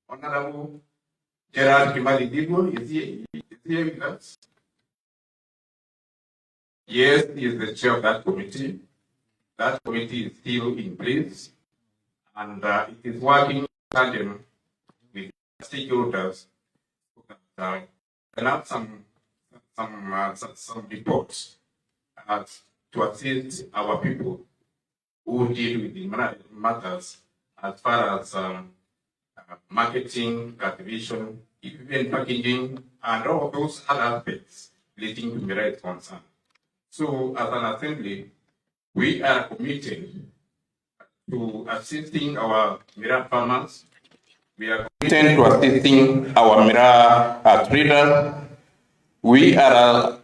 Honorable Gerard Kimali Digo, is he with us? Yes, he is the chair of that committee. That committee is still in place, and it is working in tandem with stakeholders that can have some reports to assist our people who deal with the matters as far as marketing, cultivation, even packaging, and all those other aspects relating to Mira is concerned. So, as an assembly, we are committed to assisting our Mira farmers. We are committed to assisting our Mira traders. We are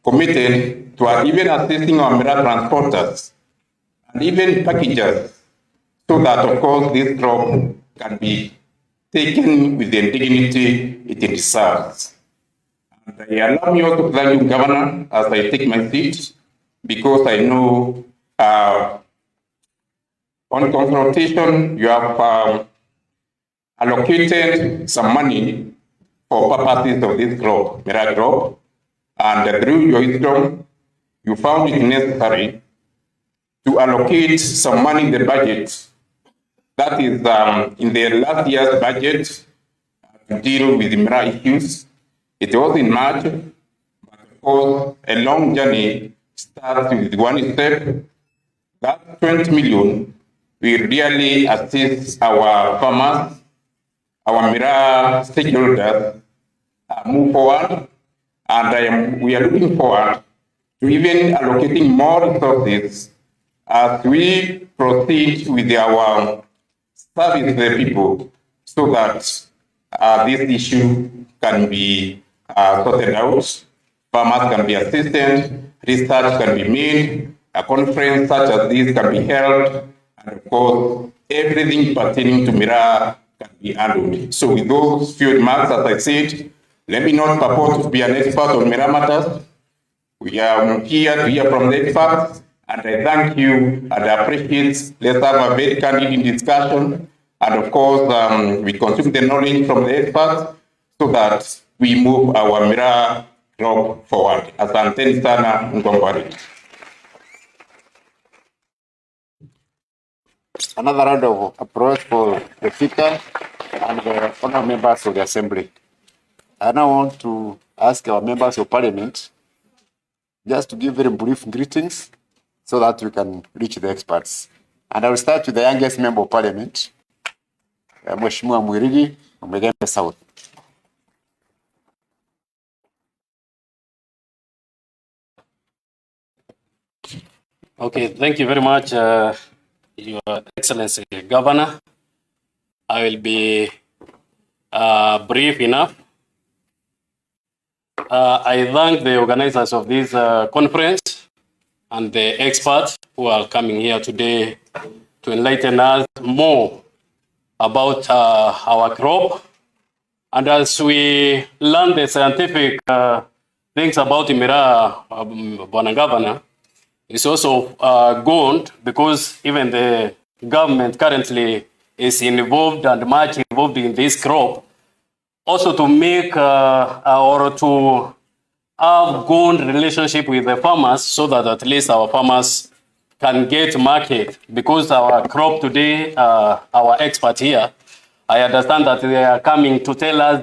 committed to even assisting our Mira transporters and even packagers, so that, of course, this crop can be taken with the dignity it deserves. And I allow me also to thank you, Governor, as I take my seat, because I know on consultation you have allocated some money for purposes of this crop, Mira crop, and through your wisdom, you found it necessary to allocate some money in the budget. That is in the last year's budget to deal with the Mira issues. It was in March, but of course, a long journey starts with one step. That 20 million will really assist our farmers, our Mira stakeholders move forward, and we are looking forward to even allocating more resources as we proceed with our service the people, so that this issue can be sorted out, farmers can be assisted, research can be made, a conference such as this can be held, and of course, everything pertaining to Mira can be handled. So with those few remarks, as I said, let me not purport to be an expert on Mira matters. We are here to hear from the experts, and I thank you and I appreciate. Let's have a very candid discussion, and of course, we consume the knowledge from the experts so that we move our Mira crop forward. Asante sana, Ngongwari. Another round of applause for the speaker and the honourable members of the assembly. I now want to ask our members of parliament just to give very brief greetings so that we can reach the experts. And I will start with the youngest member of parliament, Mheshimiwa Mwirigi from Mugembe South. Okay, thank you very much, Your Excellency Governor. I will be brief enough. I thank the organizers of this conference and the experts who are coming here today to enlighten us more about our crop. And as we learn the scientific things about Mira, Bwana Governor, it's also good because even the government currently is involved and much involved in this crop, also to make or to have good relationship with the farmers so that at least our farmers can get market, because our crop today, our expert here, I understand that they are coming to tell us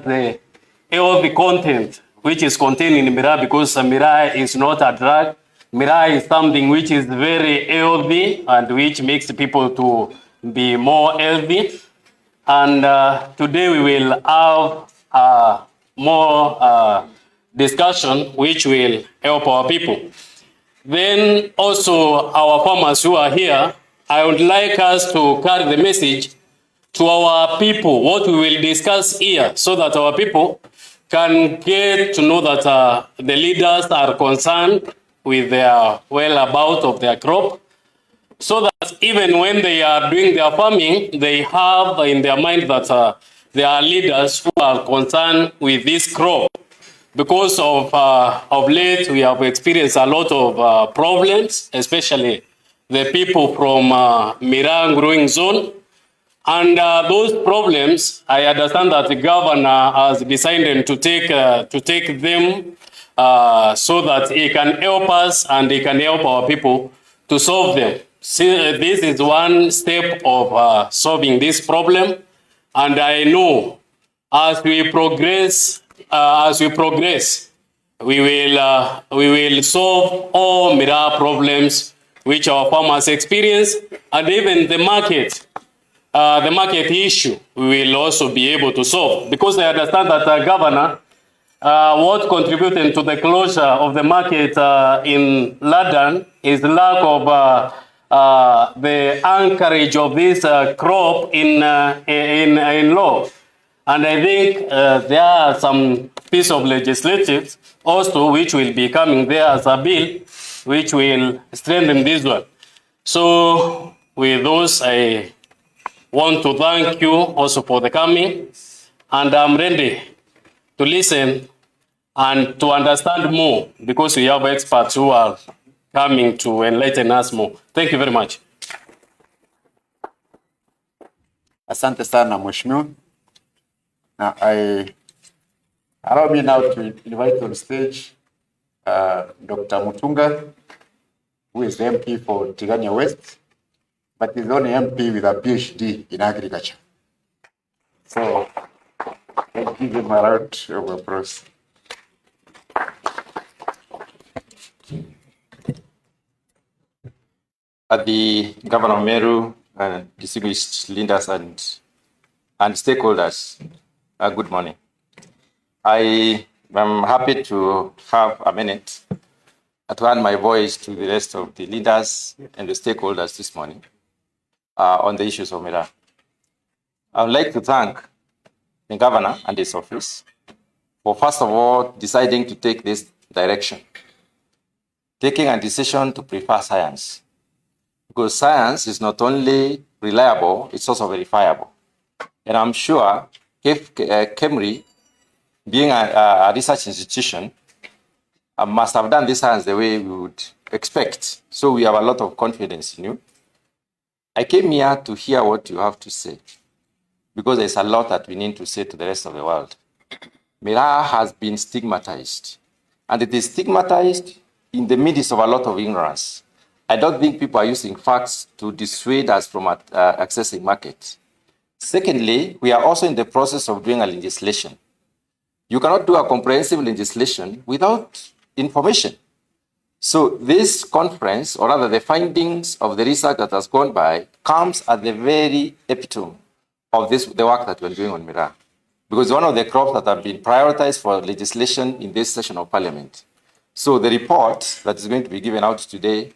all the content which is contained in Mira, because Mira is not a drug. Mira is something which is very healthy and which makes people to be more healthy. And today we will have more discussion which will help our people. Then also our farmers who are here, I would like us to carry the message to our people, what we will discuss here, so that our people can get to know that the leaders are concerned with their whereabouts of their crop, so that even when they are doing their farming, they have in their mind that there are leaders who are concerned with this crop. Because of late, we have experienced a lot of problems, especially the people from Mira growing zone. And those problems, I understand that the governor has decided to take them so that he can help us and he can help our people to solve them. See, this is one step of solving this problem, and I know as we progress, we will solve all Mira problems which our farmers experience, and even the market issue we will also be able to solve, because I understand that Governor, what contributed to the closure of the market in London is the lack of the anchorage of this crop in law. And I think there are some piece of legislation also which will be coming there as a bill, which will strengthen this one. So with those, I want to thank you also for the coming, and I'm ready to listen and to understand more, because we have experts who are coming to enlighten us more. Thank you very much. Asante sana Mheshimiwa. Now, allow me now to invite on stage Dr. Mutunga, who is the MP for Tigania West, but is the only MP with a PhD in agriculture. So, let's give him a round of applause. At the Governor of Meru, distinguished leaders and stakeholders, good morning. I am happy to have a minute to add my voice to the rest of the leaders and the stakeholders this morning on the issues of Mira. I would like to thank the Governor and his office for, first of all, deciding to take this direction, taking a decision to prefer science, because science is not only reliable, it's also verifiable. And I'm sure if KEMRI, being a research institution, must have done this science the way we would expect. So we have a lot of confidence in you. I came here to hear what you have to say, because there's a lot that we need to say to the rest of the world. Mira has been stigmatized, and it is stigmatized in the midst of a lot of ignorance. I don't think people are using facts to dissuade us from accessing markets. Secondly, we are also in the process of doing a legislation. You cannot do a comprehensive legislation without information. So this conference, or rather the findings of the research that has gone by, comes at the very epitome of the work that we're doing on Mira. Because one of the crops that have been prioritized for legislation in this session of Parliament. So the report that is going to be given out today,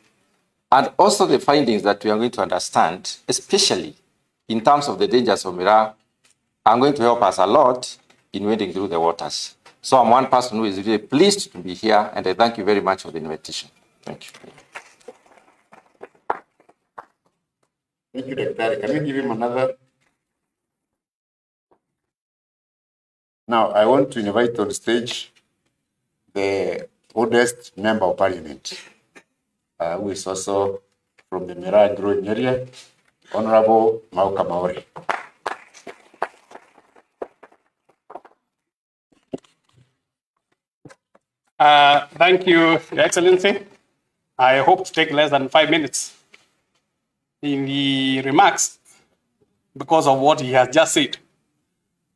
and also the findings that we are going to understand, especially in terms of the dangers of Mira, are going to help us a lot in wading through the waters. So I'm one person who is really pleased to be here, and I thank you very much for the invitation. Thank you. Thank you, Dr. Can we give him another? Now, I want to invite on stage the oldest member of Parliament, who is also from the Mira and growing area, Honorable Mauka Maori. Thank you, Your Excellency. I hope to take less than 5 minutes in the remarks because of what he has just said.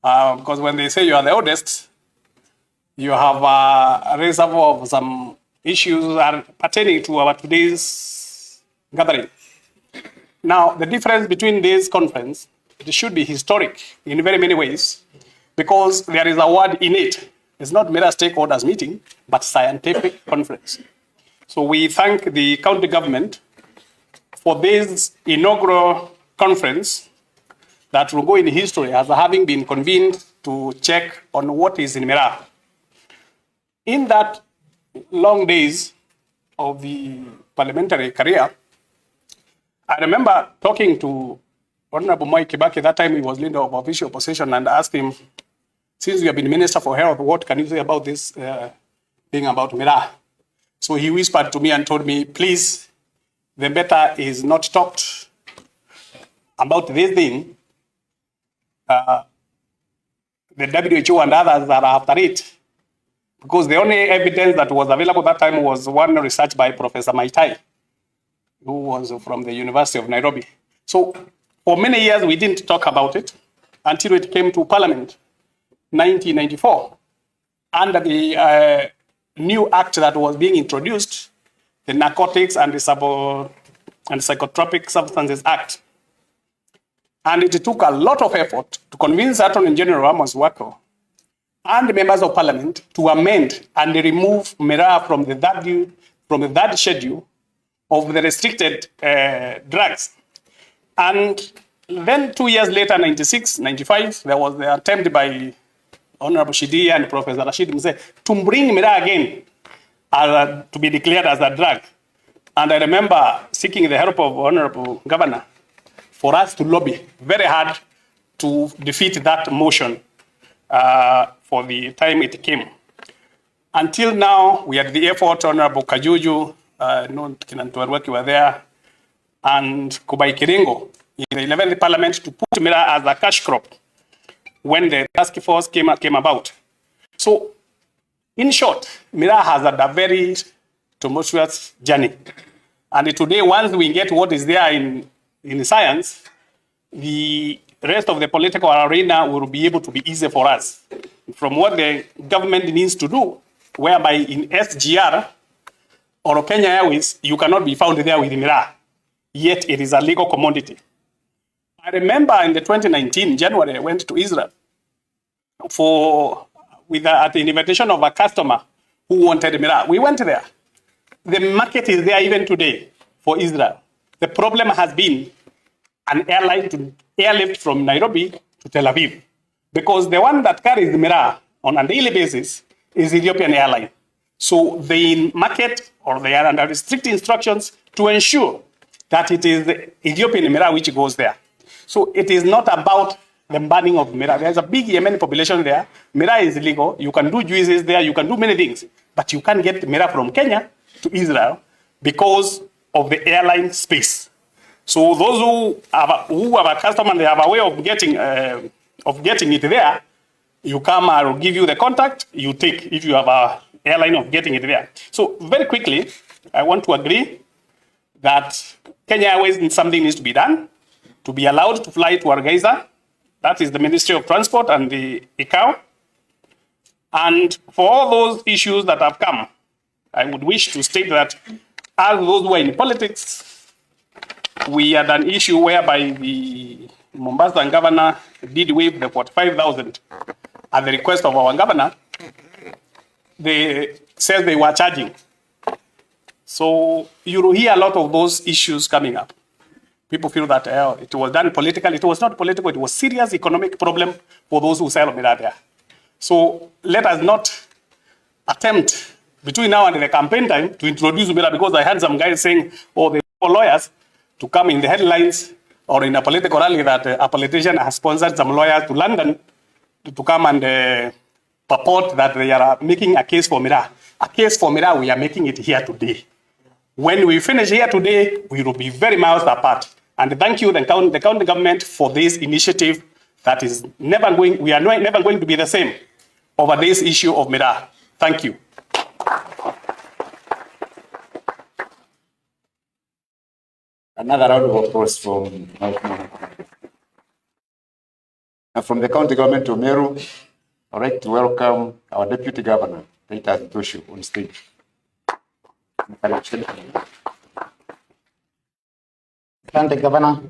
Because when they say you are the oldest, you have a reservoir of some issues pertaining to our today's gathering. Now, the difference between this conference, it should be historic in very many ways, because there is a word in it. It's not mere stakeholders meeting, but scientific conference. So we thank the county government for this inaugural conference that will go in history as having been convened to check on what is in Mira. In that long days of the parliamentary career, I remember talking to Honorable Mwai Kibaki, that time he was leader of official opposition, and asked him, since you have been Minister for Health, what can you say about this thing about Mira? So he whispered to me and told me, please, the better is not talked about this thing the WHO and others are after it. Because the only evidence that was available that time was one research by Professor Maitai, who was from the University of Nairobi. So for many years, we didn't talk about it until it came to Parliament, 1994. Under the new act that was being introduced, the Narcotics and the Psychotropic Substances Act. And it took a lot of effort to convince Attorney General Amos Wako and the members of Parliament to amend and remove miraa from the third schedule of the restricted drugs. And then 2 years later, 96, 95, there was the attempt by Honorable Shidia and Professor Rashid Mzee to bring miraa again to be declared as a drug. And I remember seeking the help of Honorable Governor for us to lobby very hard to defeat that motion for the time it came. Until now, we had the effort, Honorable Kajuju, Kinantuarweki were there, and Kubai Kiringo in the 11th Parliament to put miraa as a cash crop when the task force came about. So, in short, miraa has had a very tumultuous journey. And today, once we get what is there in science, the rest of the political arena will be able to be easy for us. From what the government needs to do, whereby in SGR or Kenya Airways, you cannot be found there with miraa, yet it is a legal commodity. I remember in the 2019, January, I went to Israel at the invitation of a customer who wanted miraa. We went there. The market is there even today for Israel. The problem has been an airlift from Nairobi to Tel Aviv, because the one that carries the miraa on a daily basis is Ethiopian Airline. So they market, or they are under strict instructions to ensure that it is the Ethiopian miraa which goes there. So it is not about the banning of miraa. There's a big Yemeni population there. Miraa is illegal. You can do juices there. You can do many things. But you can't get miraa from Kenya to Israel because of the airline space. So those who have a customer and they have a way of getting it there, you come, I will give you the contact, you take if you have a airline of getting it there. So very quickly, I want to agree that Kenya Airways, something needs to be done to be allowed to fly to Hargeisa. That is the Ministry of Transport and the ICAO. And for all those issues that have come, I would wish to state that as those who are in politics, we had an issue whereby the Mombasa governor did waive the 45,000 at the request of our governor. They said they were charging. So you will hear a lot of those issues coming up. People feel that it was done politically. It was not political. It was serious economic problem for those who sell miraa there. So let us not attempt between now and the campaign time to introduce miraa, because I heard some guys saying, oh, they are lawyers, to come in the headlines or in a political rally that a politician has sponsored some lawyers to London to come and purport that they are making a case for miraa. A case for miraa, we are making it here today. When we finish here today, we will be very miles apart. And thank you, the county government, for this initiative that is never going, we are never going to be the same over this issue of miraa. Thank you. Another round of applause from the county government of Meru. I'd like to welcome our Deputy Governor, Peter Toshu, on stage. County Governor,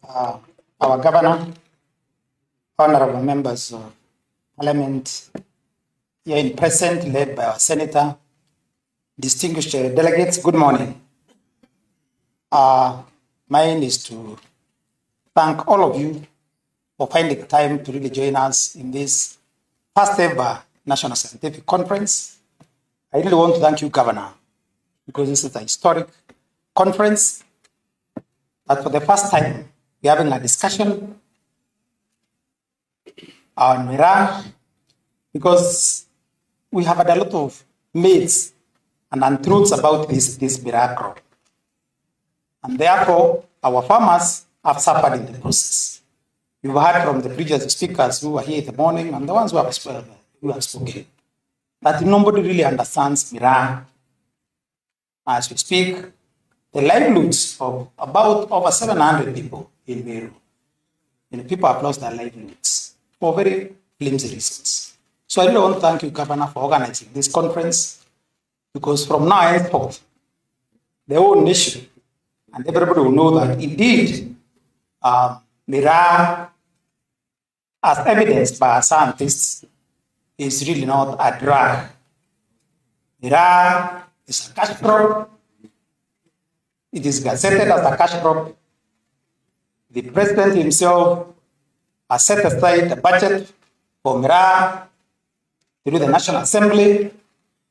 our Governor, honorable members of Parliament, here in present, led by our Senator, distinguished delegates, good morning. Mine is to thank all of you for finding time to really join us in this first ever National Scientific Conference. I really want to thank you, Governor, because this is a historic conference that for the first time we're having a discussion on miraa, because we have had a lot of myths and untruths about this miraa crop. And therefore, our farmers have suffered in the process. You've heard from the previous speakers who were here in the morning and the ones who have spoken that nobody really understands Miraa. As we speak, the livelihoods of about over 700 people in Meru, people have lost their livelihoods for very flimsy reasons. So I really want to thank you, Governor, for organizing this conference, because from now henceforth, the whole nation and everybody will know that indeed Miraa, as evidenced by our scientists, is really not a drug. Miraa is a cash crop. It is gazetted as a cash crop. The president himself has set aside a budget for Miraa through the National Assembly.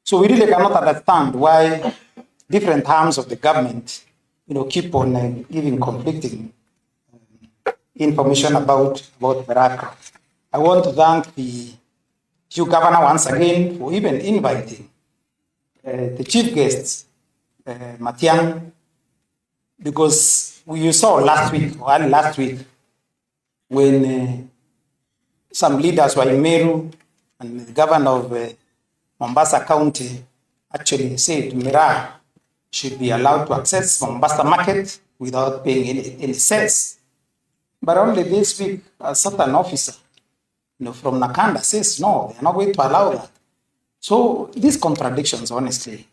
So we really cannot understand why different arms of the government, keep on giving conflicting information about Miraa crop. I want to thank the chief governor once again for even inviting the chief guests, Matiang, because you saw last week, or early last week, when some leaders were in Meru and the governor of Mombasa County actually said Miraa should be allowed to access Mombasa market without paying any cents. But only this week, a certain officer from Nakanda says, no, they're not going to allow that. So these contradictions, honestly,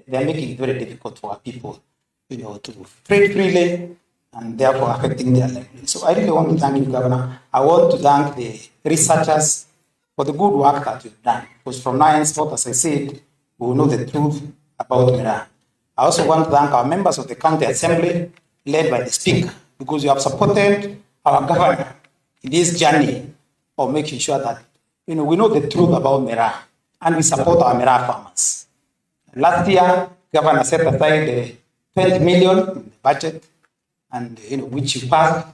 they're making it very difficult for our people, to trade freely and therefore affecting their livelihood. So I really want to thank you, Governor. I want to thank the researchers for the good work that you've done. Because from now henceforth, as I said, we will know the truth about Miraa. I also want to thank our members of the County Assembly, led by the Speaker, because you have supported our governor in this journey of making sure that we know the truth about Miraa, and we support our Miraa farmers. Last year, Governor set aside 20 million in the budget, and which you passed.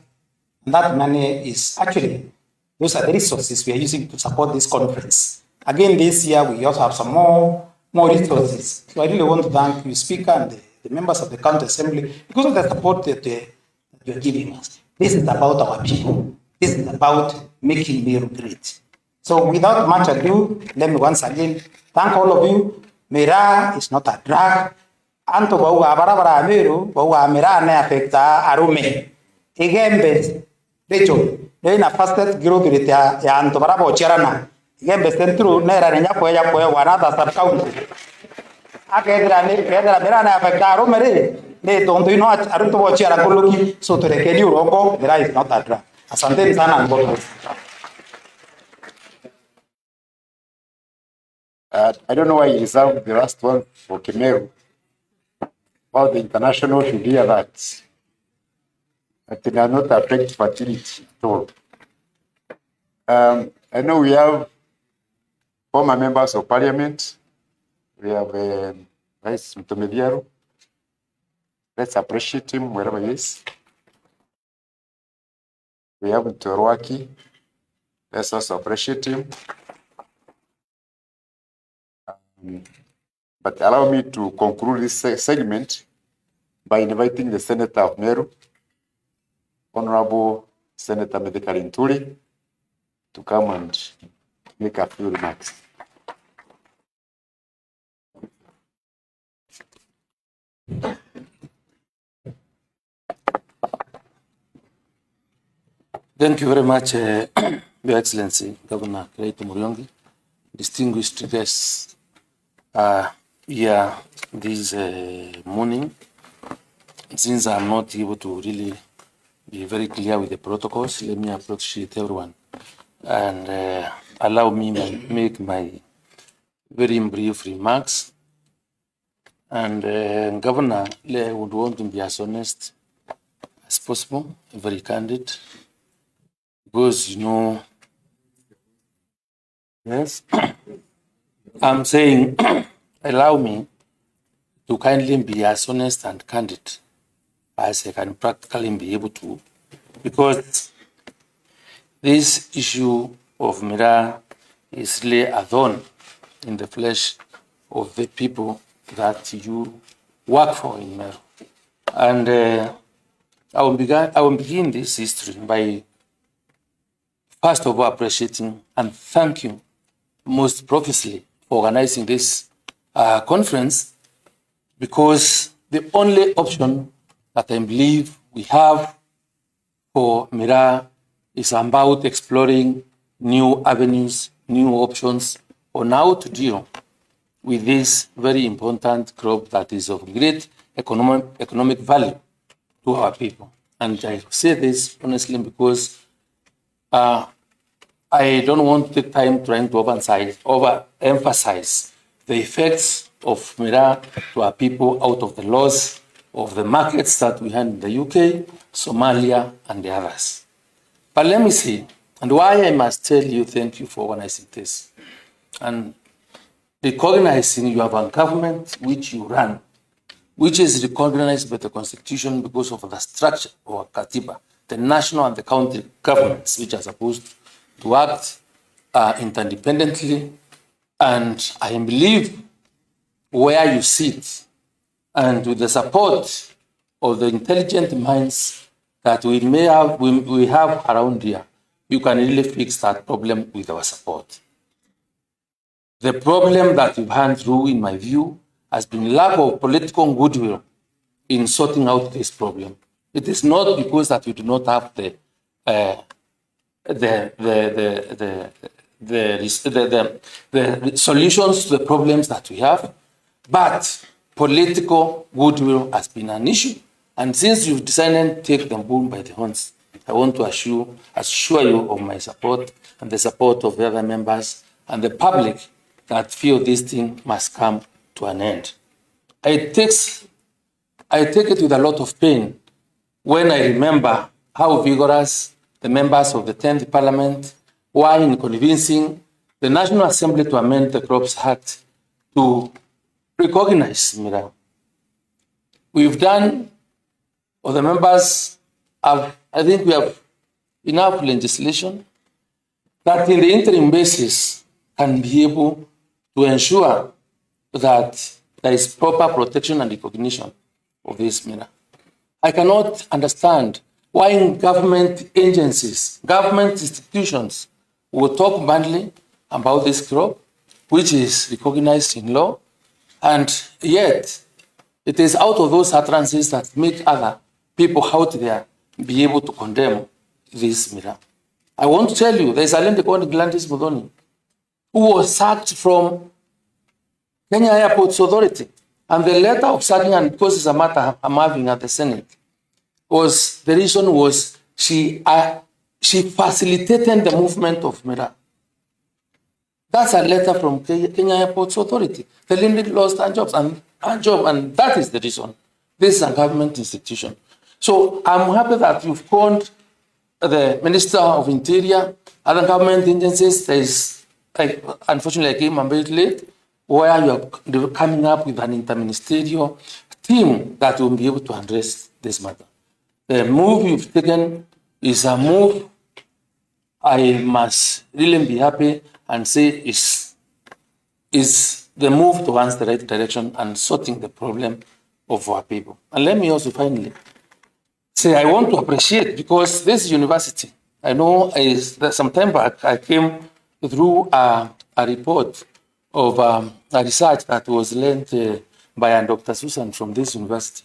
And that money is actually, those are the resources we are using to support this conference. Again, this year we also have some more resources. So I really want to thank you, Speaker, and the members of the County Assembly, because of the support that you're giving us. This is about our people. This is about making Meru great. So without much ado, let me once again thank all of you. Miraa is not a drug. Anto bawa barabara Meru, bawa Miraa ne affecta arume. Igembe, decho, na fasted growth rate ya anto barabo cherana. Igembe centro ne ra nya ko wanata sub county. Akedra Miraa ne affecta arume re. Ne tonto ino arunto bo chera koloki so to rekedi urongo. Miraa is not a drug. Asante sana ngoto. I don't know why you reserved the last one for Kimeru. About the international should hear that. But they are not affect fertility at all. I know we have former members of parliament. We have Vice Mtomediaru. Let's appreciate him wherever he is. We have Torwaki. Let's also appreciate him. But allow me to conclude this segment by inviting the Senator of Meru, Honorable Senator Mithika Linturi, to come and make a few remarks. Thank you very much, Your Excellency, Governor Kiraitu Muriongi, distinguished guests here this morning. Since I'm not able to really be very clear with the protocols, let me appreciate everyone and allow me to make my very brief remarks. And Governor, I would want to be as honest as possible, very candid, because yes, I'm saying allow me to kindly be as honest and candid as I can practically be able to, because this issue of Miraa is really a thorn in the flesh of the people that you work for in Meru. And I will begin this history by first of all, appreciating and thank you most profusely for organizing this conference, because the only option that I believe we have for Miraa is about exploring new avenues, new options on how to deal with this very important crop that is of great economic value to our people. And I say this honestly because I don't want to take time trying to overemphasize the effects of Miraa to our people out of the loss of the markets that we had in the UK, Somalia, and the others. But let me see, and why I must tell you thank you for organizing this, and recognizing you have a government which you run, which is recognized by the Constitution because of the structure or Katiba, the national and the county governments, which are supposed to act interdependently. And I believe where you sit, and with the support of the intelligent minds that we have around here, you can really fix that problem with our support. The problem that we've had through, in my view, has been lack of political goodwill in sorting out this problem. It is not because that we do not have the solutions to the problems that we have, but political goodwill has been an issue. And since you've decided to take the bull by the horns, I want to assure you of my support and the support of the other members and the public that feel this thing must come to an end. I take it with a lot of pain when I remember how vigorous the members of the 10th Parliament were in convincing the National Assembly to amend the Crops Act to recognize Miraa. We've done, or the members have, I think we have enough legislation that in the interim basis can be able to ensure that there is proper protection and recognition of this Miraa. I cannot understand why government agencies, government institutions will talk badly about this crop, which is recognized in law, and yet it is out of those utterances that make other people out there be able to condemn this Miraa. I want to tell you, there is a lady called Gladys Muthoni who was sacked from Kenya Airports Authority. And the letter of sacking, and because it's a matter I'm having at the Senate, was the reason was she facilitated the movement of Miraa. That's a letter from Kenya Airports Authority. The lady lost her job, and that is the reason. This is a government institution. So I'm happy that you've called the Minister of Interior, other government agencies. There is, unfortunately, I came a bit late, where you are coming up with an interministerial team that will be able to address this matter. The move you've taken is a move I must really be happy and say is the move towards the right direction and sorting the problem of our people. And let me also finally say I want to appreciate, because this university, I know some time back I came through a report of a research that was led by Dr. Susan from this university,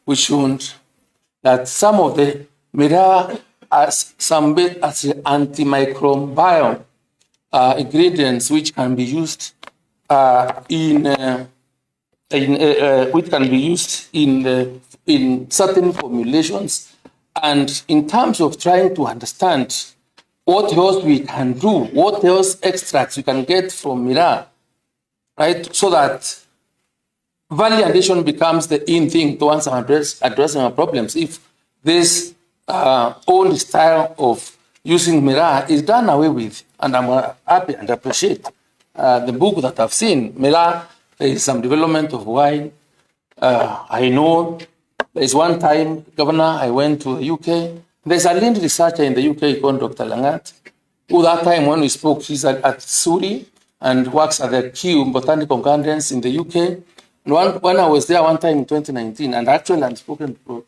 which showed that some of the Miraa as some bit as antimicrobial ingredients which can be used in certain formulations, and in terms of trying to understand what else we can do, what else extracts we can get from Miraa, right? So that value addition becomes the in thing towards addressing our problems. If this old style of using Miraa is done away with, and I'm happy and appreciate the book that I've seen, Miraa, there is some development of wine. I know there is one time, Governor, I went to the UK. There's a lead researcher in the UK called Dr. Langat, who that time when we spoke, he's at Surrey and works at the Kew Botanical Gardens in the UK. And when I was there one time in 2019, and actually I've spoken to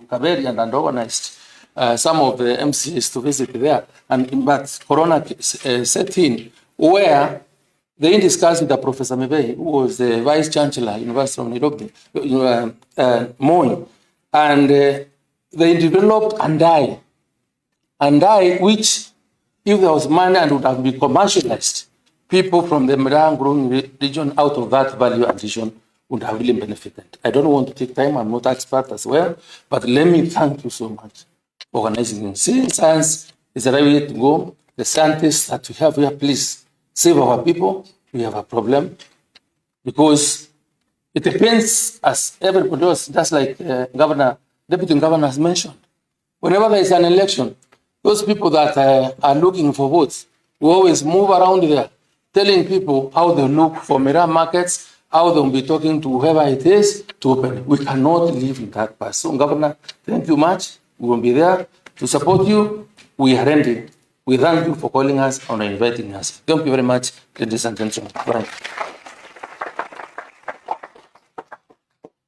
Kaveri and organized some of the MCs to visit there, but Corona set in, where they discussed with the Professor Mebei, who was the Vice Chancellor, University of Nairobi, Moi, and they developed Andai, which, if there was money and would have been commercialized, people from the Miraa growing region out of that value addition would have really benefited. I don't want to take time, I'm not expert as well, but let me thank you so much for organizing it. Science is the right way to go. The scientists that we have here, please save our people. We have a problem because it depends, as everybody else, just like Deputy Governor has mentioned. Whenever there is an election, those people that are looking for votes, we always move around there, telling people how they look for Miraa markets, how they'll be talking to whoever it is to open it. We cannot live in that past. So, Governor, thank you much. We will be there to support you. We are ready. We thank you for calling us and inviting us. Thank you very much, ladies and gentlemen. Bye.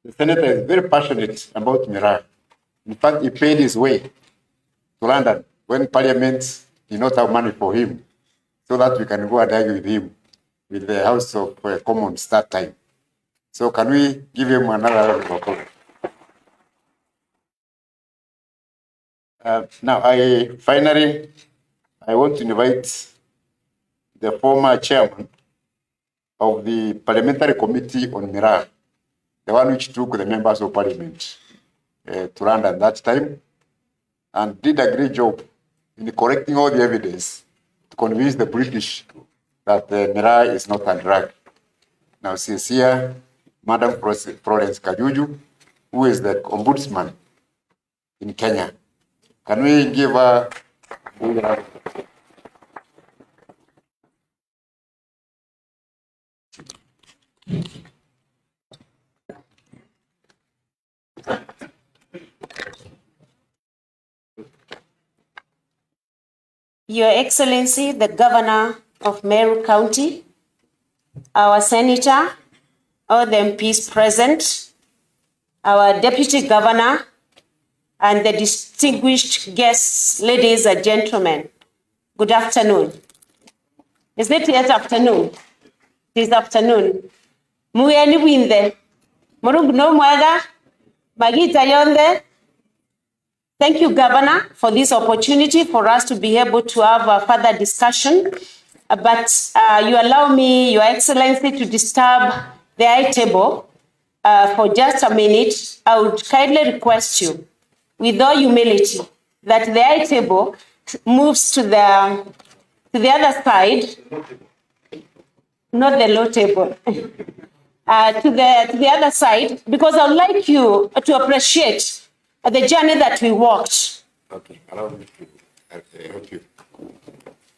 The senator is very passionate about Miraa. In fact, he paid his way to London when Parliament did not have money for him, so that we can go and argue with him with the House of Commons that time. So can we give him another round of applause? Now, I want to invite the former chairman of the Parliamentary Committee on Miraa, the one which took the members of Parliament to London that time, and did a great job in collecting all the evidence to convince the British that Miraa is not a drug. Now, she's here, Madam Florence Kajuju, who is the ombudsman in Kenya. Can we give her Your Excellency, the Governor of Meru County, our Senator, all the MPs present, our Deputy Governor, and the distinguished guests, ladies and gentlemen, good afternoon. Is it yet afternoon? It is afternoon. Muyeni winde, murungu no mwaga, magita yonde. Thank you, Governor, for this opportunity for us to be able to have a further discussion. But you allow me, Your Excellency, to disturb the high table for just a minute. I would kindly request you, with all humility, that the high table moves to the other side, not the low table, to the other side, because I would like you to appreciate the journey that we walked. Okay, allow me to help you.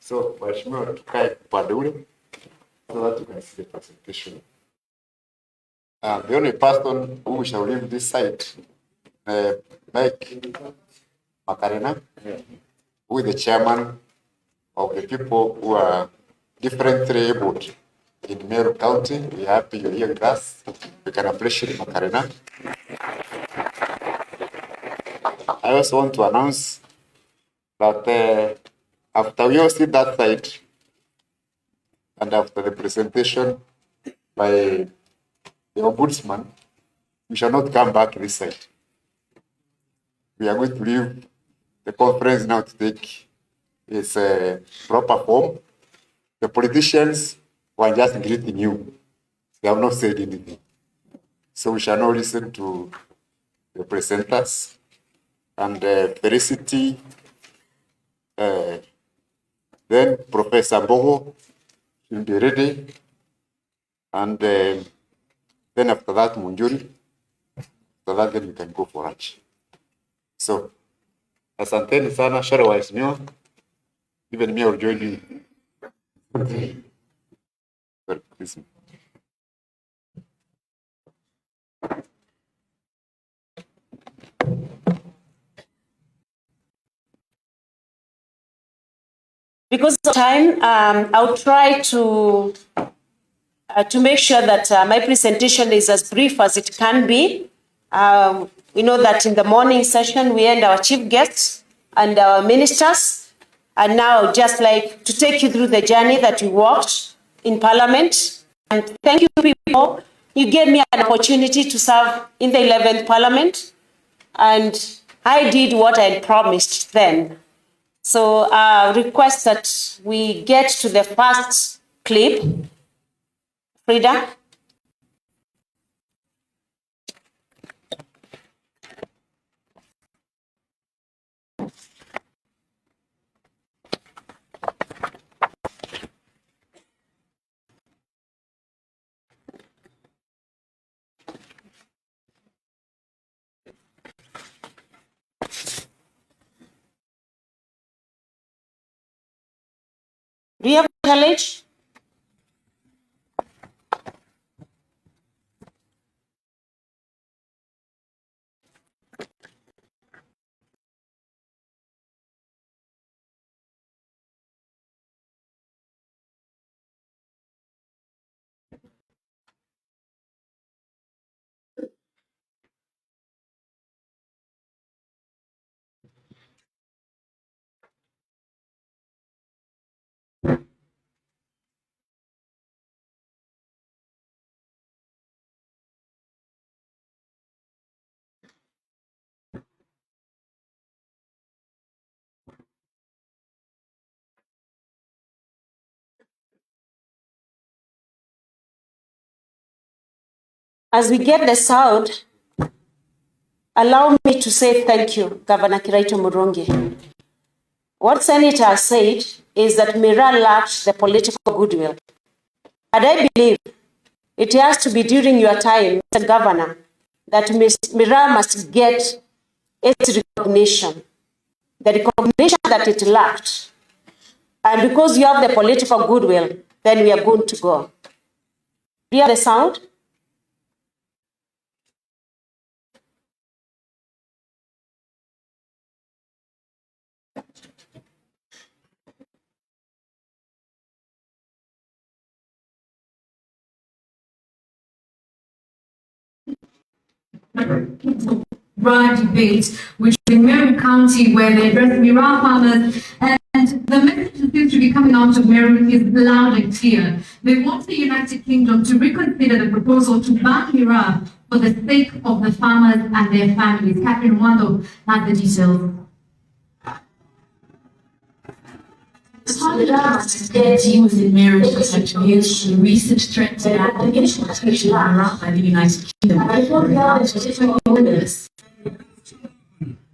So, Mheshimiwa, tukae upande ule so that you can see the presentation. The only person who shall leave this side, Mike Makarena, who is the chairman of the people who are differently abled in Meru County. We are happy you're here with us. We can appreciate Makarena. I also want to announce that after we all see that side, and after the presentation by the ombudsman, we shall not come back this side. We are going to leave the conference now to take its proper form. The politicians were just greeting you. They have not said anything. So we shall now listen to the presenters. And Felicity, then Professor Bogo will be ready, and then after that Munjuri, after that then you can go for lunch. So, asanteni sana, share waheshimiwa, even me I will join you. Please. Because of time, I'll try to make sure that my presentation is as brief as it can be. We know that in the morning session, we had our chief guest, and our ministers. And now just like to take you through the journey that we walked in Parliament. And thank you, people. You gave me an opportunity to serve in the 11th Parliament, and I did what I had promised then. So I request that we get to the first clip. Frida. Do you have a challenge? As we get the sound, allow me to say thank you, Governor Kiraitu Murungi. What Senator said is that Mira lacked the political goodwill. And I believe it has to be during your time, Mr. Governor, that Mira must get its recognition, the recognition that it lacked. And because you have the political goodwill, then we are good to go. Do you have the sound? Broad debate, which in Meru County, where they address Mira farmers, and the message that seems to be coming out of Meru is loud and clear. They want the United Kingdom to reconsider the proposal to ban Mira for the sake of the farmers and their families. Catherine Wando has the details. Parliament deals in Meru to protect views the recent threat to ban the importation of Mira by the United Kingdom.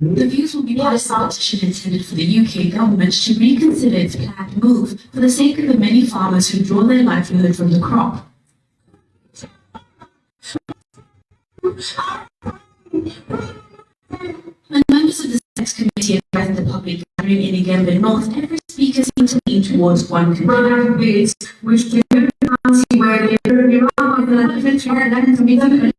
The views will be part of a petition intended for the UK government to reconsider its planned move for the sake of the many farmers who draw their livelihood from the crop. When members of the Sex Committee addressed the public gathering in Igembe North, every speaker seemed to lean towards one conclusion. Which the county where the Iran committee.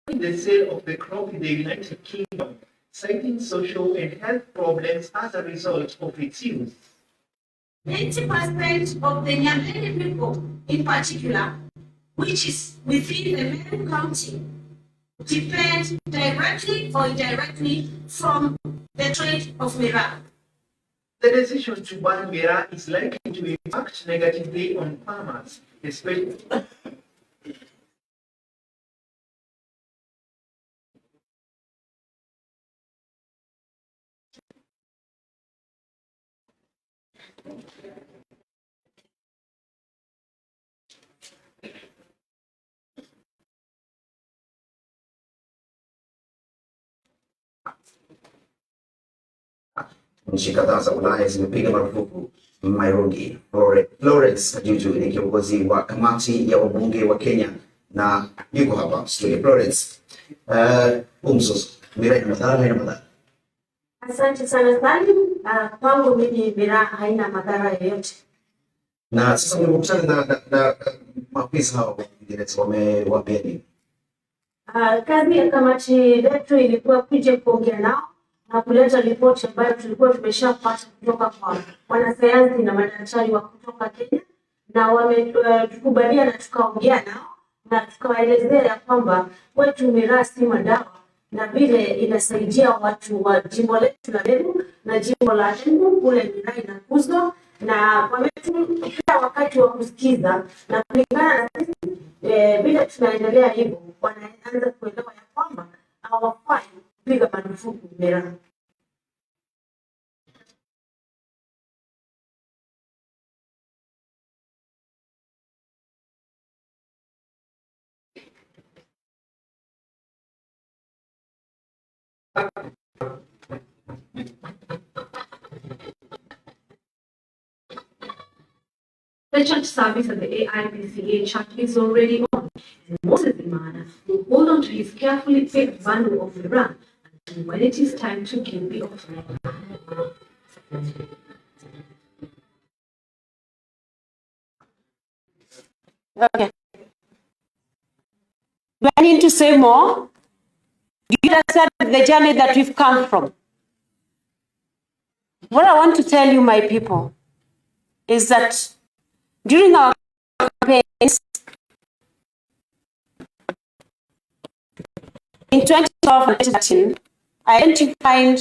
The sale of the crop in the United Kingdom, citing social and health problems as a result of its use. 80% of the Nyambene people, in particular, which is within the Meru County, depend directly or indirectly from the trade of miraa. The decision to ban miraa is likely to impact negatively on farmers, especially. Nchi kadhaa za Ulaya zimepiga marufuku mirungi. Florence Ajuju ni kiongozi wa kamati ya wabunge wa Kenya na yuko hapa studio. Florence, mzozo miraa ina madhara, haina madhara? Asante sana Salim. Kwangu mimi miraa haina madhara yoyote. Na sasa mmekutana na maafisa hao wamewaambia nini? Kazi ya kamati yetu ilikuwa kuja kuongea nao na kuleta ripoti ambayo tulikuwa tumeshapata kutoka kwa wanasayansi na madaktari wa kutoka Kenya, na wametukubalia na tukaongea nao na tukawaelezea kwamba kwetu miraa si madawa na vile inasaidia watu wa jimbo letu la Meru na jimbo la Embu kule miraa inakuzwa, na wametupea wakati wa kusikiza na kulingana na sisi vile tunaendelea hivyo wanaanza kuelewa ya kwamba hawafai kupiga marufuku miraa. The chat service at the AIPCA chat is already on. Moses Imana will hold on to his carefully picked bundle of miraa until when it is time to give the offering. Okay. Do I need to say more? Do you understand the journey that we've come from? What I want to tell you, my people, is that during our campaigns in 2012 and 2013, I identified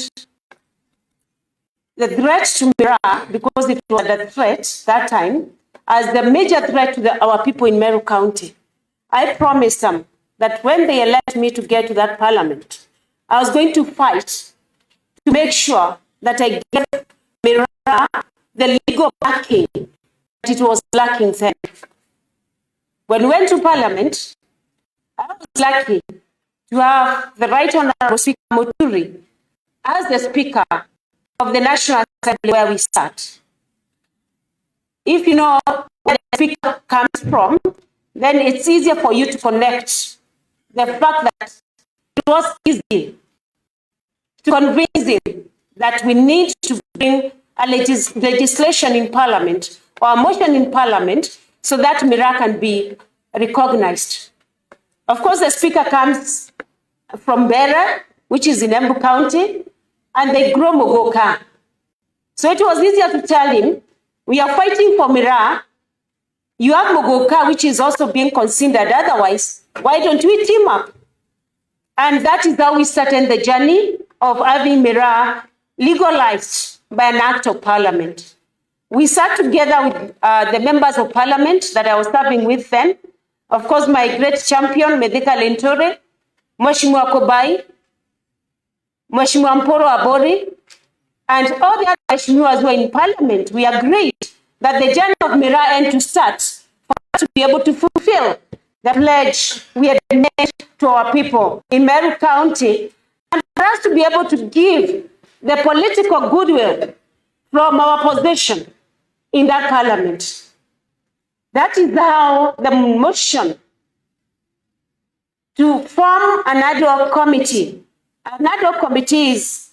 the threat to miraa, because it was a threat that time, as the major threat to our people in Meru County. I promised them that when they elect me to get to that parliament, I was going to fight to make sure that I get miraa the legal backing that it was lacking then. When we went to parliament, I was lucky to have the Right Honorable Speaker Muturi as the Speaker of the National Assembly where we start. If you know where the Speaker comes from, then it's easier for you to connect the fact that it was easy to convince him that we need to bring a legislation in Parliament or a motion in Parliament so that miraa can be recognized. Of course, the Speaker comes from Bera, which is in Embu County, and they grow mogoka. So it was easier to tell him, we are fighting for miraa. You have mogoka, which is also being considered. Otherwise, why don't we team up? And that is how we started the journey of having miraa legalized by an act of Parliament. We sat together with the members of Parliament that I was serving with then. Of course, my great champion, Medika Lentore, Mheshimiwa Kobai, Mheshimiwa Mporo Abori, and all the other Mheshimiwas who were in Parliament. We agreed that the journey of miraa end to start for us to be able to fulfill the pledge we had made to our people in Meru County, and for us to be able to give the political goodwill from our position in that Parliament. That is how the motion to form an ad hoc committee. An ad hoc committee is,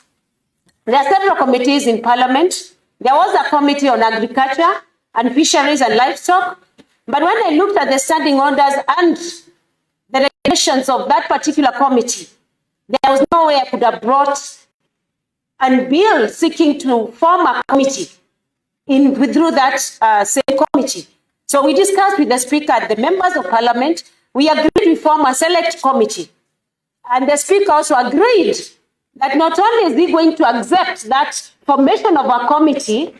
there are several committees in Parliament. There was a committee on agriculture and fisheries and livestock. But when I looked at the standing orders and the regulations of that particular committee, there was no way I could have brought and bill seeking to form a committee through that same committee. So we discussed with the Speaker and the members of Parliament. We agreed to form a select committee. And the Speaker also agreed that not only is he going to accept that formation of a committee,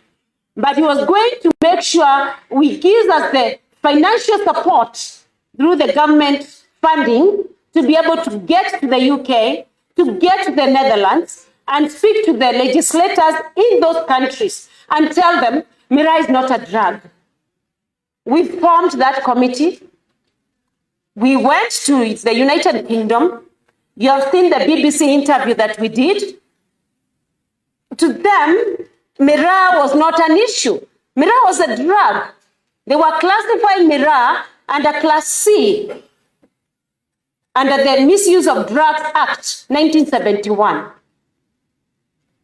but he was going to make sure we give us the financial support through the government funding to be able to get to the UK, to get to the Netherlands, and speak to the legislators in those countries and tell them Miraa is not a drug. We formed that committee. We went to the United Kingdom. You have seen the BBC interview that we did. To them, Miraa was not an issue. Miraa was a drug. They were classifying Miraa under Class C, under the Misuse of Drugs Act, 1971.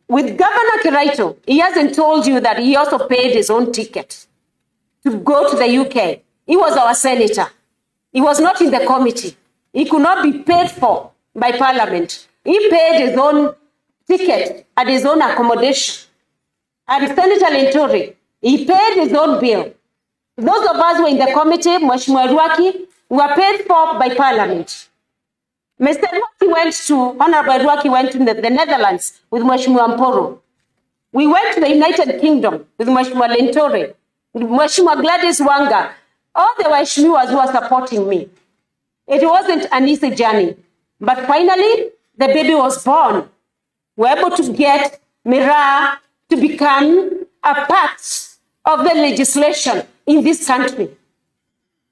With Governor Kiraito, he hasn't told you that he also paid his own ticket to go to the UK. He was our senator. He was not in the committee. He could not be paid for by Parliament. He paid his own ticket and his own accommodation. And Senator Linturi, he paid his own bill. Those of us who were in the committee, Mheshimiwa Rwaki, were paid for by Parliament. Mr. Rwaki went to, Honorable Rwaki went to the Netherlands with Mheshimiwa Mporo. We went to the United Kingdom with Mheshimiwa Linturi, Mheshimiwa Gladys Wanga. All the Waheshimiwas who were supporting me. It wasn't an easy journey. But finally, the baby was born. We were able to get Miraa to become a part of the legislation in this country.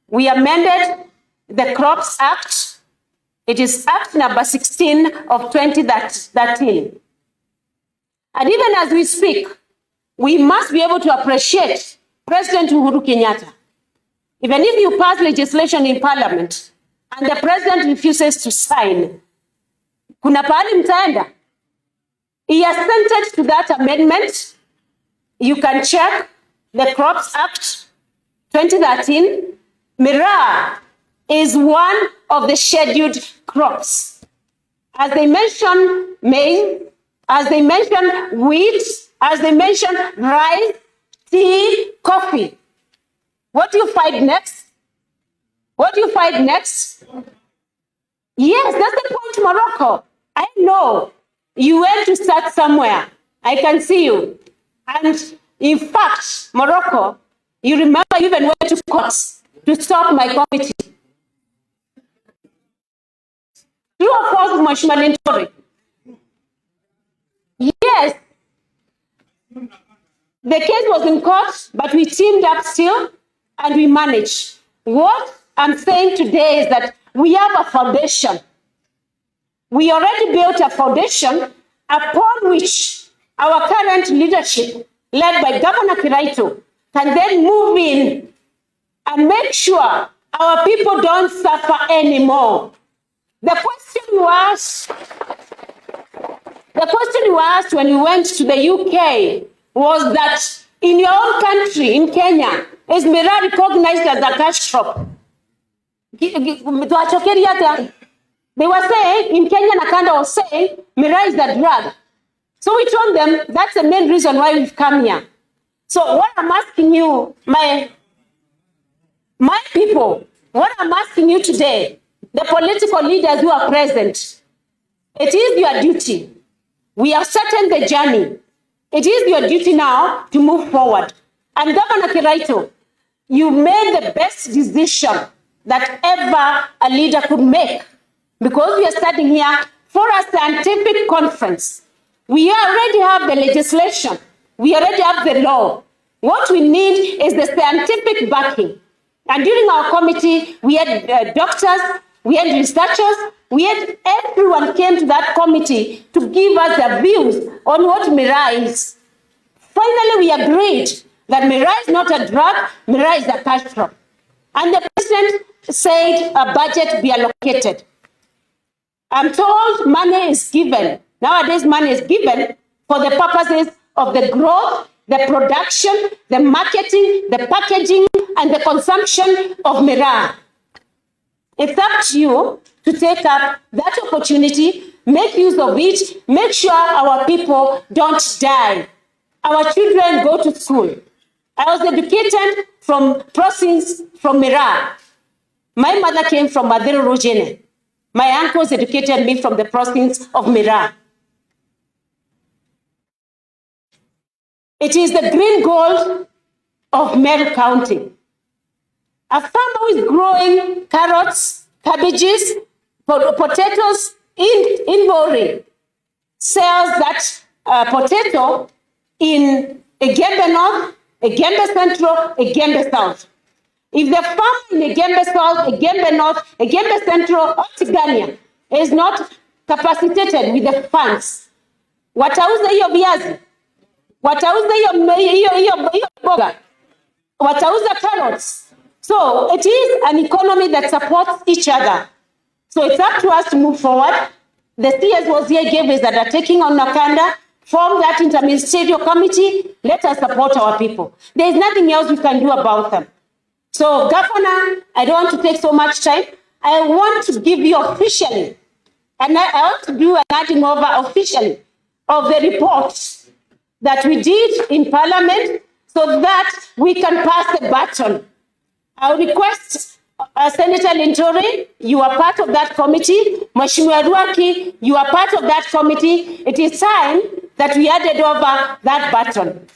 We amended the Crops Act. It is Act number 16 of 2013. And even as we speak, we must be able to appreciate President Uhuru Kenyatta. Even if you pass legislation in Parliament and the President refuses to sign, kuna pahali mtaenda. He assented to that amendment. You can check the Crops Act 2013. Miraa is one of the scheduled crops. As they mention maize, as they mention wheat, as they mention rice, tea, coffee. What do you find next? What do you find next? Yes, that's the point, Morocco. I know you went to start somewhere. I can see you. And in fact, Morocco, you remember you even went to court to stop my committee. True or false, Mheshimiwa Linturi? Yes. The case was in court, but we teamed up still and we managed. What I'm saying today is that we have a foundation. We already built a foundation upon which our current leadership, led by Governor Kiraito, can then move in and make sure our people don't suffer anymore. The question you asked when you went to the UK was that in your own country, in Kenya, is Miraa recognized as a cash crop? They were saying, in Kenya, Nakanda was saying, Miraa is a drug. So we told them that's the main reason why we've come here. So what I'm asking you, my people, what I'm asking you today, the political leaders who are present, it is your duty. We have started the journey. It is your duty now to move forward. And Governor Kiraito, you made the best decision that ever a leader could make, because we are starting here for a scientific conference. We already have the legislation. We already have the law. What we need is the scientific backing. And during our committee, we had doctors, we had researchers, we had everyone came to that committee to give us their views on what Miraa is. Finally, we agreed that Miraa is not a drug, Miraa is a cash crop. And the president said a budget be allocated. I'm told money is given. Nowadays, money is given for the purposes of the growth, the production, the marketing, the packaging, and the consumption of Miraa. It's up to you to take up that opportunity, make use of it, make sure our people don't die. Our children go to school. I was educated from province, from Mira. My mother came from Madero Rojene. My uncles educated me from the province of Mira. It is the green gold of Meru County. A farmer who is growing carrots, cabbages, potatoes in Bori sells that potato in Egembe North, Egembe Central, Egembe South. If the farmer in Egembe South, Egembe North, Egembe Central, or Tigania is not capacitated with the funds, watauza hiyo viazi, watauza hiyo boga, watauza carrots. So it is an economy that supports each other. So it's up to us to move forward. The CS was here, gave his undertaking on Nakanda, form that interministerial committee. Let us support our people. There is nothing else we can do about them. So, Governor, I don't want to take so much time. I want to give you officially, and I want to do an handing over officially of the reports that we did in Parliament so that we can pass the baton. I will request Senator Linturi, you are part of that committee. Mheshimiwa Ruaki, you are part of that committee. It is time that we handed over that baton.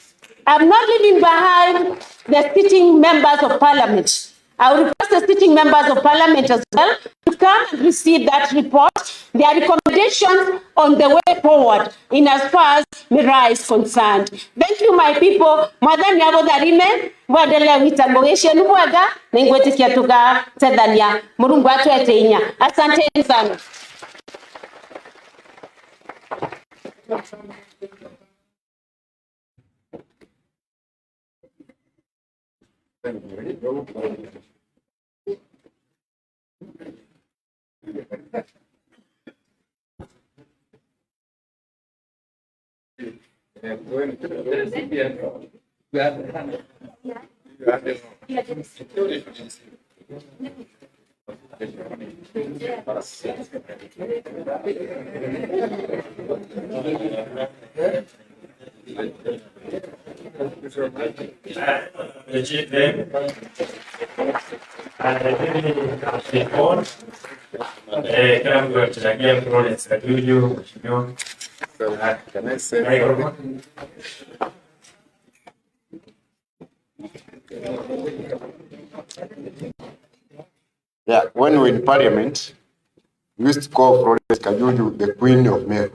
I'm not leaving behind the sitting members of Parliament. I will request the sitting members of Parliament as well to come and receive that report, their recommendations on the way forward in as far as Mira is concerned. Thank you, my people. Mwadhani abo dharime, mwadele witangogeshe nuwaga, nengweti kia tuga tedania, murungu atu eteinya. Asante sana. The chief name and the phone. Kama kuchangia Florence Kajuju, mheshimiwa. Can I say? Yeah, when we were in Parliament, we used to call Florence Kajuju the Queen of Meru.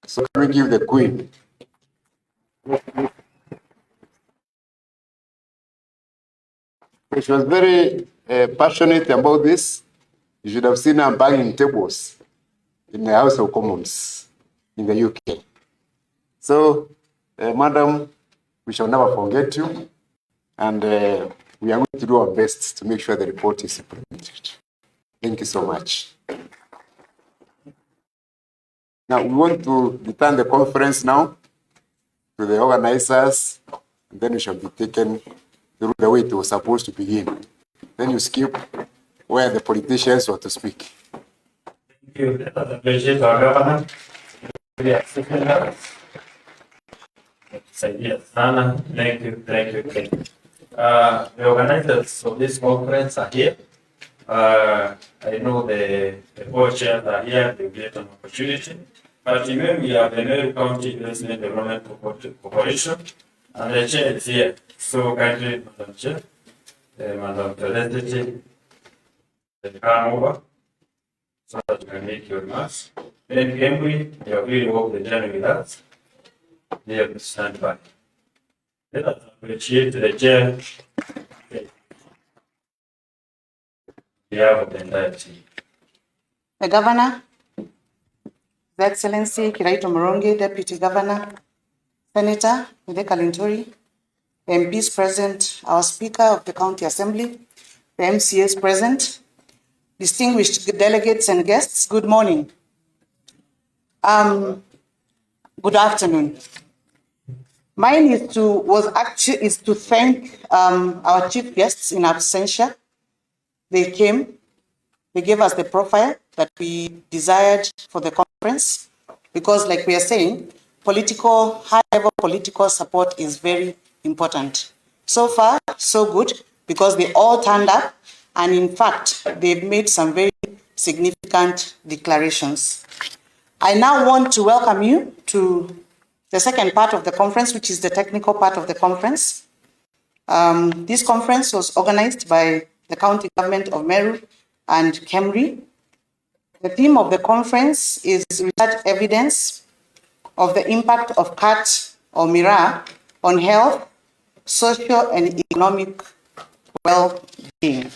So can we give the Queen? She was very passionate about this. You should have seen her banging tables in the House of Commons in the UK. So, Madam, we shall never forget you, and we are going to do our best to make sure the report is implemented. Thank you so much. Now, we want to return the conference now to the organizers, and then we shall be taken through the way it was supposed to begin. Then you skip where the politicians were to speak. Thank you. Let us appreciate our governor. Thank you. The organizers of this conference are here. I know the co-chairs are here, they get an opportunity. But remember, we have the Meru County Investment Development Corporation, and the chair is here. So kindly, Madam Chair, Madam President, come over so that you can make your remarks. Then Henry, you have really worked the journey with us. They have to stand by. Let us appreciate the chair. We have the entire team. The Governor, His Excellency Kiraito Murungi, Deputy Governor, Senator Mithika Linturi, the MPs present, our Speaker of the County Assembly, the MCAs present, distinguished delegates and guests, good morning. Good afternoon. Mine is to thank our chief guests in absentia. They came, they gave us the profile that we desired for the conference, because like we are saying, high-level political support is very important. So far, so good, because they all turned up, and in fact, they've made some very significant declarations. I now want to welcome you to the second part of the conference, which is the technical part of the conference. This conference was organized by the county government of Meru and KEMRI. The theme of the conference is research evidence of the impact of CAT or MIRA on health, social and economic well-being.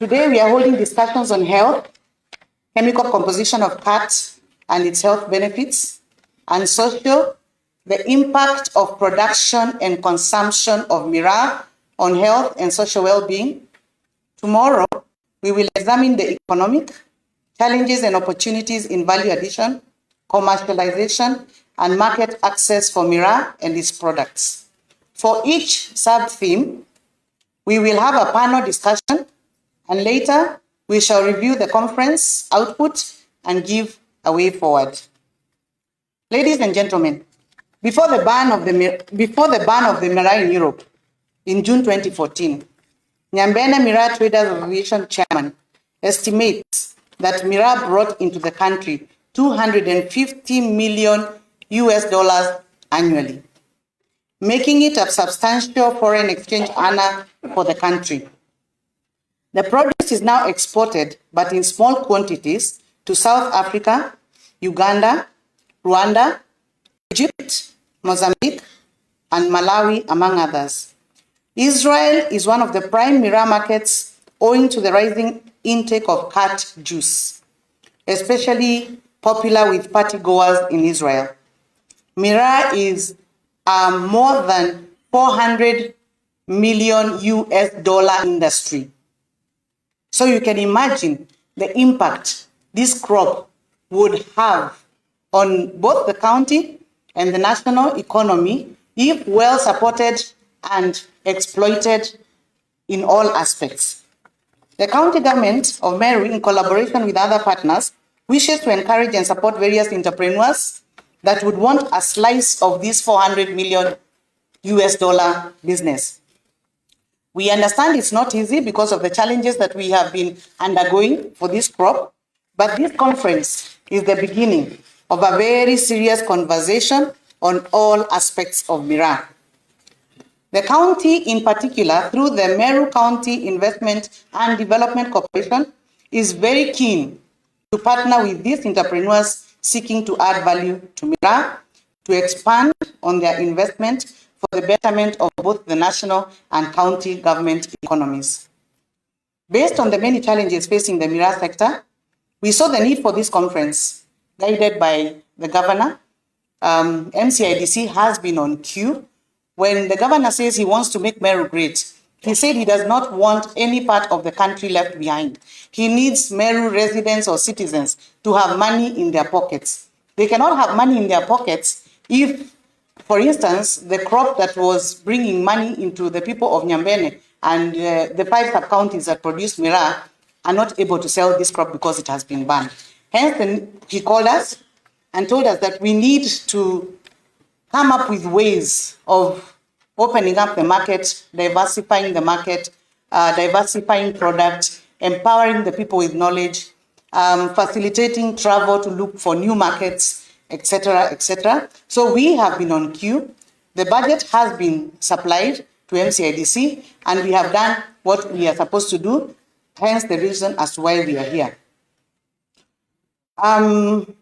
Today we are holding discussions on health, chemical composition of CAT and its health benefits, and social, the impact of production and consumption of MIRA on health and social well-being. Tomorrow, we will examine the economic challenges and opportunities in value addition, commercialization, and market access for MIRA and its products. For each sub-theme, we will have a panel discussion, and later we shall review the conference output and give a way forward. Ladies and gentlemen, before the ban of the MIRA in Europe in June 2014, Nyambene MIRA Traders Association chairman estimates that MIRA brought into the country $250 million annually, making it a substantial foreign exchange earner for the country. The produce is now exported, but in small quantities, to South Africa, Uganda, Rwanda, Egypt, Mozambique, and Malawi, among others. Israel is one of the prime MIRA markets owing to the rising intake of cat juice, especially popular with partygoers in Israel. MIRA is more than $400 million industry. So you can imagine the impact this crop would have on both the county and the national economy if well supported and exploited in all aspects. The county government of Meru, in collaboration with other partners, wishes to encourage and support various entrepreneurs that would want a slice of this $400 million business. We understand it's not easy because of the challenges that we have been undergoing for this crop, but this conference is the beginning of a very serious conversation on all aspects of MIRA. The county in particular, through the Meru County Investment and Development Corporation, is very keen to partner with these entrepreneurs seeking to add value to MIRA, to expand on their investment for the betterment of both the national and county government economies. Based on the many challenges facing the MIRA sector, we saw the need for this conference, guided by the governor. MCIDC has been on cue. When the governor says he wants to make Meru great, he said he does not want any part of the country left behind. He needs Meru residents or citizens to have money in their pockets. They cannot have money in their pockets if, for instance, the crop that was bringing money into the people of Nyambene and the 5 sub-counties that produce MIRA are not able to sell this crop because it has been banned. Hence, he called us and told us that we need to come up with ways of opening up the market, diversifying the market, diversifying products, empowering the people with knowledge, facilitating travel to look for new markets, etc., etc. So we have been on cue. The budget has been supplied to MCIDC, and we have done what we are supposed to do, hence the reason as to why we are here. I'm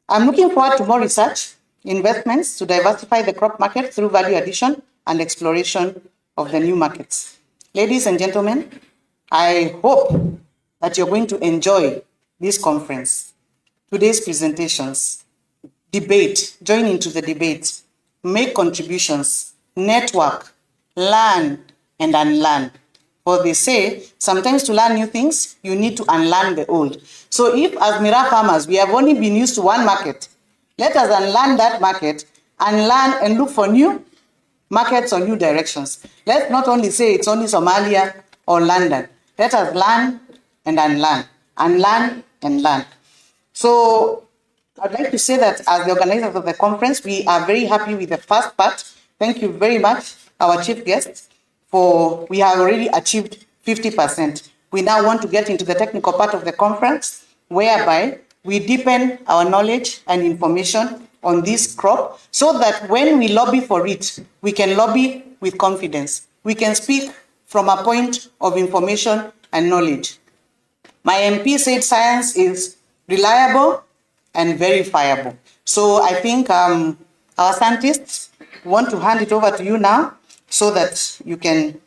looking forward to more research, investments to diversify the crop market through value addition and exploration of the new markets. Ladies and gentlemen, I hope that you're going to enjoy this conference, today's presentations, debate, join into the debate, make contributions, network, learn and unlearn. For they say, sometimes to learn new things, you need to unlearn the old. So if as MIRA farmers, we have only been used to one market, let us unlearn that market and learn and look for new markets or new directions. Let's not only say it's only Somalia or London. Let us learn and unlearn, unlearn and learn. So I'd like to say that as the organizers of the conference, we are very happy with the first part, Thank you very much, our chief guests, for we have already achieved 50%. We now want to get into the technical part of the conference, whereby we deepen our knowledge and information on this crop so that when we lobby for it, we can lobby with confidence. We can speak from a point of information and knowledge. My MP said science is reliable and verifiable. So I think our scientists want to hand it over to you now so that you can,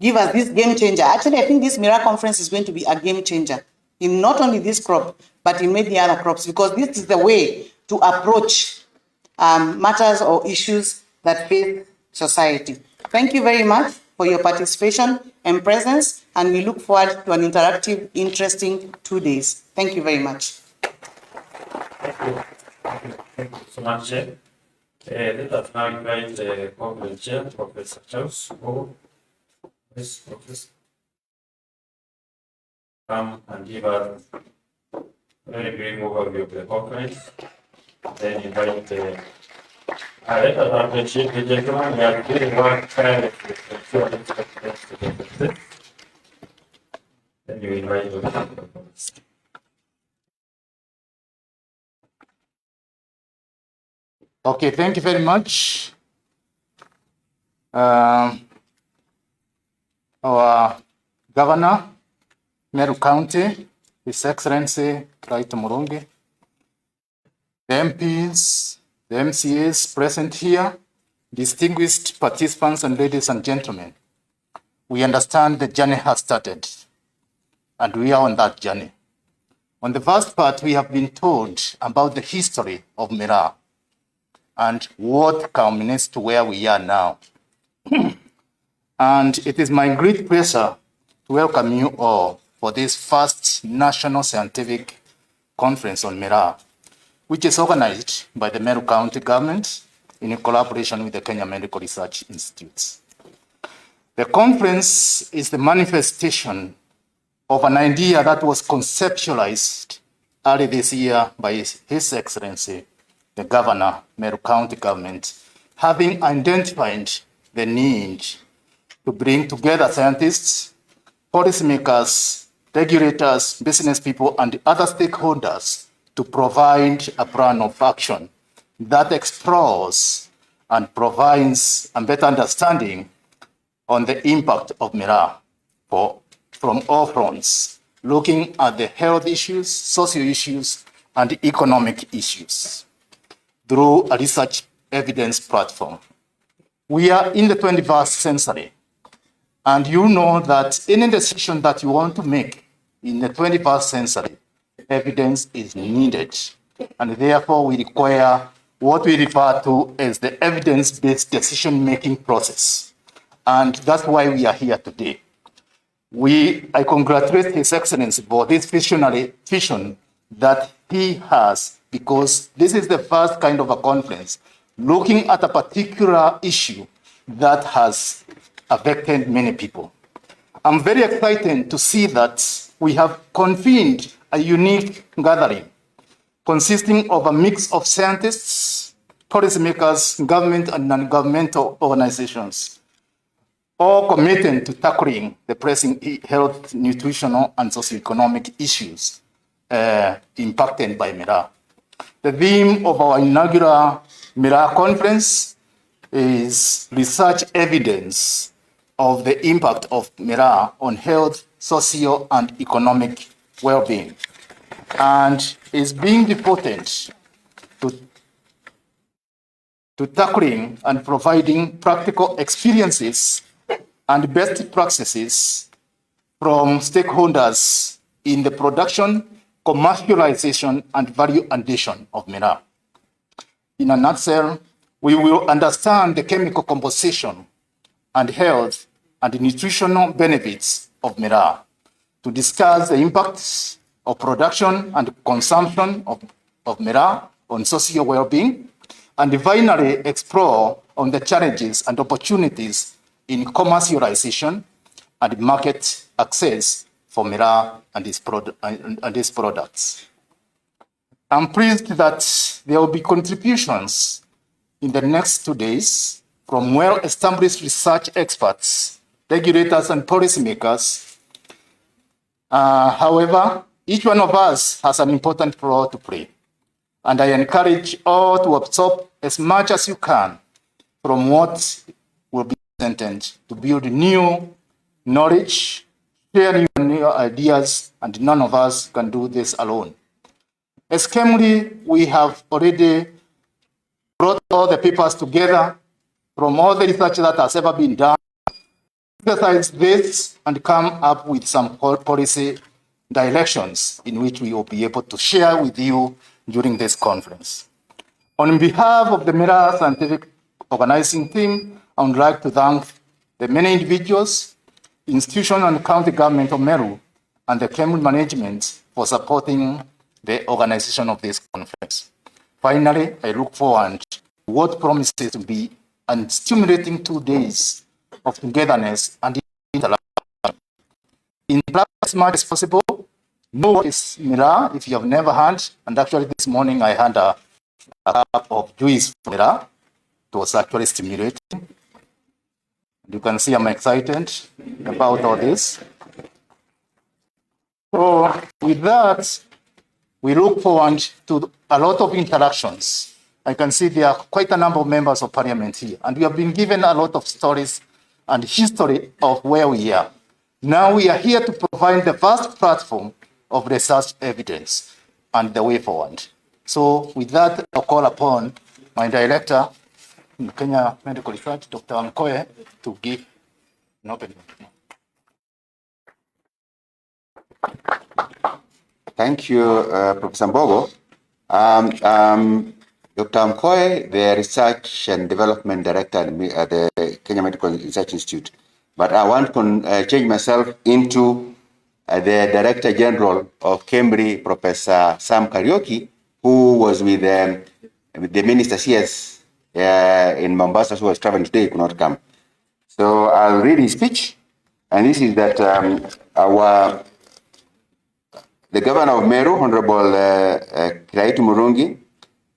give us this game changer. Actually, I think this MIRA conference is going to be a game changer in not only this crop, but in many other crops, because this is the way to approach matters or issues that face society. Thank you very much for your participation and presence, and we look forward to an interactive, interesting 2 days. Thank you very much. Thank you so much, Chair. Let us now invite the conference chair, Professor Charles, who is Professor, come and give us a very brief overview of the conference. Then invite the let us appreciate the gentleman. We are doing work tirelessly to ensure this conference to be a success. Then you invite the conference. Okay, thank you very much. Our Governor, Meru County, His Excellency Kiraitu Murungi, the MPs, the MCAs present here, distinguished participants, and ladies and gentlemen, we understand the journey has started, and we are on that journey. On the first part, we have been told about the history of MIRA and what culminates to where we are now. And it is my great pleasure to welcome you all for this first National Scientific Conference on MIRA, which is organized by the Meru County government in collaboration with the Kenya Medical Research Institutes. The conference is the manifestation of an idea that was conceptualized early this year by His Excellency, the Governor, Meru County government, having identified the need to bring together scientists, policymakers, regulators, business people, and other stakeholders to provide a plan of action that explores and provides a better understanding on the impact of MIRA from all fronts, looking at the health issues, social issues, and economic issues through a research evidence platform. We are in the 21st century, and you know that any decision that you want to make in the 21st century, evidence is needed, and therefore we require what we refer to as the evidence-based decision-making process. And that's why we are here today. I congratulate His Excellency for this visionary vision that he has, because this is the first kind of a conference looking at a particular issue that has affected many people. I'm very excited to see that we have convened a unique gathering consisting of a mix of scientists, policymakers, government and non-governmental organizations, all committed to tackling the pressing health, nutritional, and socioeconomic issues impacted by MIRA. The theme of our inaugural MIRA conference is research evidence of the impact of MIRA on health, socio, and economic well-being, and is being devoted to tackling and providing practical experiences and best practices from stakeholders in the production, commercialization, and value addition of MIRA. In a nutshell, we will understand the chemical composition and health and nutritional benefits of MIRA, to discuss the impacts of production and consumption of MIRA on social well-being, and finally explore on the challenges and opportunities in commercialization and market access for MIRA and its products. I'm pleased that there will be contributions in the next 2 days from well-established research experts, regulators, and policymakers. However, each one of us has an important role to play, and I encourage all to absorb as much as you can from what will be presented to build new knowledge, share new ideas, and none of us can do this alone. As KEMRI, we have already brought all the papers together from all the research that has ever been done, exercise this, and come up with some policy directions in which we will be able to share with you during this conference. On behalf of the Mira Scientific Organizing Team, I would like to thank the many individuals, institutions, and county government of Meru and the KEMRI management for supporting the organization of this conference. Finally, I look forward to what promises to be a stimulating 2 days of togetherness and interaction. In practice, as much as possible, know what is Mira if you have never had. And actually, this morning I had a cup of juice from Mira. It was actually stimulating. You can see I'm excited about all this. So, with that, we look forward to a lot of interactions. I can see there are quite a number of members of parliament here, and we have been given a lot of stories and history of where we are. Now we are here to provide the vast platform of research evidence and the way forward. So with that, I'll call upon my director in Kenya Medical Research, Dr. Mkoe, to give an opening. Thank you, Professor Mbogo. Dr. Mkoe, the Research and Development Director at the Kenya Medical Research Institute. But I want to change myself into the Director General of KEMRI, Professor Sam Kariuki, who was with the Minister CS in Mombasa, who was traveling today, could not come. So I'll read his speech, and this is that the Governor of Meru, Honorable Kiraitu Murungi,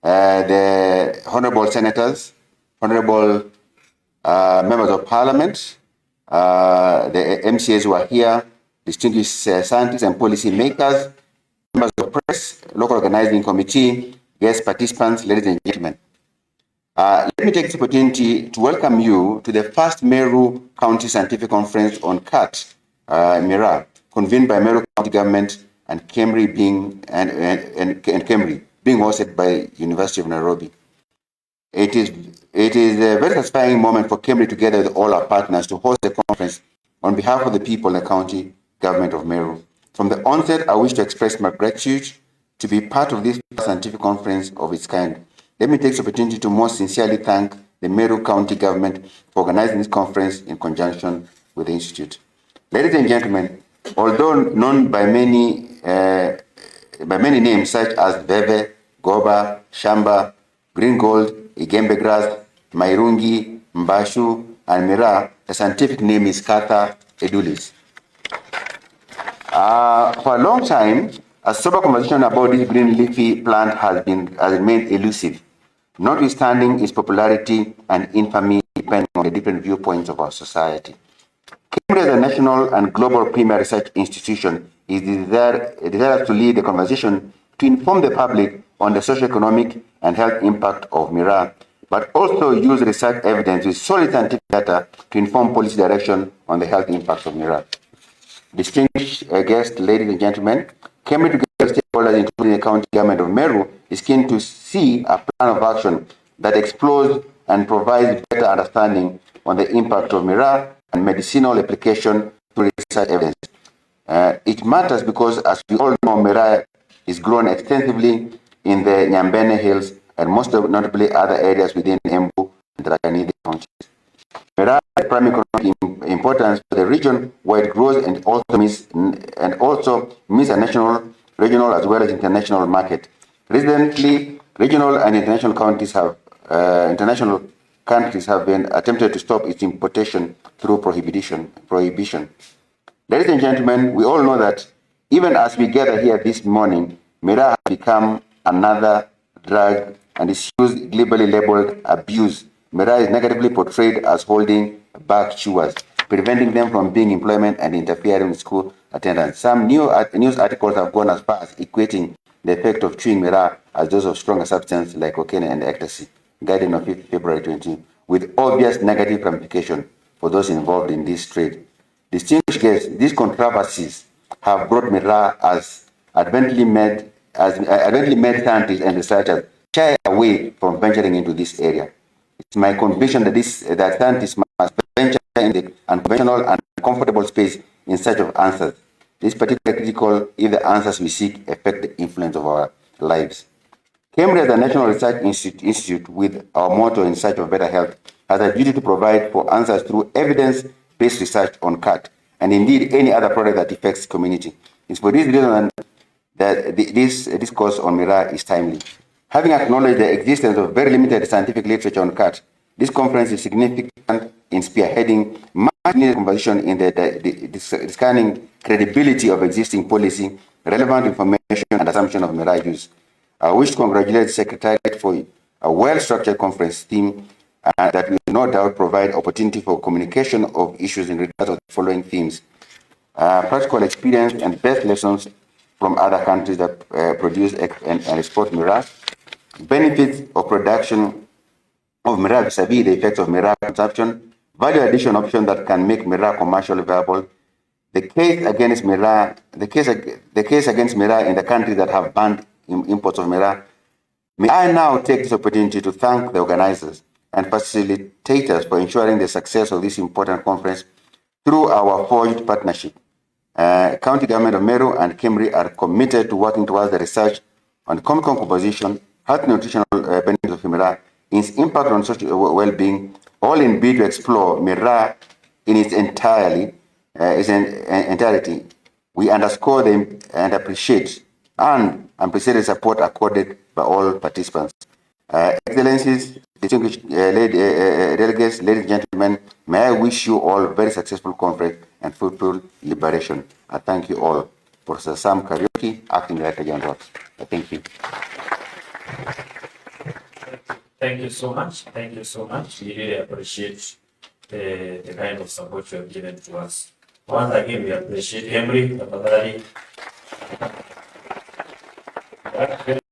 the Honorable Senators, Honorable Members of Parliament, the MCAs who are here, distinguished scientists and policy makers, members of press, local organizing committee, guest participants, ladies and gentlemen. Let me take this opportunity to welcome you to the first Meru County Scientific Conference on CAT, MIRA, convened by Meru County Government and KEMRI being hosted by University of Nairobi. It is a very satisfying moment for KEMRI together with all our partners to host the conference on behalf of the people and the county government of Meru. From the onset, I wish to express my gratitude to be part of this scientific conference of its kind. Let me take this opportunity to most sincerely thank the Meru County government for organizing this conference in conjunction with the Institute. Ladies and gentlemen, although known by many names such as Veve, Goba, Shamba, Green Gold, Igembe Grass, Mairungi, Mbashu, and Mira, the scientific name is Catha edulis. For a long time, a sober conversation about this green leafy plant has remained elusive, notwithstanding its popularity and infamy depending on the different viewpoints of our society. KEMRI as a national and global premier research institution is desirous to lead the conversation to inform the public on the socioeconomic and health impact of Mira, but also use research evidence with solid scientific data to inform policy direction on the health impacts of Mira. Distinguished guests, ladies and gentlemen, KEMRI together with stakeholders, including the county government of Meru, is keen to see a plan of action that explores and provides better understanding on the impact of Mira and medicinal application to research evidence. It matters because, as we all know, Mira is grown extensively in the Nyambene Hills and most notably other areas within Embu and Tharaka counties. Mira has primary economic importance for the region where it grows and also meets a national, regional as well as international market. Recently, regional and international countries have been attempted to stop its importation through prohibition. Ladies and gentlemen, we all know that even as we gather here this morning, Mira has become another drug and is used glibly labeled abuse. Miraa is negatively portrayed as holding back chewers, preventing them from being employment and interfering with school attendance. Some news articles have gone as far as equating the effect of chewing miraa as those of stronger substances like cocaine and ecstasy, guided on 5th February 2020, with obvious negative ramifications for those involved in this trade. Distinguished guests, these controversies have brought miraa as advently made scientists and researchers shy away from venturing into this area. It's my conviction that scientists must venture in the unconventional and uncomfortable space in search of answers. This is particularly critical if the answers we seek affect the influence of our lives. Cambridge, the National Research Institute, with our motto in search of better health, has a duty to provide for answers through evidence-based research on cat, and indeed any other product that affects community. It's for this reason that this discourse on miraa is timely. Having acknowledged the existence of very limited scientific literature on cat, this conference is significant in spearheading much-needed conversation in the scanning credibility of existing policy, relevant information, and assumption of miraa use. I wish to congratulate the Secretariat for a well-structured conference theme that will no doubt provide opportunity for communication of issues in regards to the following themes: practical experience and best lessons from other countries that produce and export miraa, benefits of production of miraa vis-a-vis the effects of miraa consumption, value addition option that can make miraa commercially viable, the case against miraa in the countries that have banned imports of miraa. May I now take this opportunity to thank the organizers and facilitators for ensuring the success of this important conference through our forged partnership. County Government of Meru and Kimri are committed to working towards the research on chemical composition, health nutritional benefits of miraa, its impact on social well-being, all in bid to explore miraa in its entirety. We underscore them and appreciate the support accorded by all participants. Excellencies, distinguished delegates, ladies and gentlemen, may I wish you all a very successful conference and fruitful liberation. I thank you all. Professor Sam Kariuki, Acting Director General. Thank you. Thank you so much. Thank you so much. We really appreciate the kind of support you have given to us. Once again, we appreciate Henry, tafadhali.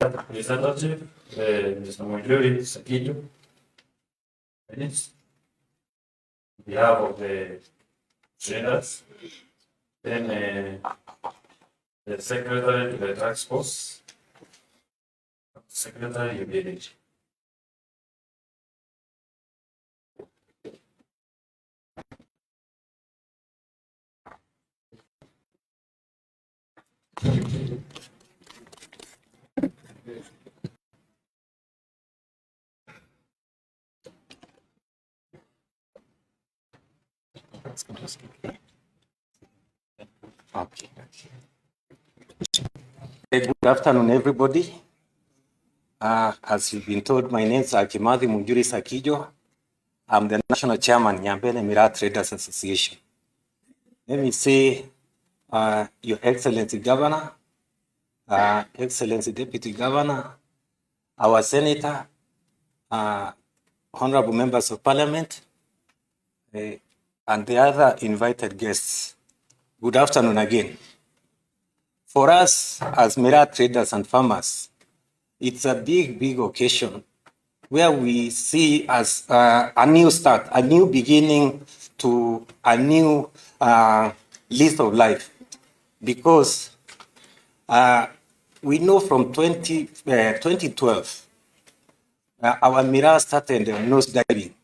Representative, Mr. Mujuri Sakijo. On behalf of the traders, then the secretary to the tax force, secretary, you did it. Okay. Good afternoon, everybody. As you've been told, my name is Kimathi Mujuri Sakijo. I'm the National Chairman, Nyambene Miraa Traders Association. Let me say, Your Excellency Governor, Excellency Deputy Governor, our Senator, Honorable Members of Parliament, and the other invited guests. Good afternoon again. For us as miraa traders and farmers, it's a big occasion where we see as a new start, a new beginning to a new lease of life. Because we know from 2012, our miraa started nose diving.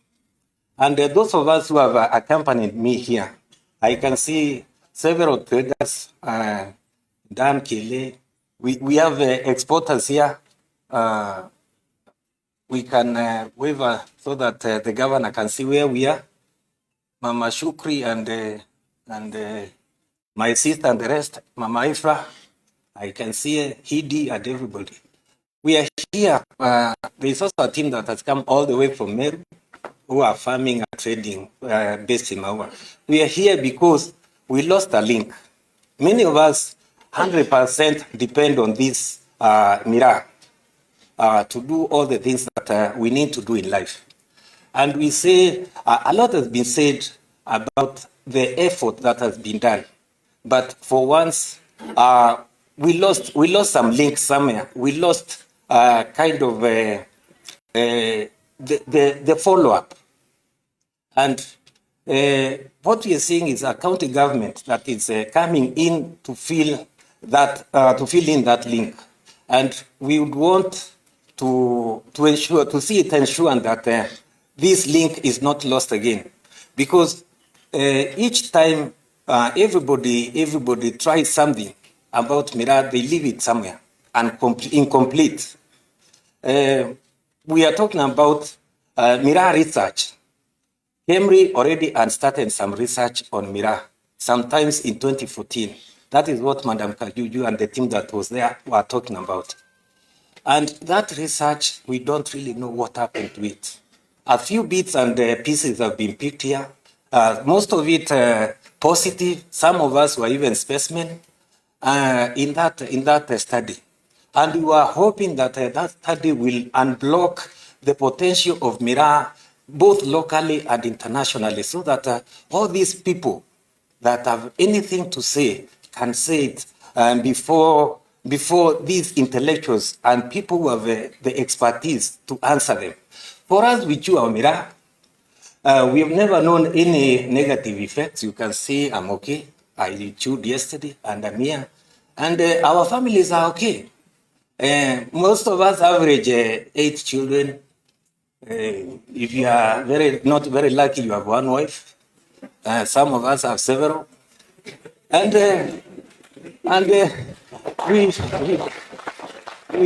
And those of us who have accompanied me here, I can see several traders, Dan Kile. We have exporters here. We can wave so that the governor can see where we are. Mama Shukri and my sister and the rest, Mama Ifra. I can see Hidi and everybody. We are here. There is also a team that has come all the way from Meru, who are farming and trading based in Maua. We are here because we lost a link. Many of us, 100% depend on this miraa. to do all the things that we need to do in life. And we say, a lot has been said about the effort that has been done. But for once, we lost some links somewhere. We lost kind of the follow-up. And what we are seeing is a county government that is coming in to fill in that link. And we would want to see it ensured that this link is not lost again. Because each time everybody tries something about Mira, they leave it somewhere and incomplete. We are talking about Mira research. Henry already had started some research on Mira, sometimes in 2014. That is what Madam Kajuju and the team that was there were talking about. And that research, we don't really know what happened to it. A few bits and pieces have been picked here. Most of it positive. Some of us were even specimen in that study. And we were hoping that that study will unblock the potential of Mira, both locally and internationally, so that all these people that have anything to say can say it before these intellectuals and people who have the expertise to answer them. For us, we chew our Mira. We have never known any negative effects. You can see I'm okay. I chewed yesterday and I'm here. And our families are okay. Most of us average 8 children. If you are not very lucky, you have one wife. Some of us have several. And we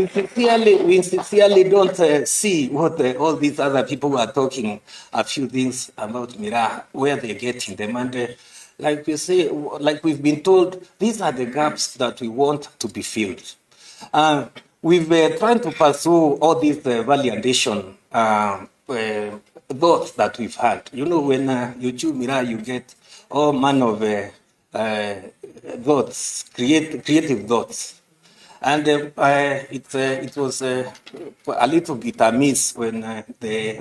sincerely don't see what all these other people are talking, a few things about Mira, where they're getting them. And like we say, like we've been told, these are the gaps that we want to be filled. We've trying to pursue all these value addition thoughts that we've had. You know, when you chew Mira, you get all manner of thoughts, creative thoughts. And it was a little bit amiss when the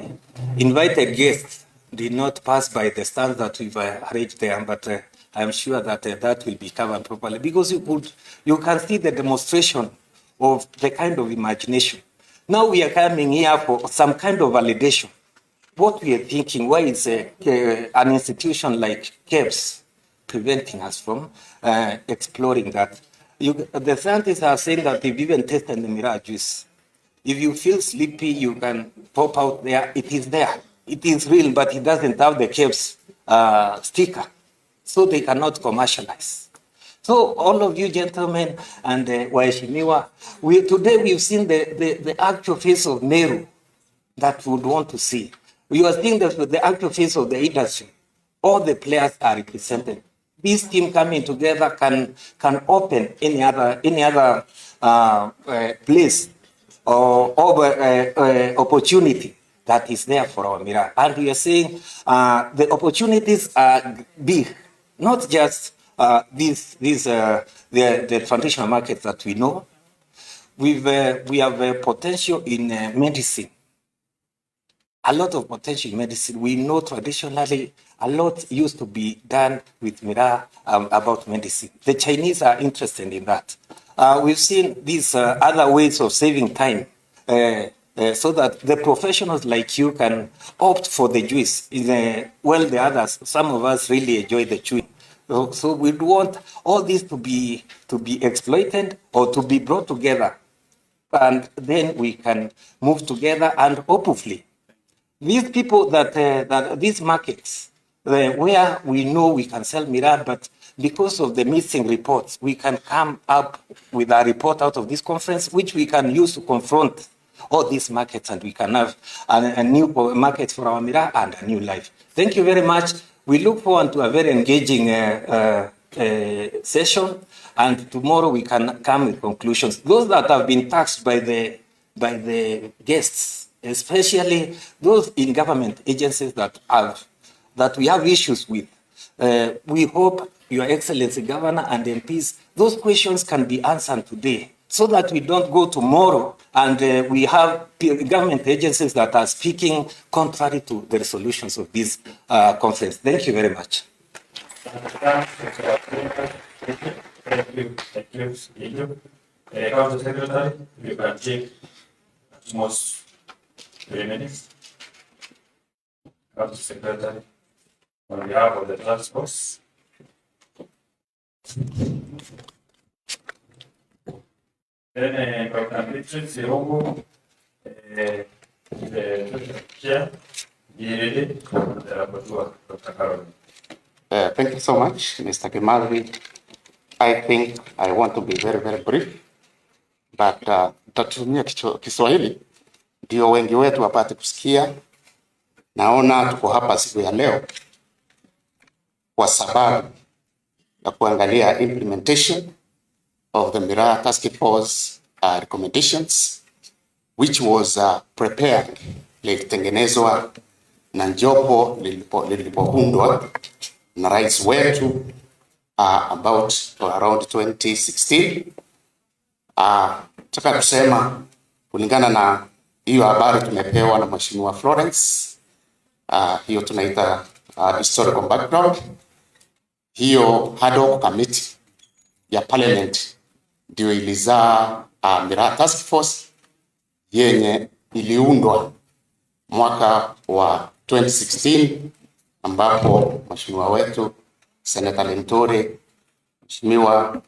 invited guests did not pass by the stands that we've arranged there, but I'm sure that that will be covered properly, because you can see the demonstration of the kind of imagination. Now we are coming here for some kind of validation. What we are thinking, why is an institution like KEBS preventing us from exploring that? The scientists are saying that they've even tested the Mira juice. If you feel sleepy, you can pop out there. It is there. It is real, but it doesn't have the KEBS sticker. So they cannot commercialize. So all of you gentlemen and Waheshimiwa, today we've seen the actual face of Meru that we would want to see. We are seeing the actual face of the industry. All the players are represented. This team coming together can open any other place or opportunity that is there for our Mira. And we are saying the opportunities are big, not just the traditional markets that we know. We have a potential in medicine. A lot of potential in medicine. We know traditionally a lot used to be done with Mira about medicine. The Chinese are interested in that. We've seen these other ways of saving time so that the professionals like you can opt for the juice. Well, the others, some of us really enjoy the chewing. So we want all this to be exploited or to be brought together. And then we can move together and hopefully these people that these markets where we know we can sell Mira, but because of the missing reports, we can come up with a report out of this conference, which we can use to confront all these markets, and we can have a new market for our Mira and a new life. Thank you very much. We look forward to a very engaging session, and tomorrow we can come with conclusions. Those that have been taxed by the guests, especially those in government agencies that we have issues with. We hope Your Excellency Governor and MPs, those questions can be answered today so that we don't go tomorrow and we have government agencies that are speaking contrary to the resolutions of this conference. Thank you very much. Thank you. Council Secretary, you can take at most 3 minutes. Council Secretary, on behalf of the task force. Then Dr. Beatrice Sirogo, the chair, be ready, the rapporteur, Dr. Caroline. Thank you so much, Mr. Kimathi. I think I want to be very, very brief, but tatumia Kiswahili ndio wengi wetu wapate kusikia. Naona tuko hapa siku ya leo kwa sababu ya kuangalia implementation of the Miraa Task Force recommendations, which was prepared, lilitengenezwa na jopo lilipoundwa na rais wetu about around 2016. Nataka kusema kulingana na hiyo habari tumepewa na Mheshimiwa Florence, hiyo tunaita historical background. Hiyo ad hoc committee ya parliament ndio ilizaa Miraa Task Force yenye iliundwa mwaka wa 2016, ambapo mheshimiwa wetu Senator Linturi, mheshimiwa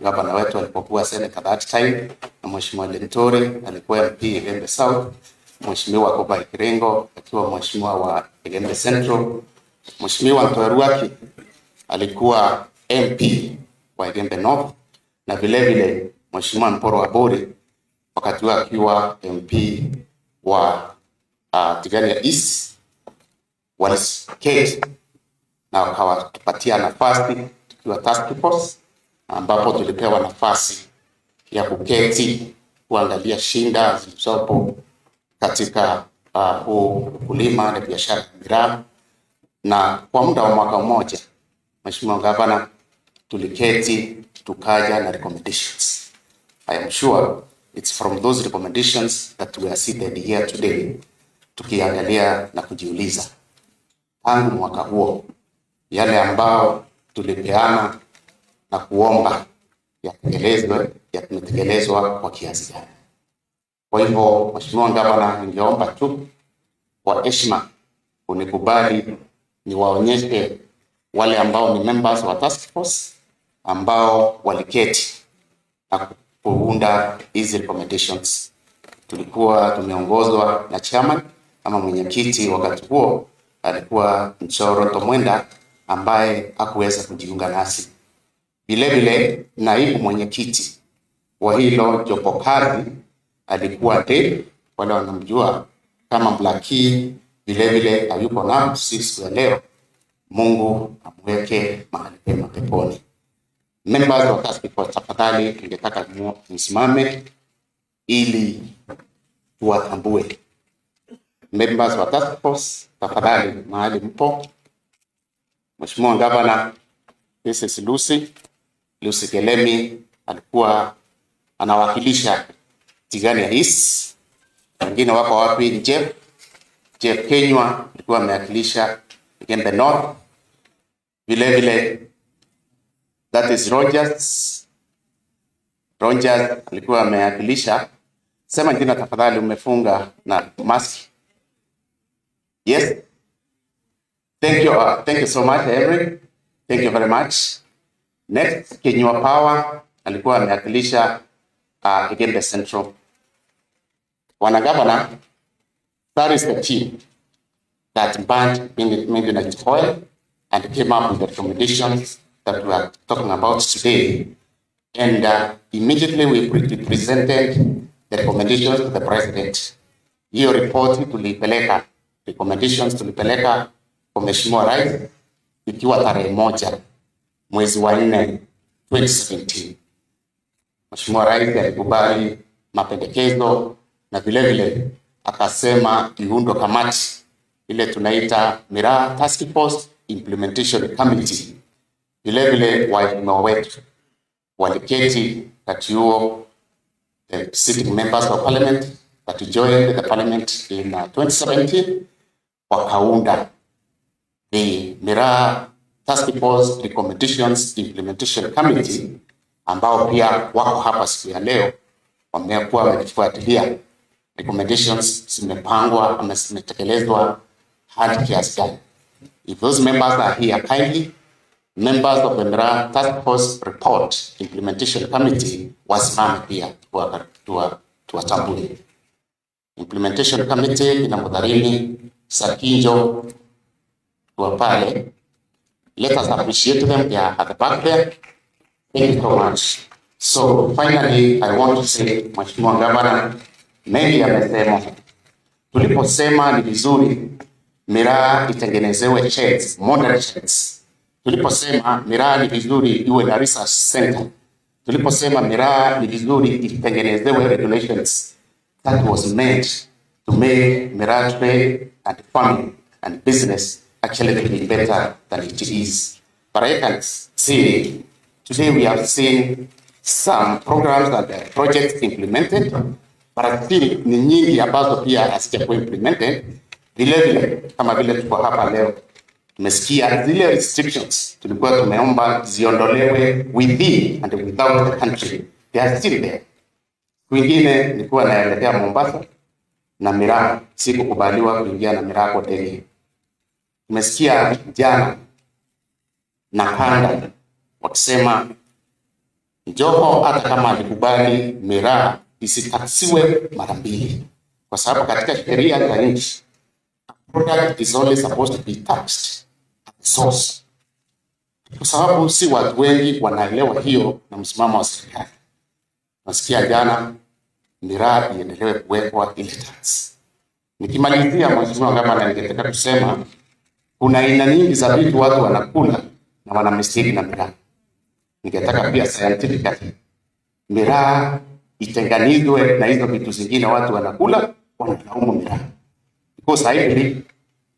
gavana wetu alipokuwa senator that time, na mheshimiwa Linturi alikuwa MP Igembe South, mheshimiwa Koba Kirengo akiwa mheshimiwa wa Igembe Central, mheshimiwa Ntoeruaki alikuwa MP wa Igembe North, na vile vile mheshimiwa Mporo Abori wakati wake akiwa MP wa Tigania East, waliketi na wakawatupatia nafasi tukiwa task force, ambapo tulipewa nafasi ya kuketi kuangalia shinda zilizopo katika ukulima na biashara ya miraa. Na kwa muda wa mwaka mmoja, mheshimiwa gavana, tuliketi tukaja na recommendations. I am sure it's from those recommendations that we are seated here today, tukiangalia na kujiuliza tangu mwaka huo yale ambao tulipeana na kuomba yametekelezwa kwa kiasi gani. Kwa hivyo mheshimiwa gavana, ningeomba tu kwa heshima unikubali niwaonyeshe wale ambao ni members wa task force ambao waliketi na kuunda hizi recommendations. Tulikuwa tumeongozwa na chairman ama mwenyekiti wakati huo alikuwa Nchoro Ntomwenda, ambaye hakuweza kujiunga nasi. Vile vile naibu mwenyekiti wa hilo jopo kazi alikuwa Dave, wale wanamjua kama Blackie, vile vile hayupo na sisi ya leo. Mungu amweke mahali pema peponi. Members wa task force, tafadhali ningetaka msimame ili tuwatambue. Members wa task force, tafadhali mahali mpo. Mheshimiwa Gavana, this is Lucy Kelemi, alikuwa anawakilisha Tigania East. Wengine wako wapi? Jeff Kenywa alikuwa amewakilisha Igembe North. Vile vile that is Rogers alikuwa amewakilisha. Sema jina tafadhali, umefunga na mask. Yes. Thank you so much, Henry. Thank you very much. Next, Kenywa Power alikuwa amewakilisha Igembe Central. Wanagavana, that is the team that banned midnight oil and came up with the recommendations that we are talking about today. And immediately we presented the recommendations to the president. Hiyo report tulipeleka, recommendations tulipeleka kwa Mheshimiwa Rais ikiwa tarehe 1 mwezi wa 4 2017. Mheshimiwa Rais alikubali mapendekezo na vile vile akasema iundwe kamati ile tunaita Miraa Task Force Implementation Committee. Vile vile waheshimiwa wetu waliketi kati huo the sitting members of parliament that joined the parliament in 2017 wakaunda the Miraa Task Force Recommendations Implementation Committee ambao pia wako hapa siku ya leo, wamekuwa wakifuatilia recommendations zimepangwa ama zimetekelezwa hadi kiasi gani. If those members are here kindly, members of the Miraa Task Force Report Implementation Committee wasimame pia tuwatambue. Implementation Committee ina Mudharini, Sakinjo, pale. Let us appreciate them. They are at the back there. Thank you so much. So finally, I want to say, Mheshimiwa Gavana, mengi yamesema. Tuliposema ni vizuri Miraa itengenezewe sheds, modern sheds. Tuliposema Miraa ni vizuri iwe na research center. Tuliposema Miraa ni vizuri itengenezewe regulations that was meant to make Miraa trade and farming and business actually be better than it is. But I can see today we have seen some programs and projects implemented, but still ni nyingi ambazo pia hazijakuwa implemented. Vile kama vile tuko hapa leo tumesikia zile restrictions tulikuwa tumeomba ziondolewe within and without the country, they are still there. Kwingine nilikuwa naelekea Mombasa na Miraa, sikukubaliwa kuingia na Miraa kwa ndege. Tumesikia jana na kanda wakisema Joho hata kama alikubali Miraa isitaksiwe mara mbili, kwa sababu katika sheria za nchi product is only supposed to be taxed at the source. Kwa sababu si watu wengi wanaelewa hiyo na msimamo wa serikali. Nasikia jana Miraa iendelewe kuwekwa ile tax. Nikimalizia, Mheshimiwa Gavana, ningetaka kusema kuna aina nyingi za vitu watu wanakula na wana mistake na Miraa. Ningetaka pia scientifically Miraa itenganizwe na hizo vitu zingine watu wanakula wanalaumu Miraa. Because I believe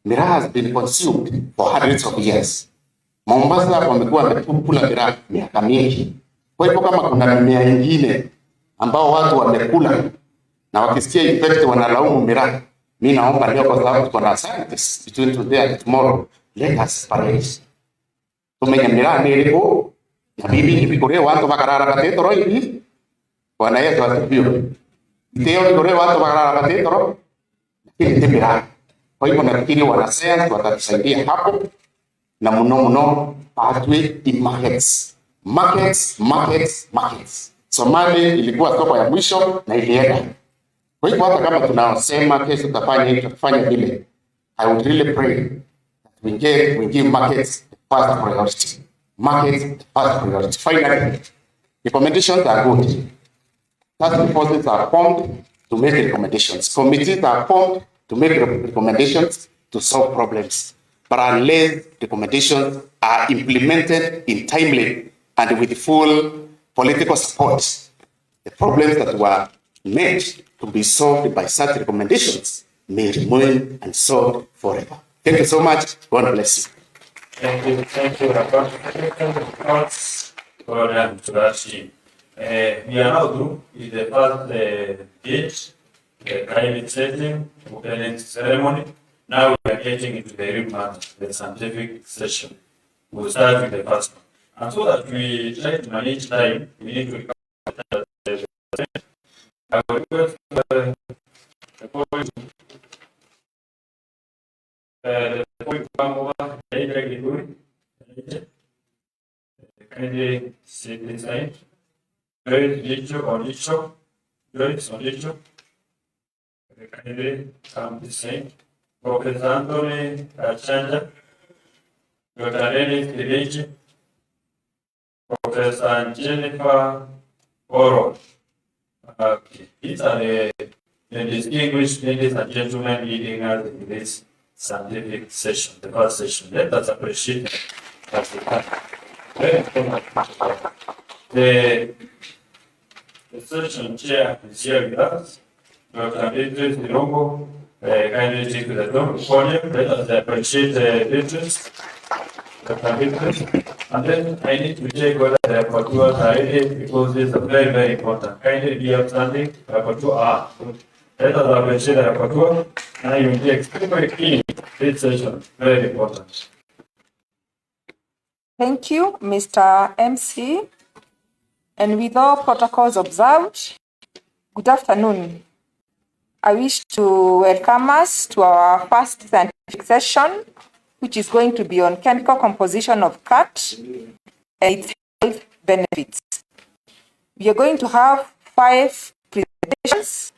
Miraa has been consumed for hundreds of years. Mombasa wamekuwa wamekula Miraa miaka mingi. Kwa hivyo kama kuna mimea ingine ambao watu wamekula na wakisikia effect wanalaumu Miraa, mimi naomba leo, kwa sababu tuko na scientists between today and tomorrow, let us separate. Tumenya Miraa nilipo na bibi nipikore watu bakarara katetoro hivi Bwana Yesu asifiwe. Ndio nikore watu bakarara katetoro lakini Miraa. Kwa hivyo nafikiri wanasayansi watatusaidia hapo, na mno pathway in markets. Somali ilikuwa soko ya mwisho na ilienda. Kwa hivyo hata kama tunasema kesho tutafanya vile, I would really pray that we give markets the first priority. Finally, recommendations are good. Task forces are formed to make recommendations. Committees are formed to make recommendations to solve problems. But unless recommendations are implemented in timely and with full political support, the problems that were meant to be solved by such recommendations may remain unsolved forever. Thank you so much. God bless you. Thank you, Rabbi. Well to that team. We are now through with the first gate, the private setting, opening ceremony. Now we are getting into the real matter, the scientific session. We'll start with the first one. And so that we try to manage time, we need to recover the I will request the point come over, directly good. Kindly sit this side. Joyce Licho or Licho. Joyce or Licho. Kindly come this side. Professor Anthony Chanja. Dr. Dennis Kireji. Professor Jennifer Oro. These are the distinguished ladies and gentlemen leading us in this scientific session, the first session. Let us appreciate that we can. The session chair is here with us, Dr. Idris Irongo. Kindly take to the podium. Let us appreciate the Idris. capabilities. And then I need to check whether the rapporteurs are ready because this is very, very important. Kindly be outstanding, rapporteur are. Let us appreciate the rapporteur and you will be extremely keen this session. Very important. Thank you, Mr. MC. And with all protocols observed, good afternoon. I wish to welcome us to our first scientific session, which is going to be on chemical composition of cat and its health benefits. We are going to have 5 presentations.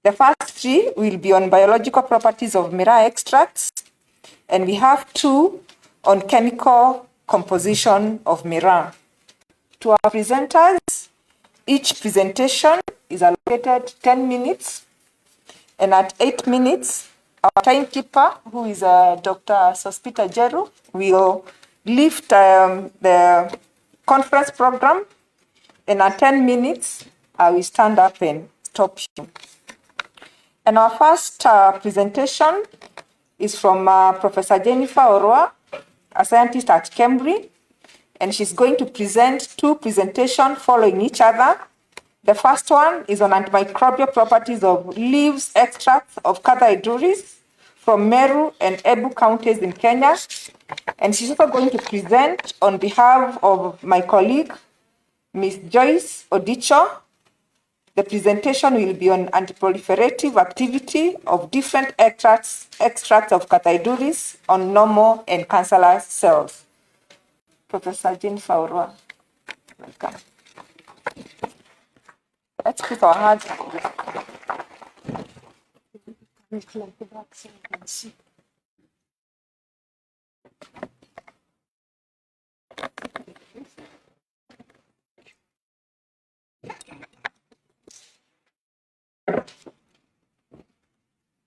The first 3 will be on biological properties of miraa extracts, and we have 2 on chemical composition of miraa. To our presenters, each presentation is allocated 10 minutes, and at 8 minutes, our timekeeper, who is Dr. Sospita Jeru, will lift the conference program, and at 10 minutes, I will stand up and stop him. And our first presentation is from Professor Jennifer Orwa, a scientist at Cambridge, and she's going to present 2 presentations following each other. The first one is on antimicrobial properties of leaves extracts of Catha edulis from Meru and Embu counties in Kenya. And she's also going to present on behalf of my colleague, Ms. Joyce Odicho. The presentation will be on antiproliferative activity of different extracts of Catha edulis on normal and cancerous cells. Professor Jennifer Orwa, welcome. Let's put our hands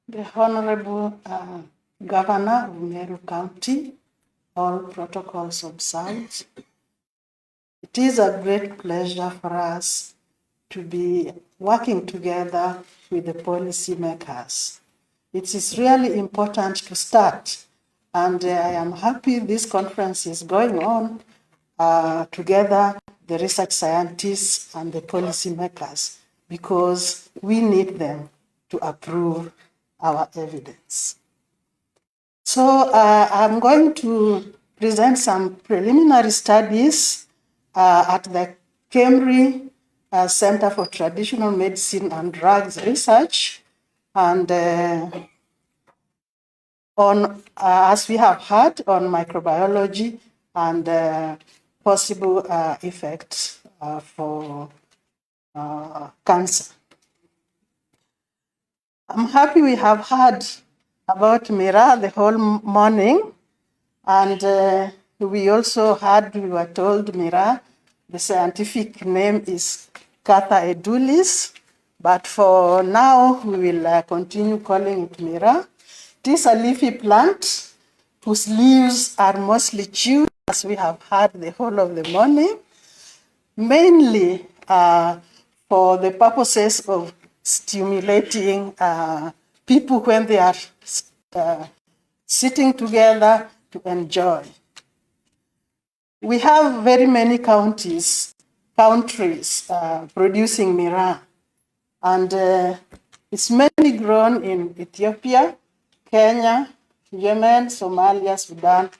The Honorable Governor of Meru County, all protocols observed. It is a great pleasure for us to be working together with the policymakers. It is really important to start, and I am happy this conference is going on together, the research scientists and the policymakers, because we need them to approve our evidence. So I'm going to present some preliminary studies at the Cambridge Center for Traditional Medicine and Drugs Research, and on, as we have heard, on microbiology and possible effects for cancer. I'm happy we have heard about miraa the whole morning, and we also heard, we were told miraa, the scientific name is Catha edulis, but for now we will continue calling it miraa. It is a leafy plant whose leaves are mostly chewed, as we have heard the whole of the morning, mainly for the purposes of stimulating people when they are sitting together to enjoy. We have very many countries producing miraa, and it's mainly grown in Ethiopia, Kenya, Yemen, Somalia, Sudan,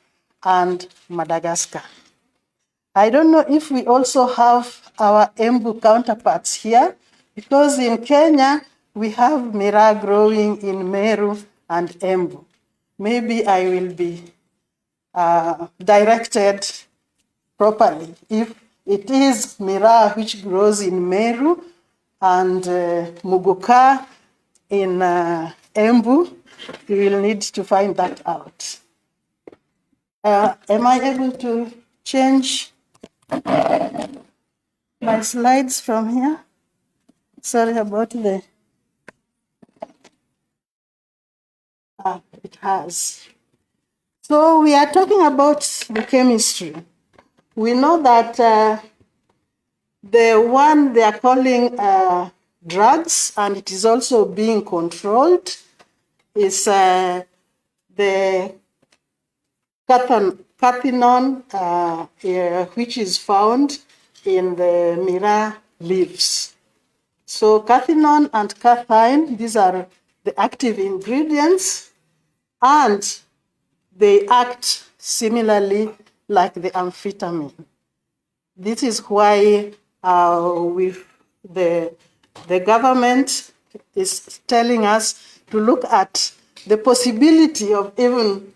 and Madagascar. I don't know if we also have our Embu counterparts here, because in Kenya, we have miraa growing in Meru and Embu. Maybe I will be directed properly. If it is miraa which grows in Meru and Muguka in Embu, we will need to find that out. Am I able to change my slides from here? Sorry about the... it has. So we are talking about the chemistry. We know that the one they are calling drugs, and it is also being controlled, is the cathinone, which is found in the miraa leaves. So cathinone and cathine, these are the active ingredients, and they act similarly like the amphetamine. This is why the government is telling us to look at the possibility of even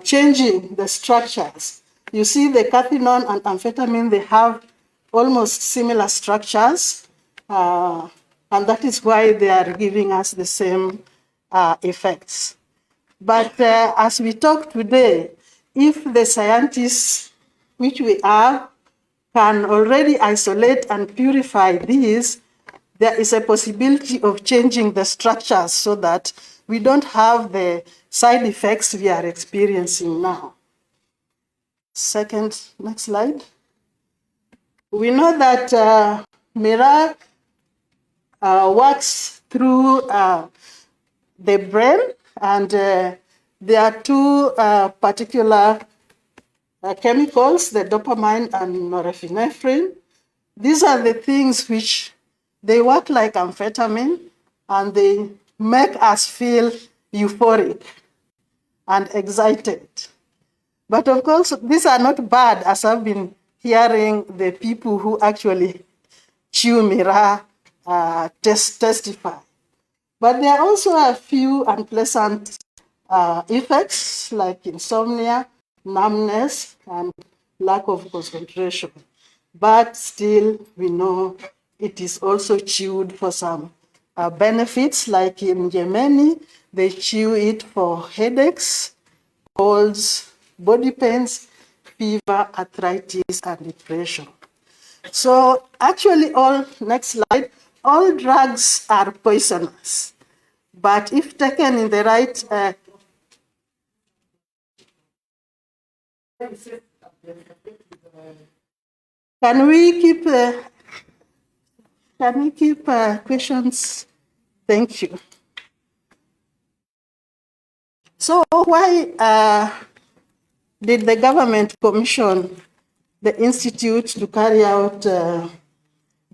changing the structures. You see, the cathinone and amphetamine, they have almost similar structures, and that is why they are giving us the same effects. But as we talk today, if the scientists, which we are, can already isolate and purify these, there is a possibility of changing the structures so that we don't have the side effects we are experiencing now. Next slide. We know that miraa works through the brain, and there are two particular chemicals, the dopamine and norepinephrine. These are the things which they work like amphetamine, and they make us feel euphoric and excited. But of course, these are not bad, as I've been hearing the people who actually chew miraa testify. But there are also a few unpleasant effects like insomnia, numbness, and lack of concentration. But still, we know it is also chewed for some benefits, like in Yemeni, they chew it for headaches, colds, body pains, fever, arthritis, and depression. So actually, next slide, all drugs are poisonous, but if taken in the right can we keep questions? Thank you. So why did the government commission the institute to carry out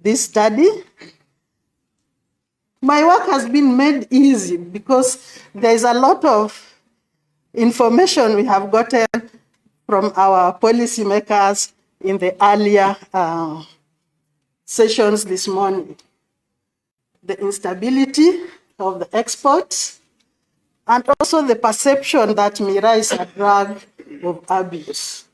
this study? My work has been made easy because there is a lot of information we have gotten from our policymakers in the earlier sessions this morning. The instability of the exports, and also the perception that miraa is a drug of abuse.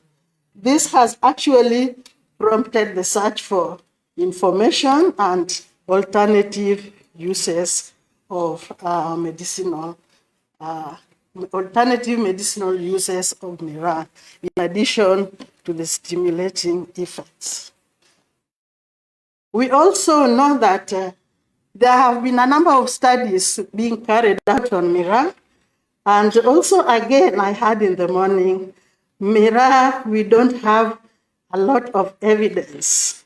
This has actually prompted the search for information and alternative uses of medicinal uses of miraa, in addition to the stimulating effects. We also know that there have been a number of studies being carried out on miraa, and also, again, I heard in the morning, miraa, we don't have a lot of evidence.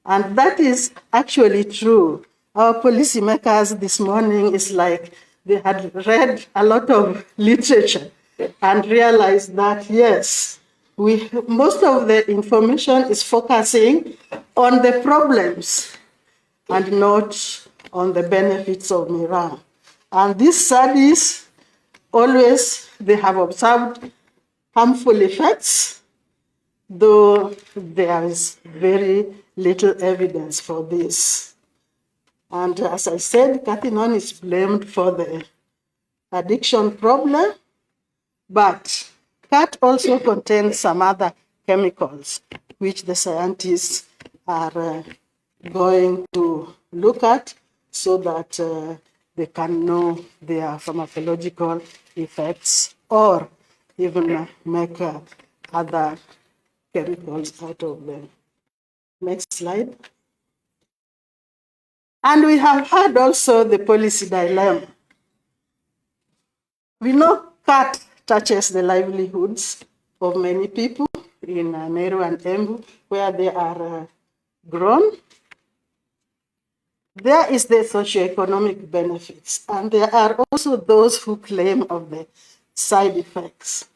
And that is actually true. Our policymakers this morning is like they had read a lot of literature and realized that, yes, most of the information is focusing on the problems and not on the benefits of miraa. And these studies, always, they have observed harmful effects, though there is very little evidence for this. And as I said, cathinone is blamed for the addiction problem, but cat also contains some other chemicals, which the scientists are going to look at so that they can know their pharmacological effects or even make other chemicals out of them. Next slide. And we have had also the policy dilemma. We know cat touches the livelihoods of many people in Meru and Embu, where they are grown. There is the socioeconomic benefits, and there are also those who claim of the side effects.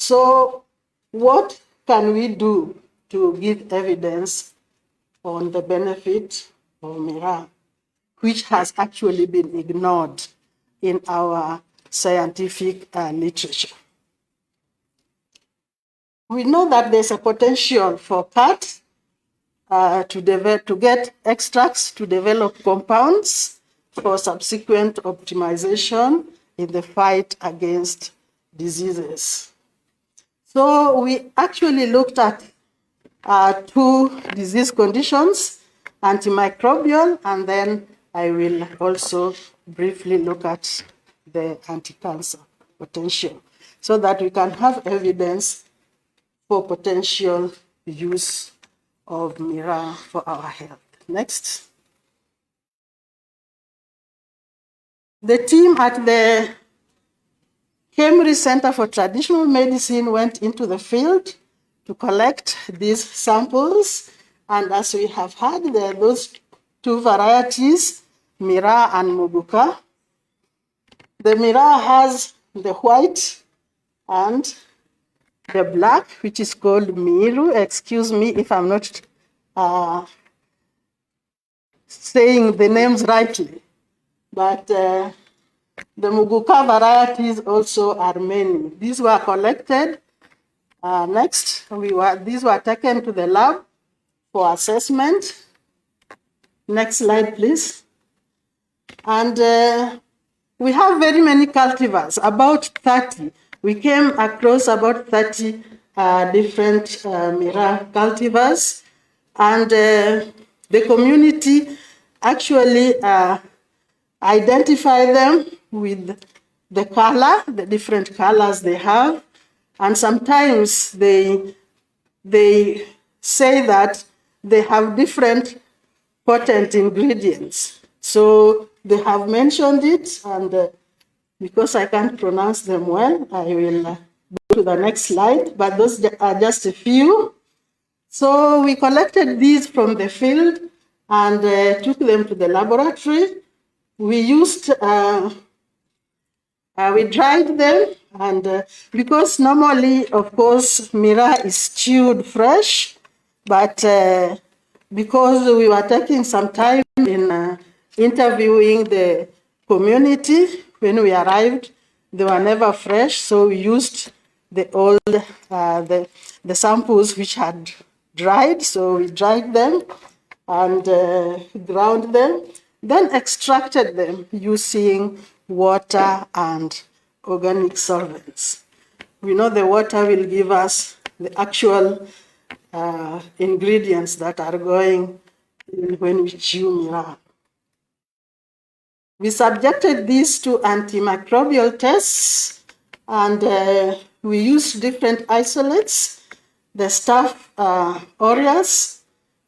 So what can we do to give evidence on the benefit of Mira, which has actually been ignored in our scientific literature? We know that there's a potential for CAT to get extracts to develop compounds for subsequent optimization in the fight against diseases. So we actually looked at two disease conditions, antimicrobial, and then I will also briefly look at the anti-cancer potential so that we can have evidence for potential use of Mira for our health. Next. The team at the Cambridge Center for Traditional Medicine went into the field to collect these samples. And as we have heard, there are those two varieties, Mira and Muguka. The Mira has the white and the black, which is called Miru. Excuse me if I'm not saying the names rightly. But the Muguka varieties also are many. These were collected. These were taken to the lab for assessment. Next slide, please. And we have very many cultivars, about 30. We came across about 30 different Mira cultivars, and the community actually identify them with the color, the different colors they have, and sometimes they say that they have different potent ingredients. So they have mentioned it, and because I can't pronounce them well, I will go to the next slide, but those are just a few. So we collected these from the field and took them to the laboratory. We used, we dried them, and because normally, of course, Mira is chewed fresh, but because we were taking some time in interviewing the community, when we arrived, they were never fresh, so we used the old, the samples which had dried, so we dried them and ground them, then extracted them using water and organic solvents. We know the water will give us the actual ingredients that are going in when we chew Mira. We subjected these to antimicrobial tests, and we used different isolates, the Staph aureus,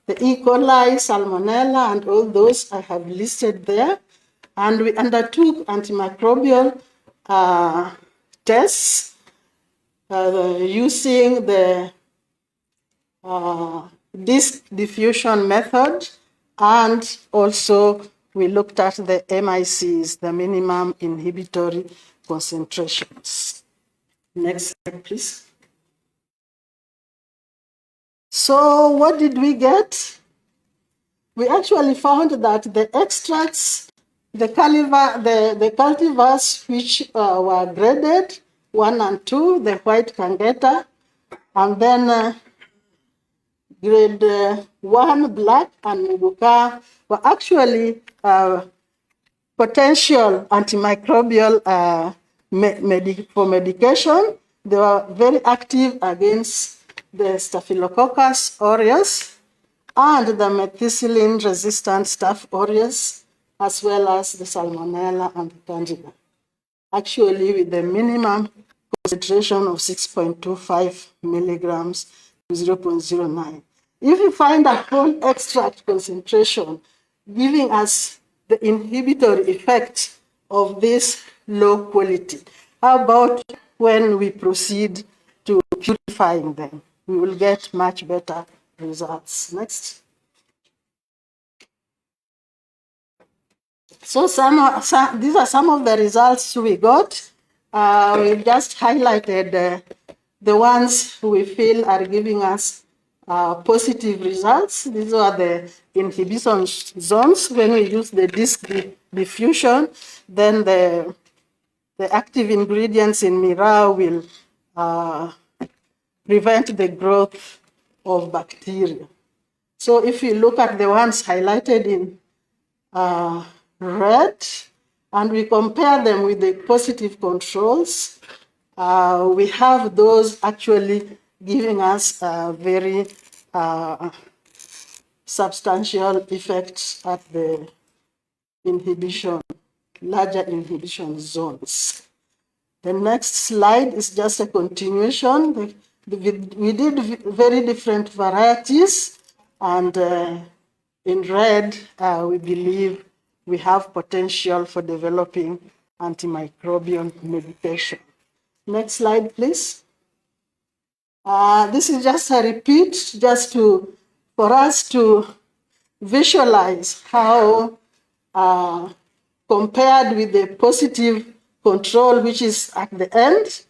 the E. coli, Salmonella, and all those I have listed there. And we undertook antimicrobial tests using the disk diffusion method, and also we looked at the MICs, the minimum inhibitory concentrations. Next slide, please. So what did we get? We actually found that the extracts, the cultivars which were graded, 1 and 2, the white Kangeta, and then grade 1 black and Muguka were actually potential antimicrobial for medication. They were very active against the Staphylococcus aureus and the methicillin-resistant Staph aureus, as well as the Salmonella and the Candida. Actually, with the minimum concentration of 6.25 milligrams to 0.09. If you find a whole extract concentration giving us the inhibitory effect of this low quality, how about when we proceed to purifying them? We will get much better results. Next. So these are some of the results we got. We just highlighted the ones we feel are giving us positive results. These are the inhibition zones. When we use the disc diffusion, then the active ingredients in Mira will prevent the growth of bacteria. So if you look at the ones highlighted in red, and we compare them with the positive controls, we have those actually giving us very substantial effects at the inhibition, larger inhibition zones. The next slide is just a continuation. We did very different varieties, and in red, we believe we have potential for developing antimicrobial medication. Next slide, please. This is just a repeat, just for us to visualize how, compared with the positive control, which is at the end,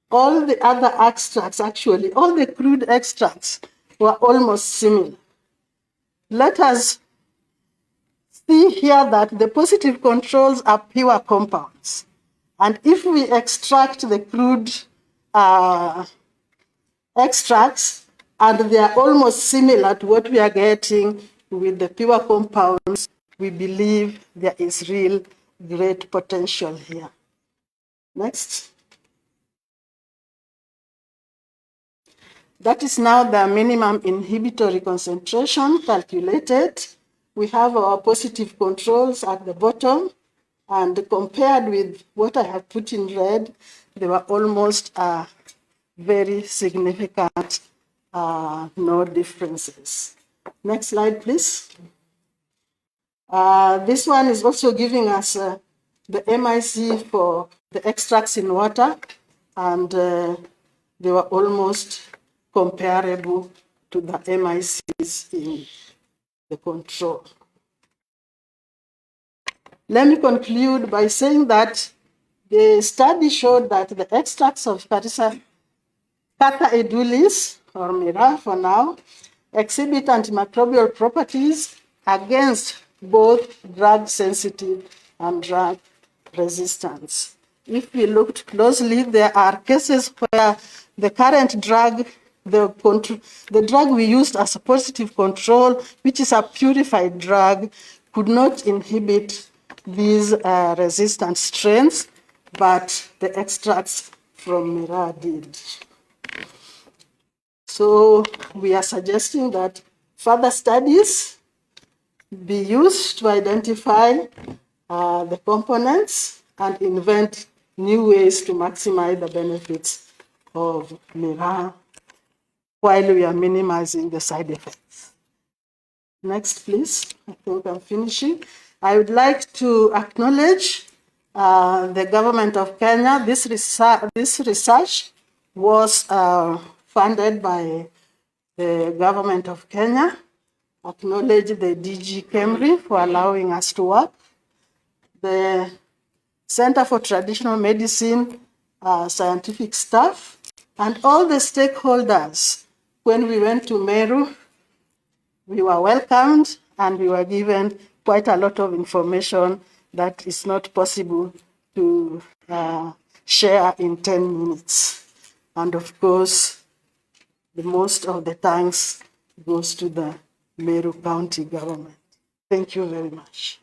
all the other extracts, actually, all the crude extracts were almost similar. Let us see here that the positive controls are pure compounds. And if we extract the crude extracts, and they are almost similar to what we are getting with the pure compounds, we believe there is real great potential here. Next. That is now the minimum inhibitory concentration calculated. We have our positive controls at the bottom, and compared with what I have put in red, they were almost very significant, no differences. Next slide, please. This one is also giving us the MIC for the extracts in water, and they were almost comparable to the MICs in the control. Let me conclude by saying that the study showed that the extracts of Catha edulis, or Mira for now, exhibit antimicrobial properties against both drug sensitive and drug resistance. If we looked closely, there are cases where the current drug, the drug we used as a positive control, which is a purified drug, could not inhibit these resistant strains, but the extracts from Mira did. So we are suggesting that further studies be used to identify the components and invent new ways to maximize the benefits of Mira while we are minimizing the side effects. Next, please. I think I'm finishing. I would like to acknowledge the government of Kenya. This research was funded by the government of Kenya. Acknowledge the DG Kemri for allowing us to work. The Center for Traditional Medicine scientific staff, and all the stakeholders. When we went to Meru, we were welcomed and we were given quite a lot of information that is not possible to share in 10 minutes. And of course, the most of the thanks goes to the Meru County government. Thank you very much.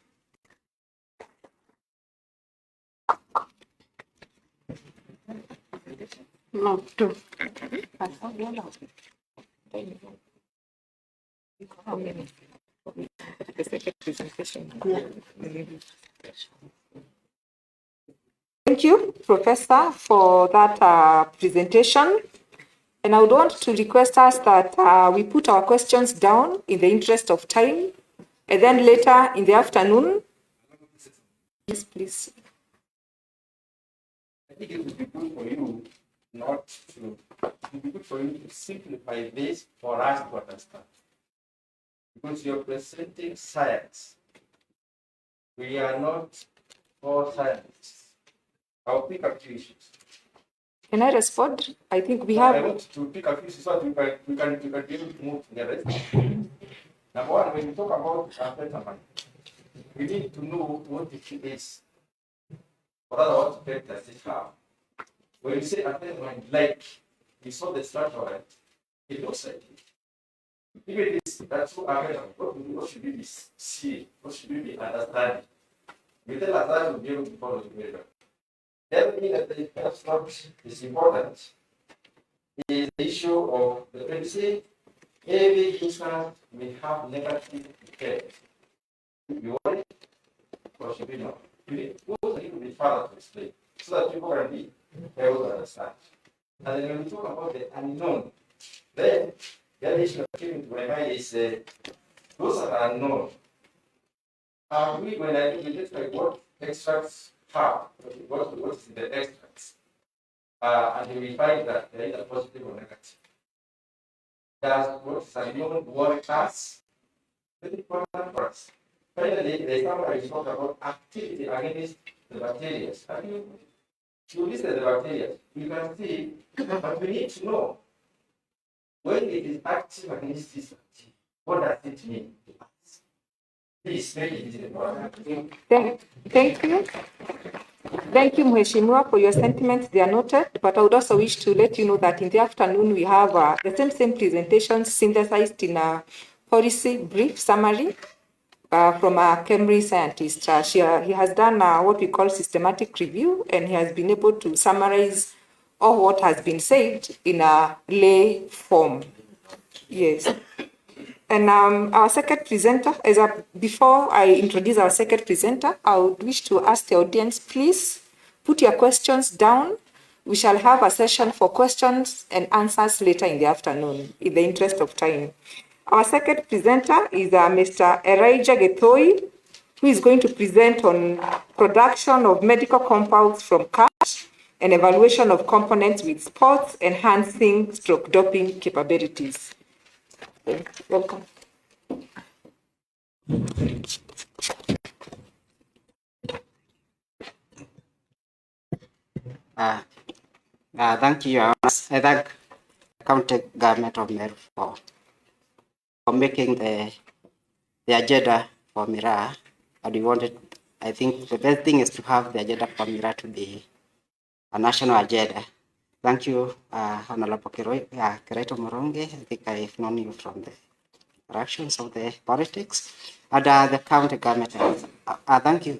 No, two. Thank you, Professor, for that presentation. And I would want to request us that we put our questions down in the interest of time, and then later in the afternoon. Yes, please. I think it would be good for you not to, it would be good for you to simplify this for us to understand. Because you're presenting science. We are not all scientists. I'll pick up two issues. Can I respond? I think we I have. want to pick a few so that we can be able to move to the rest. Number one, when you talk about settlement, we need to know what the key is. What are the effects does it have? When you say settlement, like we saw the structure, right? It looks like it. If it is, that's what should we be seeing? What should we be understanding? We tell us that we'll be able to follow the measure. The other thing that the construct is important is the issue of the policy. Every instance may have negative effects. You want it or should we not? We go a little bit further to explain so that people can be able to understand. And then when we talk about the unknown, then the other issue that came into my mind is those are unknown. When I look at what extracts have, what is in the extracts, and we find that there is a positive or negative. Does what is unknown work us? Very important for us. Finally, there is somebody who talked about activity against the bacteria. You listen to the bacteria, you can see, but we need to know when it is active against this bacteria, what does it mean to us? Please, make it easy. Thank you. Thank you, Mheshimiwa, for your sentiments. They are noted, but I would also wish to let you know that in the afternoon we have the same presentation synthesized in a policy brief summary from a Cambridge scientist. He has done what we call systematic review, and he has been able to summarize all what has been said in a lay form. Yes. And our second presenter, before I introduce our second presenter, I would wish to ask the audience, please put your questions down. We shall have a session for questions and answers later in the afternoon, in the interest of time. Our second presenter is Mr. Elijah Gethoi, who is going to present on production of medical compounds from cash and evaluation of components with sports enhancing stroke doping capabilities. Welcome. Thank you, Your Honor. I thank the county government of Meru for making the agenda for Mira. And we wanted, I think the best thing is to have the agenda for Mira to be a national agenda. Thank you, Honorable Kiraito Moronge. I think I've known you from the interactions of the politics. And the county government, thank you,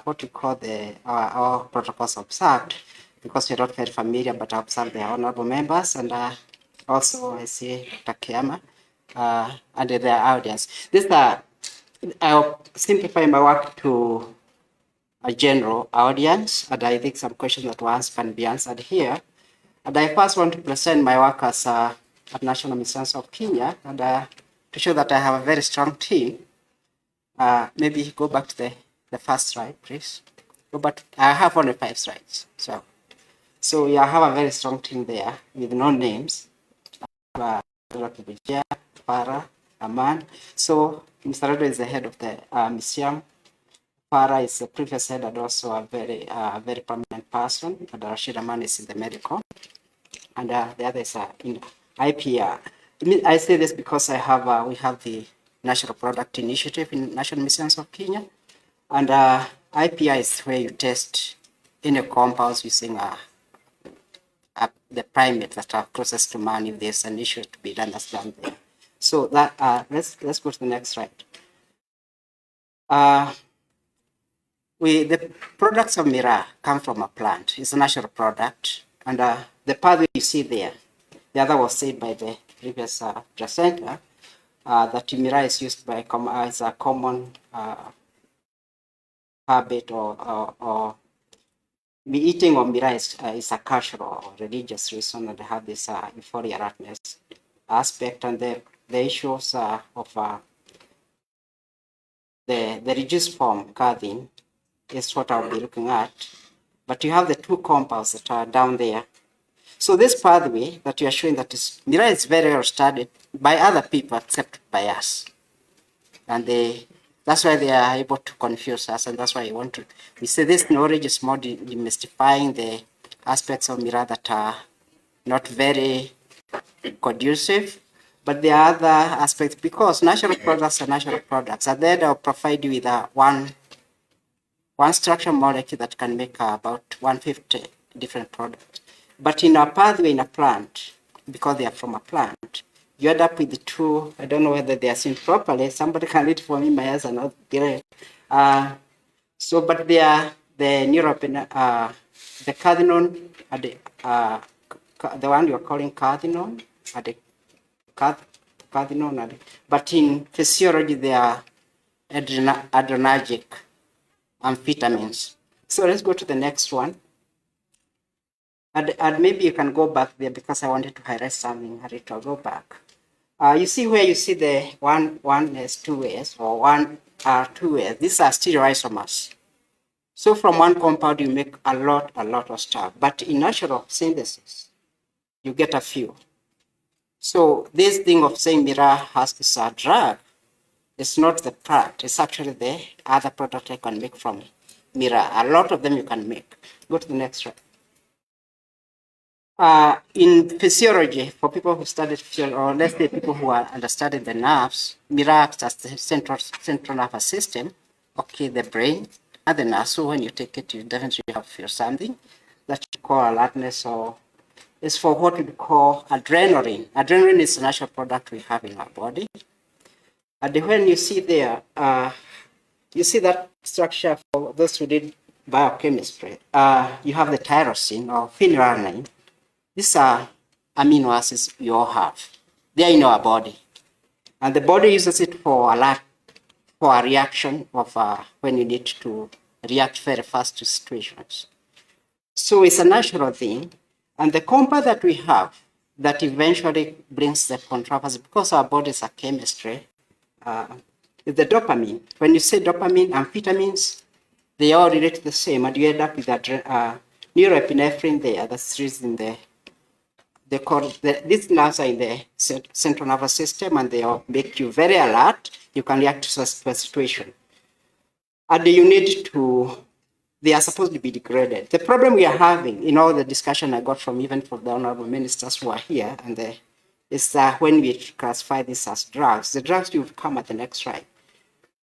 what you call our protocols observed, because we're not very familiar, but I observed the honorable members, and also I see Dr. Kiama and the audience. I'll simplify my work to a general audience, and I think some questions that were asked can be answered here. And I first want to present my work as at National Missions of Kenya, and to show that I have a very strong team. Maybe go back to the first slide, please. Go back. I have only 5 slides, so yeah, I have a very strong team there with no names. Dr. Vijay, Farah, Aman. So Mr. Redo is the head of the museum. Farah is the previous head and also a very prominent person. And Rashid Aman is in the medical, and the others are in IPR. I say this because we have the National Product Initiative in National Missions of Kenya, and IPR is where you test any compounds using the primates that are closest to man. If there's an issue to be done, that's done there. So that let's go to the next slide. The products of Mira come from a plant. It's a natural product, and the pathway you see there, the other was said by the previous presenter, that Mira is used by as a common habit or eating of Mira is a cultural or religious reason, and they have this euphoria alertness aspect, and the issues of the reduced form cathine is what I'll be looking at. But you have the 2 compounds that are down there. So this pathway that you are showing, that Mira is very well studied by other people except by us, and that's why they are able to confuse us, and that's why we say this knowledge is more demystifying the aspects of Mira that are not very conducive, but there are other aspects because natural products are natural products. And then I'll provide you with one structure molecule that can make about 150 different products. But in a pathway in a plant, because they are from a plant, you end up with two. I don't know whether they are seen properly. Somebody can read for me. My eyes are not great. But they are the neuropin, the cathinone, the one you are calling cathinone, but in physiology they are adrenergic amphetamines. So let's go to the next one. And maybe you can go back there because I wanted to highlight something. I'll go back. You see where you see the 1s, 2s, or 1r2s. These are stereoisomers. So from one compound, you make a lot of stuff. But in natural synthesis, you get a few. So this thing of saying Mira has is a drug, it's not the product. It's actually the other product I can make from Mira. A lot of them you can make. Go to the next slide. In physiology, for people who studied physiology, or let's say people who are understanding the nerves, Mira acts as the central nervous system, okay, the brain, and the nerve. So when you take it, you definitely have to feel something that you call alertness, or is for what we call adrenaline. Adrenaline is a natural product we have in our body. And when you see there, you see that structure for those who did biochemistry. You have the tyrosine or phenylalanine. These are amino acids we all have. They are in our body. And the body uses it for a reaction of when you need to react very fast to situations. So it's a natural thing. And the compound that we have that eventually brings the controversy, because our bodies are chemistry, is the dopamine. When you say dopamine, amphetamines, they all relate the same, and you end up with that norepinephrine there, that's in the these nerves are in the central nervous system, and they all make you very alert. You can react to a situation. And you need to, they are supposed to be degraded. The problem we are having in all the discussion I got from even from the honorable ministers who are here, and is that when we classify this as drugs, the drugs will come at the next slide.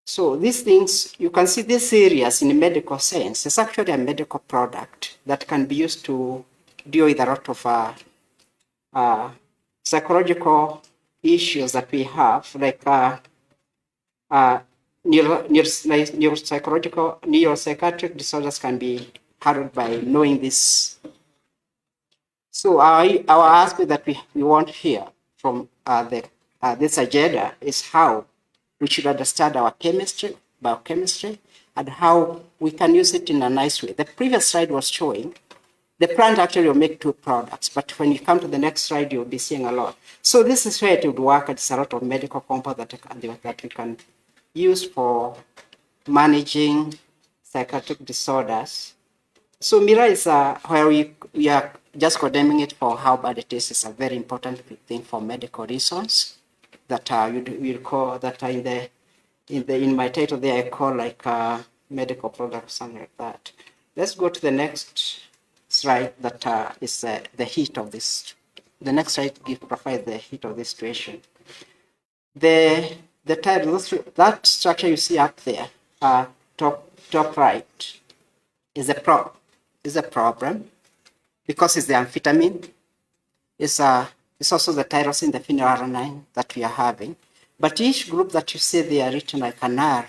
So these things, you can see these areas in a medical sense, it's actually a medical product that can be used to deal with a lot of psychological issues that we have, like neuropsychiatric disorders can be handled by knowing this. So our aspect that we want here from this agenda is how we should understand our biochemistry, and how we can use it in a nice way. The previous slide was showing the plant actually will make two products, but when you come to the next slide, you'll be seeing a lot. So this is where it would work. It's a lot of medical compounds that we can use for managing psychiatric disorders. So Mira is where we are just condemning it for how bad it is. It's a very important thing for medical reasons that you call that are in my title there. I call like medical product or something like that. Let's go to the next slide. That is the heat of this. The next slide provides the heat of this situation. The title, that structure you see up there, top right, is a problem because it's the amphetamine. It's also the tyrosine, the phenylalanine that we are having. But each group that you see they are written like an R.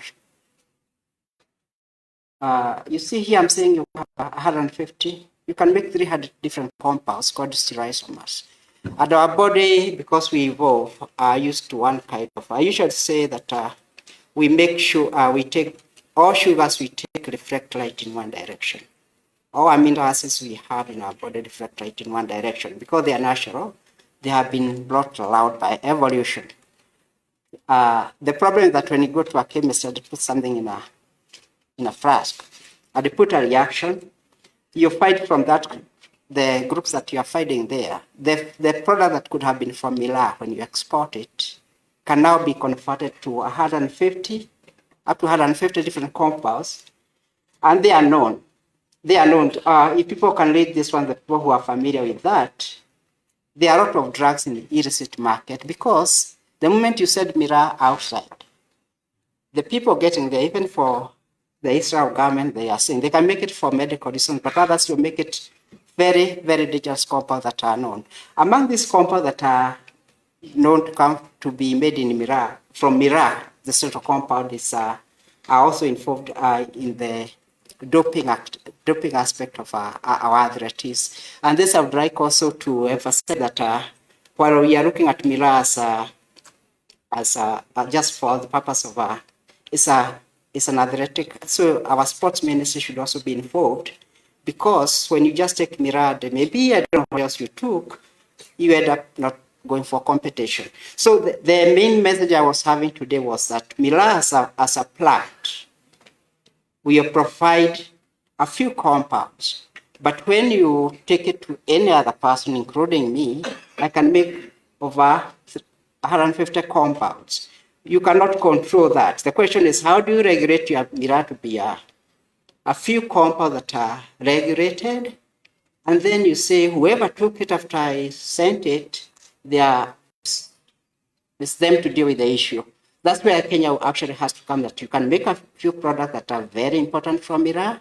You see here I'm saying you have 150. You can make 300 different compounds called stereoisomers. And our body, because we evolve, are used to one kind of. I usually say that we make sure we take all sugars we take reflect light in one direction. All amino acids we have in our body reflect light in one direction because they are natural. They have been brought about by evolution. The problem is that when you go to a chemist and put something in a flask, and you put a reaction, you find from that the groups that you are finding there, the product that could have been from Mila when you export it can now be converted to 150, up to 150 different compounds, and they are known. they are known. If people can read this one, the people who are familiar with that, there are a lot of drugs in the illicit market because the moment you send Miraa outside, the people getting there, even for the Israel government, they are saying they can make it for medical reasons, but others will make it very, very dangerous compounds that are known. Among these compounds that are known to come to be made in Miraa, from Miraa, the central compound are also involved in the doping aspect of our athletics. And this I would like also to emphasize that while we are looking at Miraa as just for the purpose of it's an athletic, so our sports ministry should also be involved, because when you just take Miraa, maybe I don't know what else you took, you end up not going for competition. So the main message I was having today was that Miraa as a plant, we provide a few compounds, but when you take it to any other person, including me, I can make over 150 compounds. You cannot control that. The question is, how do you regulate your Miraa to be a few compounds that are regulated? And then you say, whoever took it after I sent it, it's them to deal with the issue. That's where Kenya actually has to come, that you can make a few products that are very important from Miraa.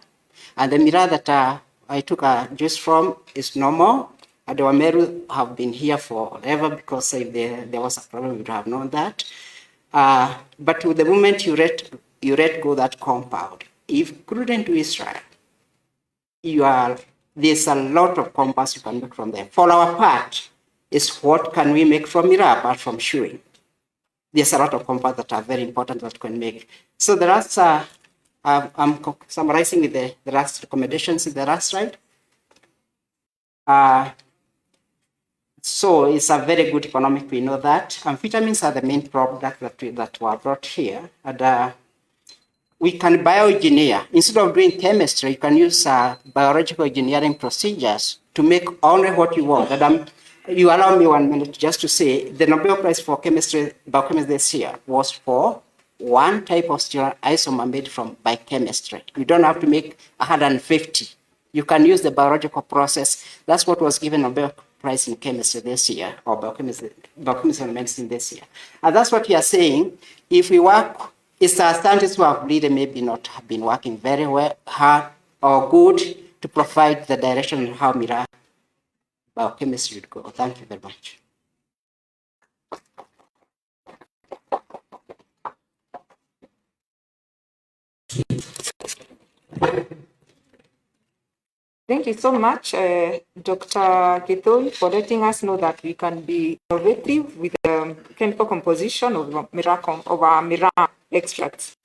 And the Miraa that I took a juice from is normal. And the Wameru have been here forever, because if there was a problem, we would have known that. But with the moment you let go that compound, if prudent to Israel, there's a lot of compounds you can make from them. For our part, is what can we make from Miraa apart from chewing? There's a lot of compounds that are very important that can make. So the last, I'm summarizing with the last recommendations in the last slide. So it's a very good economic, we know that. And vitamins are the main product that were brought here. And we can bioengineer. Instead of doing chemistry, you can use biological engineering procedures to make only what you want. And you allow me 1 minute just to say the Nobel Prize for Chemistry, biochemistry this year was for one type of sterile isomer made from biochemistry. You don't have to make 150. You can use the biological process. That's what was given Nobel Prize in chemistry this year, or biochemistry and medicine this year. And that's what we are saying. If we work, it's our scientists who have really maybe not have been working very well, hard or good to provide the direction of how Miraa biochemistry would go. Thank you very much. Thank you so much, Dr. Githoi, for letting us know that we can be innovative with the chemical composition of our Miraa extracts.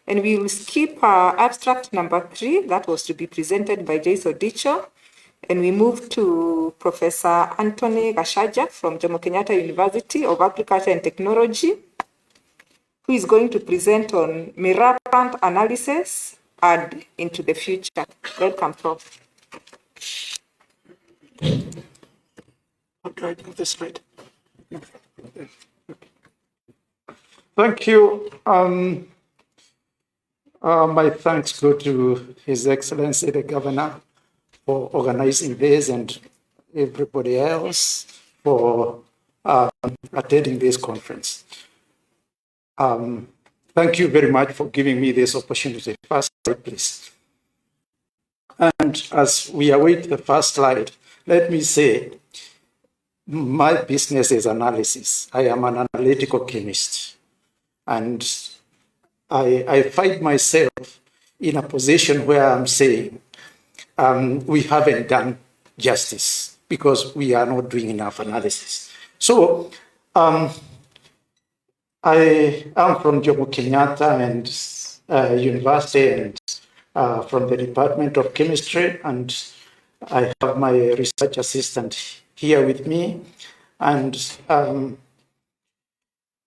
And we will skip abstract number 3, that was to be presented by Jason Dicho. And we move to Professor Anthony Gashaja from Jomo Kenyatta University of Agriculture and Technology, who is going to present on Miraa plant analysis and into the future. Welcome, Prof. I'll try to do this right. Thank you. My thanks go to His Excellency the Governor for organizing this, and everybody else for attending this conference. Thank you very much for giving me this opportunity. First slide, please. And as we await the first slide, let me say, my business is analysis. I am an analytical chemist. And I find myself in a position where I'm saying, we haven't done justice because we are not doing enough analysis. So I am from Jomo Kenyatta and University, and from the Department of Chemistry, and I have my research assistant here with me. And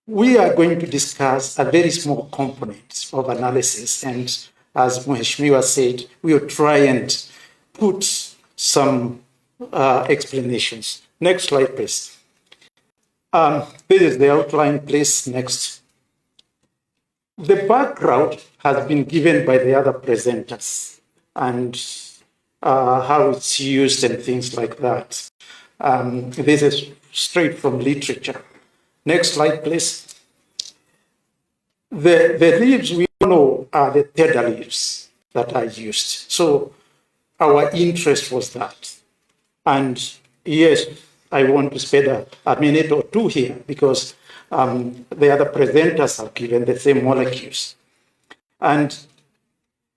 we are going to discuss a very small component of analysis. And as Mheshimiwa said, we will try and put some explanations. Next slide, please. This is the outline, please. Next. The background has been given by the other presenters. And how it's used and things like that. This is straight from literature. Next slide, please. The leaves we know are the cedar leaves that are used. So our interest was that. And yes, I want to spend a minute or two here because the other presenters have given the same molecules. And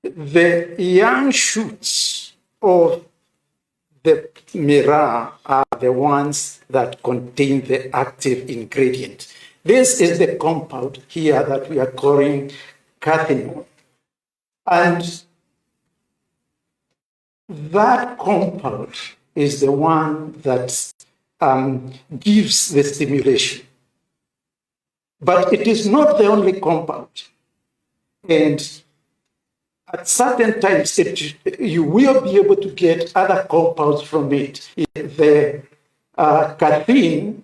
the young shoots of the Myrrha are the ones that contain the active ingredient. This is the compound here that we are calling cathinol. And that compound is the one that gives the stimulation. But it is not the only compound. And at certain times, you will be able to get other compounds from it. The caffeine,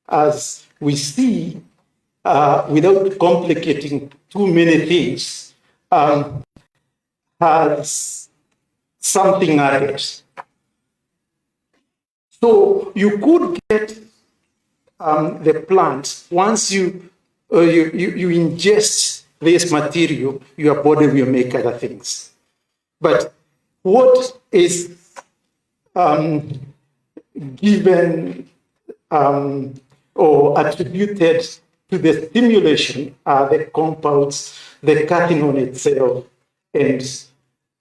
as we see, without complicating too many things, has something added. So you could get the plant once you ingest this material, your body will make other things. But what is given or attributed to the stimulation are the compounds, the cathinol itself, and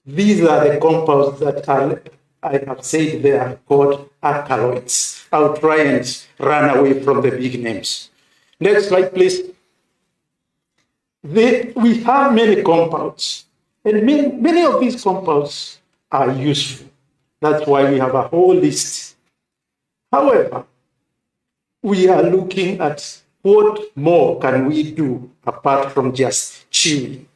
these are the compounds that are, I have said they are called alkaloids. I'll try and run away from the big names. Next slide, please. We have many compounds, and many of these compounds are useful. That's why we have a whole list. However, we are looking at what more can we do apart from just chewing.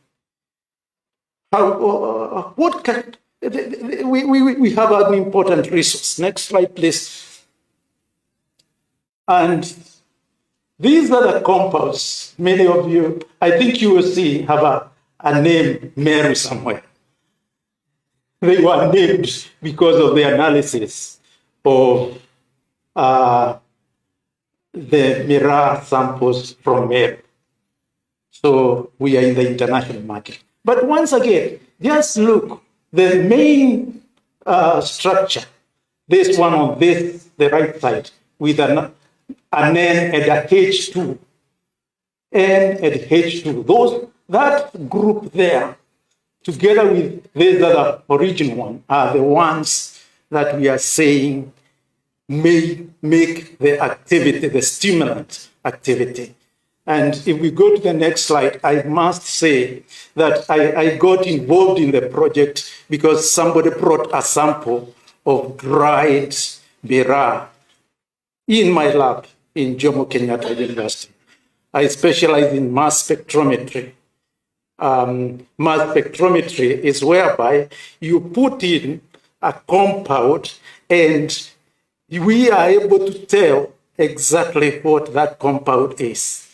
What can we have an important resource. Next slide, please. And these are the compounds. Many of you, I think you will see, have a name, Meru, somewhere. They were named because of the analysis of the Myrrha samples from Meru. So we are in the international market. But once again, just look, the main structure, this one on this, the right side, with an N and a H2, N and H2. That group there, together with this other origin one, are the ones that we are saying may make the activity, the stimulant activity. And if we go to the next slide, I must say that I got involved in the project because somebody brought a sample of dried Myrrha in my lab in Jomo Kenyatta University. I specialize in mass spectrometry. Mass spectrometry is whereby you put in a compound and we are able to tell exactly what that compound is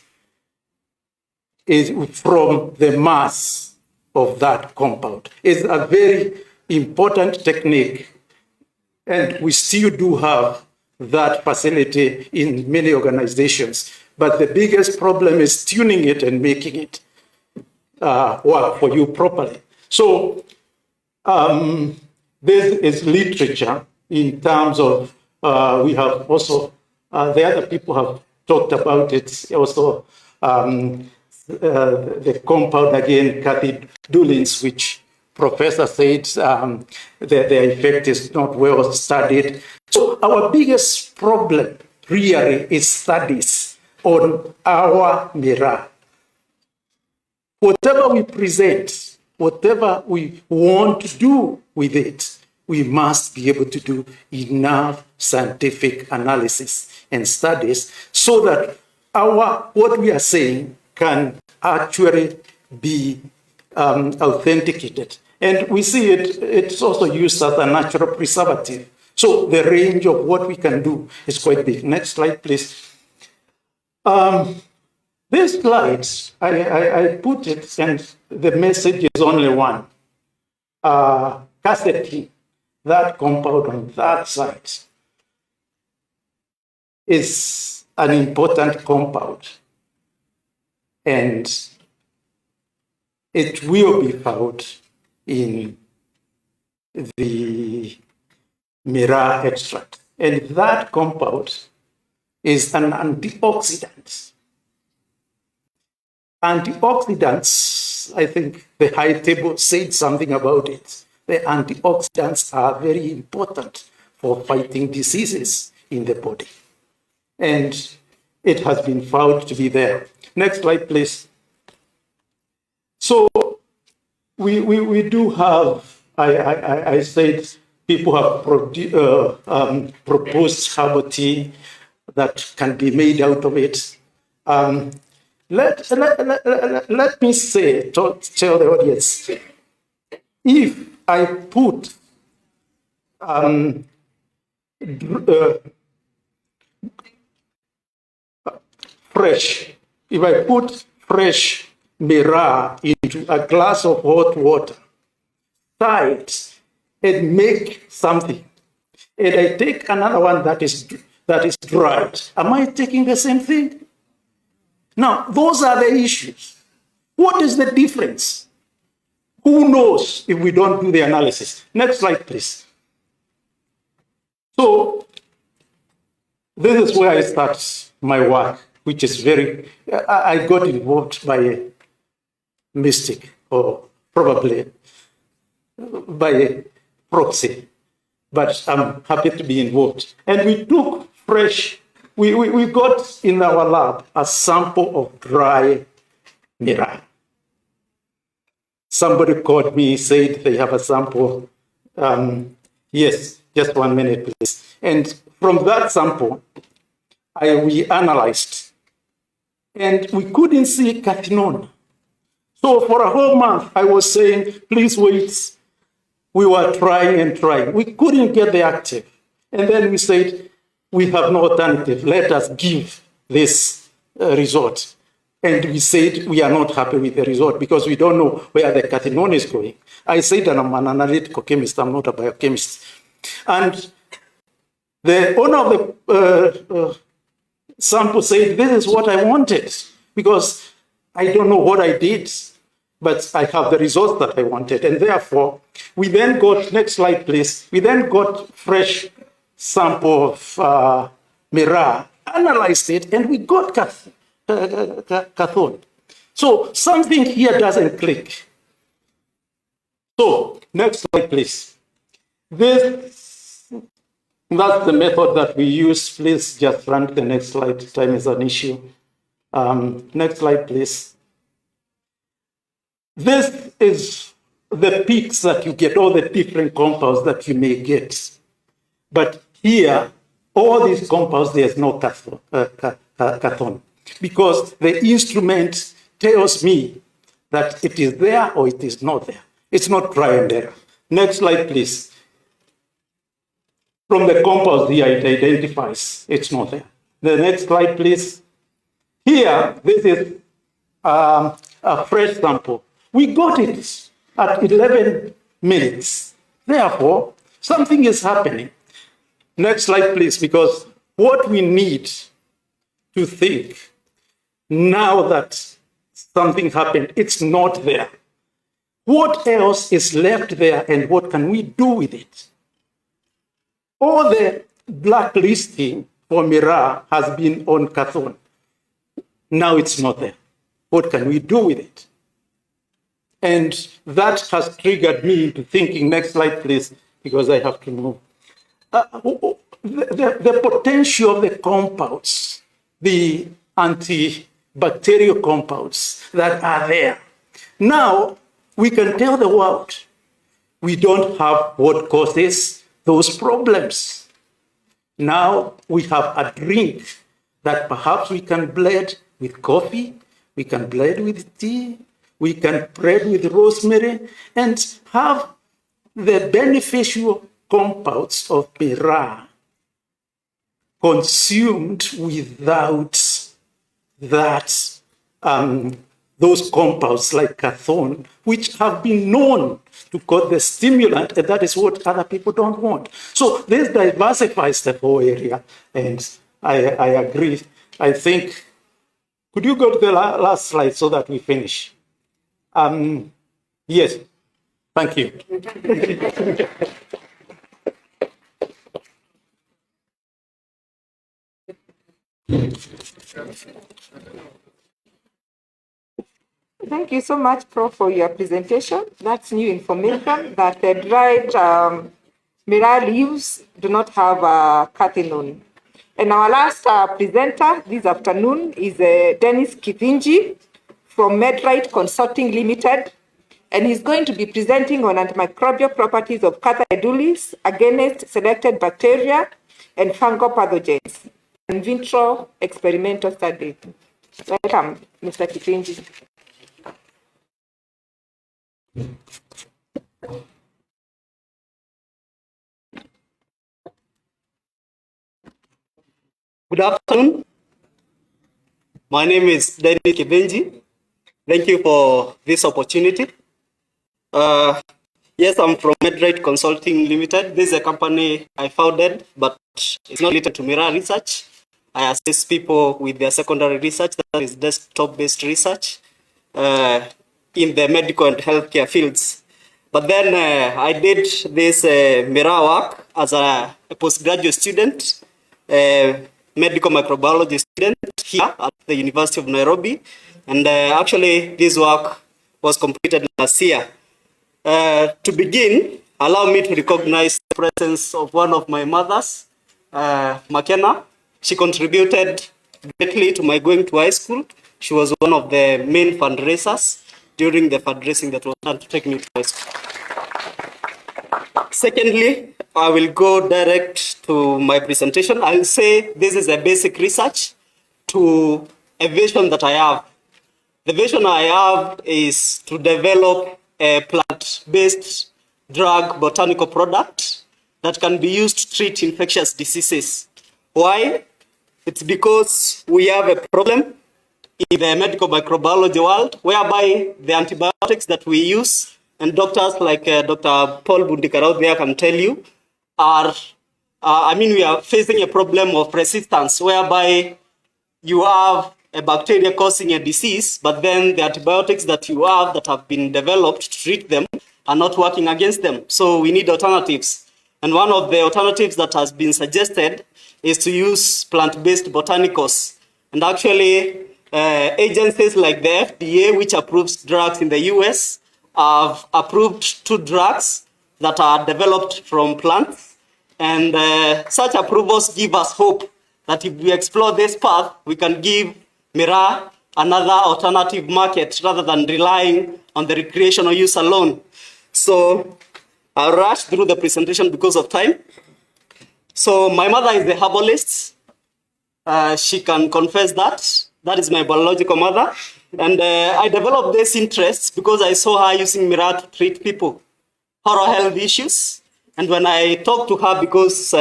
from the mass of that compound. It's a very important technique, and we still do have that facility in many organizations. But the biggest problem is tuning it and making it work for you properly. So this is literature in terms of, we have also, the other people have talked about it also, the compound again, cathedulins, which Professor said their effect is not well studied. So our biggest problem really is studies on our Myrrha. Whatever we present, whatever we want to do with it, we must be able to do enough scientific analysis and studies so that what we are saying can actually be authenticated. And we see it's also used as a natural preservative. So the range of what we can do is quite big. Next slide, please. These slides, I put it, and the message is only one. Quercetin that compound on that side is an important compound, and it will be found in the Miraa extract. And that compound is an antioxidant. Antioxidants, I think the high table said something about it. The antioxidants are very important for fighting diseases in the body. And it has been found to be there. Next slide, please. So we do have, I said, people have proposed herbal tea that can be made out of it. Let me say, tell the audience, if I put if I put fresh Miraa into a glass of hot water, stir it, and make something, and I take another one that is dried, am I taking the same thing? Now, those are the issues. What is the difference? Who knows if we don't do the analysis? Next slide, please. So, this is where I start my work, which is I got involved by a mistake, or probably by a proxy, but I'm happy to be involved. And we took fresh, we got in our lab a sample of dry Miraa. Somebody called me, said they have a sample. Yes, just 1 minute, please. And from that sample, we analyzed, and we couldn't see cathinone. So for a whole month, I was saying, please wait. We were trying and trying. We couldn't get the active. And then we said, we have no alternative. Let us give this result. And we said, we are not happy with the result because we don't know where the cathinone is going. I said, I'm an analytical chemist, I'm not a biochemist. And the owner of the sample said, this is what I wanted, because I don't know what I did, but I have the results that I wanted. And therefore, we then got, next slide, please. We then got fresh sample of Miraa, analyzed it, and we got cathinone. So something here doesn't click. So next slide, please. That's the method that we use. Please just run to the next slide. Time is an issue. Next slide, please. This is the peaks that you get, all the different compounds that you may get. But here, all these compounds, there's no cathinone, because the instrument tells me that it is there or it is not there. It's not trial and error. Next slide, please. From the compounds here, it identifies it's not there. The next slide, please. Here, this is a fresh sample. We got it at 11 minutes. Therefore, something is happening. Next slide, please, because what we need to think now that something happened, it's not there. What else is left there and what can we do with it? All the blacklisting for Miraa has been on cathinone. Now it's not there. What can we do with it? And that has triggered me into thinking, next slide, please, because I have to move. The potential of the compounds, the antibacterial compounds that are there. Now, we can tell the world we don't have what causes those problems. Now we have a drink that perhaps we can blend with coffee, we can blend with tea, we can blend with rosemary, and have the beneficial compounds of Miraa consumed without that those compounds like cathone, which have been known to cause the stimulant, and that is what other people don't want. So this diversifies the whole area, and I agree. I think, could you go to the last slide so that we finish? Yes, thank you. Thank you so much, Prof, for your presentation. That's new information that the dried miraa leaves do not have cathinone. And our last presenter this afternoon is Dennis Kithinji from Medrite Consulting Limited, and he's going to be presenting on antimicrobial properties of Catha edulis against selected bacteria and fungal pathogens, in vitro experimental study. Welcome, Mr. Kithinji. Good afternoon. My name is Dennis Kithinji. Thank you for this opportunity. Yes, I'm from Medrite Consulting Limited. This is a company I founded, but it's not related to Miraa research. I assist people with their secondary research, that is desktop-based research, in the medical and healthcare fields. But then I did this Miraa work as a postgraduate student, medical microbiology student here at the University of Nairobi. And actually, this work was completed last year. To begin, allow me to recognize the presence of one of my mothers, Makena. She contributed greatly to my going to high school. She was one of the main fundraisers during the fundraising that was done to take me to high school. Secondly, I will go direct to my presentation. I'll say this is a basic research to a vision that I have. The vision I have is to develop a plant-based drug botanical product that can be used to treat infectious diseases. Why? It's because we have a problem in the medical microbiology world whereby the antibiotics that we use, and doctors like Dr. Paul Bundikarau there can tell you, we are facing a problem of resistance whereby you have a bacteria causing a disease, but then the antibiotics that you have that have been developed to treat them are not working against them. So we need alternatives. And one of the alternatives that has been suggested is to use plant-based botanicals. And actually, agencies like the FDA, which approves drugs in the US, have approved 2 drugs that are developed from plants. And such approvals give us hope that if we explore this path, we can give Miraa another alternative market rather than relying on the recreational use alone. So I'll rush through the presentation because of time. So my mother is a herbalist. She can confess that. That is my biological mother. And I developed this interest because I saw her using Miraa to treat people, oral health issues. And when I talked to her, because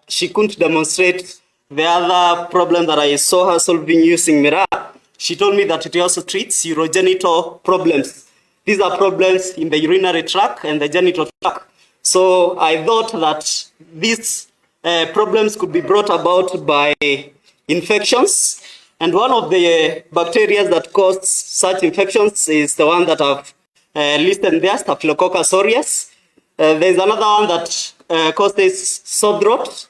she couldn't demonstrate the other problem that I saw her solving using Miraa, she told me that it also treats urogenital problems. These are problems in the urinary tract and the genital tract. So I thought that these problems could be brought about by infections. And one of the bacteria that cause such infections is the one that I've listed there, Staphylococcus aureus. There's another one that causes sore throat,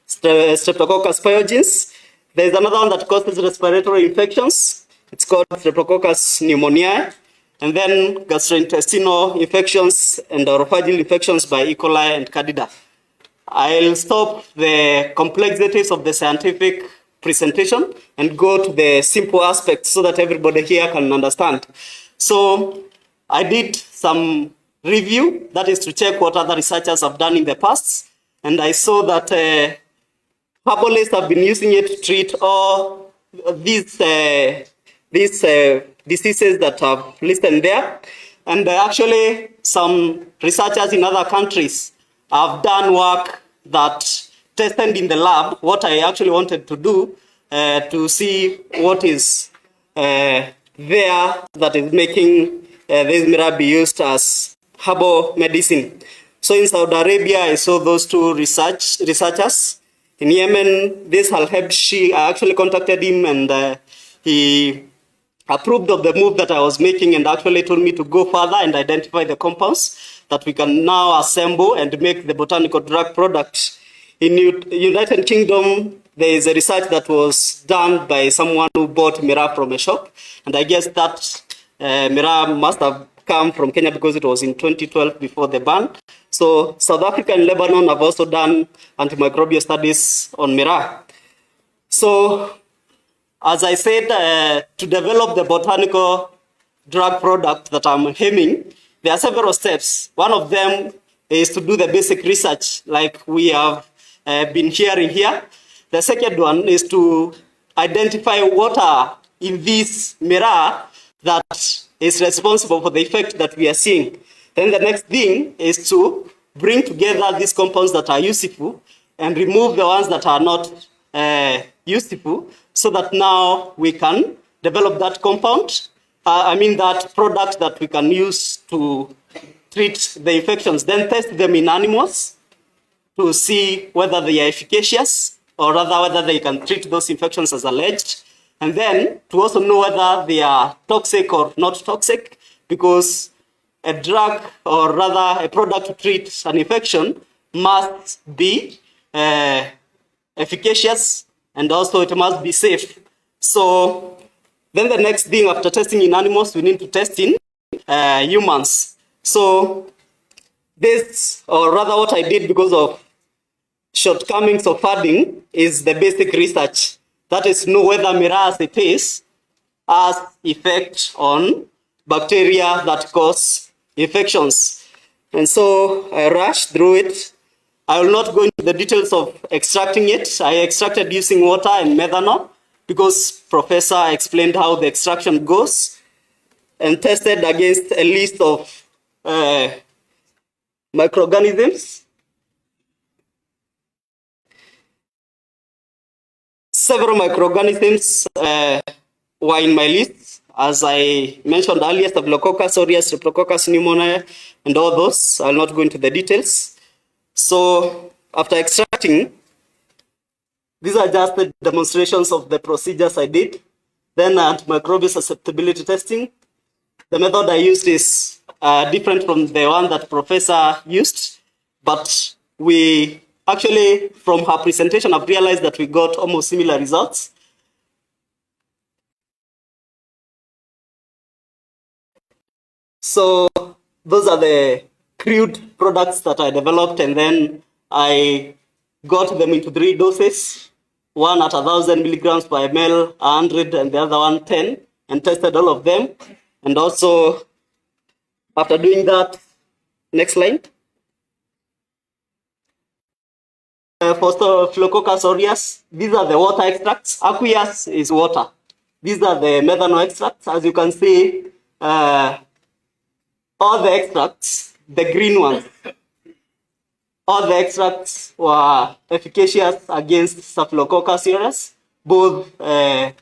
Streptococcus pyogenes. There's another one that causes respiratory infections. It's called Streptococcus pneumoniae. And then gastrointestinal infections and orophageal infections by E. coli and Candida. I'll stop the complexities of the scientific presentation and go to the simple aspects so that everybody here can understand. So I did some review, that is to check what other researchers have done in the past. And I saw that herbalists have been using it to treat all these diseases that have listed there. And actually some researchers in other countries have done work that tested in the lab what I actually wanted to do to see what is the there that is making this miraa be used as herbal medicine. So in Saudi Arabia, I saw those two researchers. In Yemen, this Al-Habshi, I actually contacted him and he approved of the move that I was making and actually told me to go further and identify the compounds that we can now assemble and make the botanical drug product. In United Kingdom, there is a research that was done by someone who bought miraa from a shop. And I guess that miraa must have come from Kenya because it was in 2012 before the ban. So South Africa and Lebanon have also done antimicrobial studies on miraa. So as I said, to develop the botanical drug product that I'm aiming, there are several steps. One of them is to do the basic research like we have been hearing here. The second one is to identify what are in this miraa that is responsible for the effect that we are seeing. Then the next thing is to bring together these compounds that are useful and remove the ones that are not useful, so that now we can develop that compound, that product that we can use to treat the infections, then test them in animals to see whether they are efficacious or rather whether they can treat those infections as alleged, and then to also know whether they are toxic or not toxic, because a drug or rather a product to treat an infection must be efficacious and also it must be safe. So then the next thing after testing in animals, we need to test in humans. So this, or rather what I did because of shortcomings of funding, is the basic research. That is to know whether miraa as it is has effect on bacteria that cause infections. And so I rushed through it. I will not go into the details of extracting it. I extracted using water and methanol because Professor explained how the extraction goes, and tested against a list of microorganisms. Several microorganisms were in my list. As I mentioned earlier, Staphylococcus aureus, Streptococcus pneumoniae, and all those. I'll not go into the details. So after extracting, these are just the demonstrations of the procedures I did. Then antimicrobial susceptibility testing. The method I used is different from the one that Professor used, but we actually, from her presentation, I've realized that we got almost similar results. So those are the crude products that I developed, and then I got them into 3 doses, one at 1,000 milligrams per ml, 100, and the other one 10, and tested all of them. And also, after doing that, next slide. For Staphylococcus aureus, these are the water extracts. Aqueous is water. These are the methanol extracts. As you can see, all the extracts, the green ones, all the extracts were efficacious against Staphylococcus aureus, both the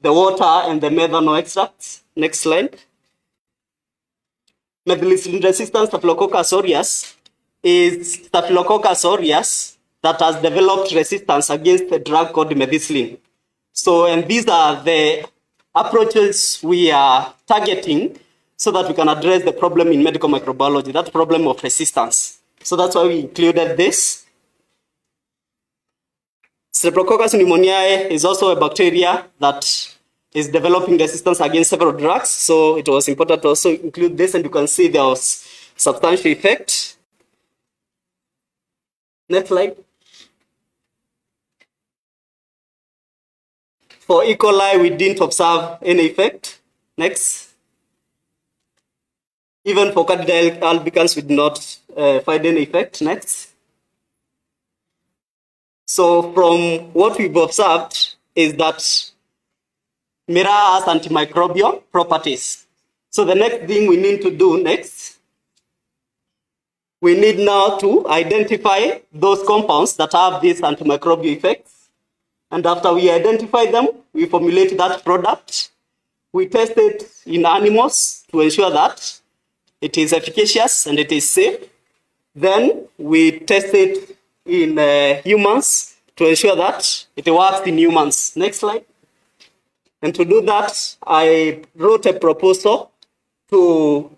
water and the methanol extracts. Next slide. Methicillin-resistant Staphylococcus aureus is Staphylococcus aureus that has developed resistance against a drug called methicillin. So, and these are the approaches we are targeting so that we can address the problem in medical microbiology, that problem of resistance. So that's why we included this. Streptococcus pneumoniae is also a bacteria that is developing resistance against several drugs. So it was important to also include this, and you can see there was substantial effect. Next slide. For E. coli, we didn't observe any effect. Next. Even for Candida albicans, we did not find any effect. Next. So from what we've observed is that miraa has antimicrobial properties. So the next thing we need to do next, we need now to identify those compounds that have these antimicrobial effects. And after we identify them, we formulate that product. We test it in animals to ensure that it is efficacious and it is safe. Then we test it in humans to ensure that it works in humans. Next slide. And to do that, I wrote a proposal to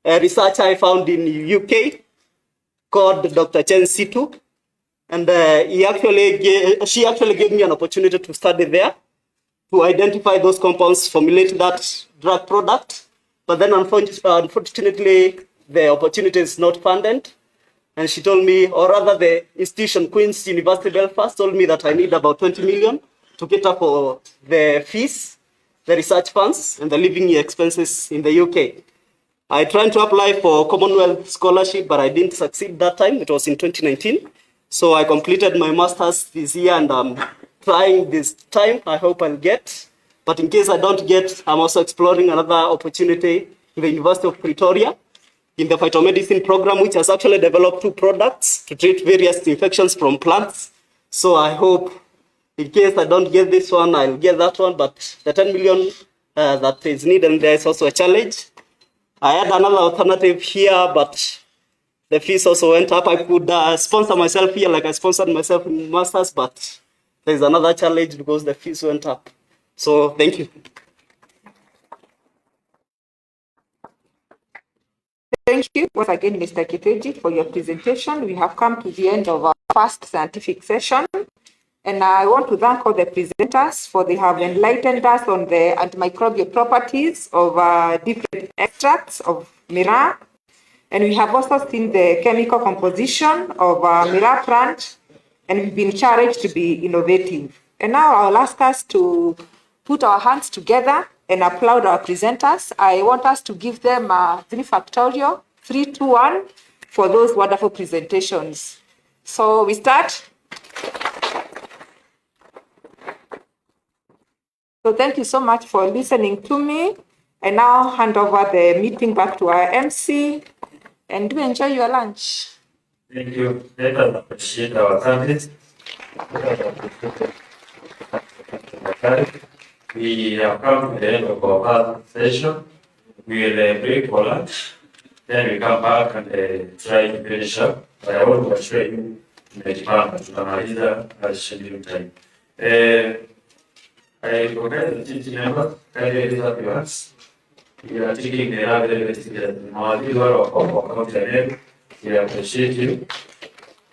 a researcher I found in UK called Dr. Chen Situ. And she actually gave me an opportunity to study there, to identify those compounds, formulate that drug product. But then unfortunately, the opportunity is not funded. And she told me, or rather the institution, Queen's University Belfast, told me that I need about 20 million to cater for the fees, the research funds, and the living expenses in the UK. I tried to apply for Commonwealth scholarship, but I didn't succeed that time. It was in 2019. So I completed my master's this year, and I'm trying this time. I hope I'll get. But in case I don't get, I'm also exploring another opportunity in the University of Pretoria in the phytomedicine program, which has actually developed 2 products to treat various infections from plants. So I hope in case I don't get this one, I'll get that one. But the 10 million that is needed, and there is also a challenge. I had another alternative here, but the fees also went up. I could sponsor myself here like I sponsored myself in masters, but there's another challenge because the fees went up. So thank you. Thank you once again, Mr. Kiteji, for your presentation. We have come to the end of our first scientific session. And I want to thank all the presenters for they have enlightened us on the antimicrobial properties of different extracts of Miraa. And we have also seen the chemical composition of Miraa plant, and we've been encouraged to be innovative. And now I'll ask us to put our hands together and applaud our presenters. I want us to give them 3 factorial, 3, 2, 1 for those wonderful presentations. So we start. So thank you so much for listening to me. I now hand over the meeting back to our MC, and do enjoy your lunch. Thank you. Let us appreciate our service. We have come to the end of our first session. We will break for lunch. Then we come back and try to finish up. But I want to assure you, tunamaliza as scheduled time. I recognize the teaching members, kindly raise up your hands. We are taking the other of the name. We appreciate you.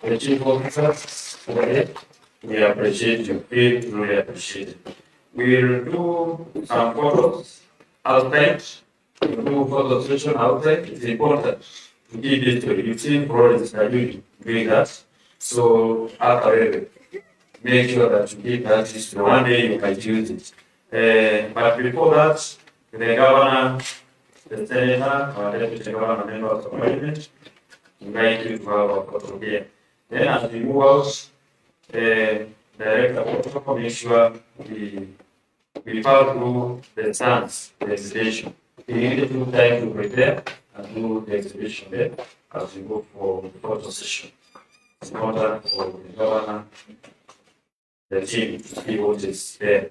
The chief officers, we appreciate you. We truly appreciate it. We will do some photos outside. We will do photo session outside. It's important to give this to you. You've seen projects are doing that. So after make sure that you give that history. One day you might use it. But before that, the governor, the senator, our deputy governor, members of parliament, invite you to have a photo here. Then as we move out, director protocol, make sure we follow through the stands, the exhibition. We need to time to prepare and do the exhibition there as we go for the photo session. It's important for the governor, the team to see what is there.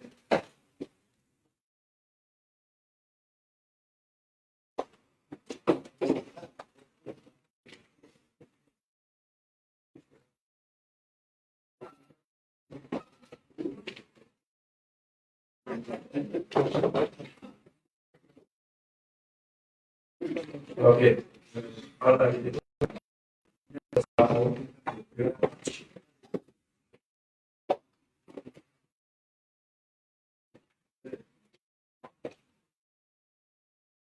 Okay.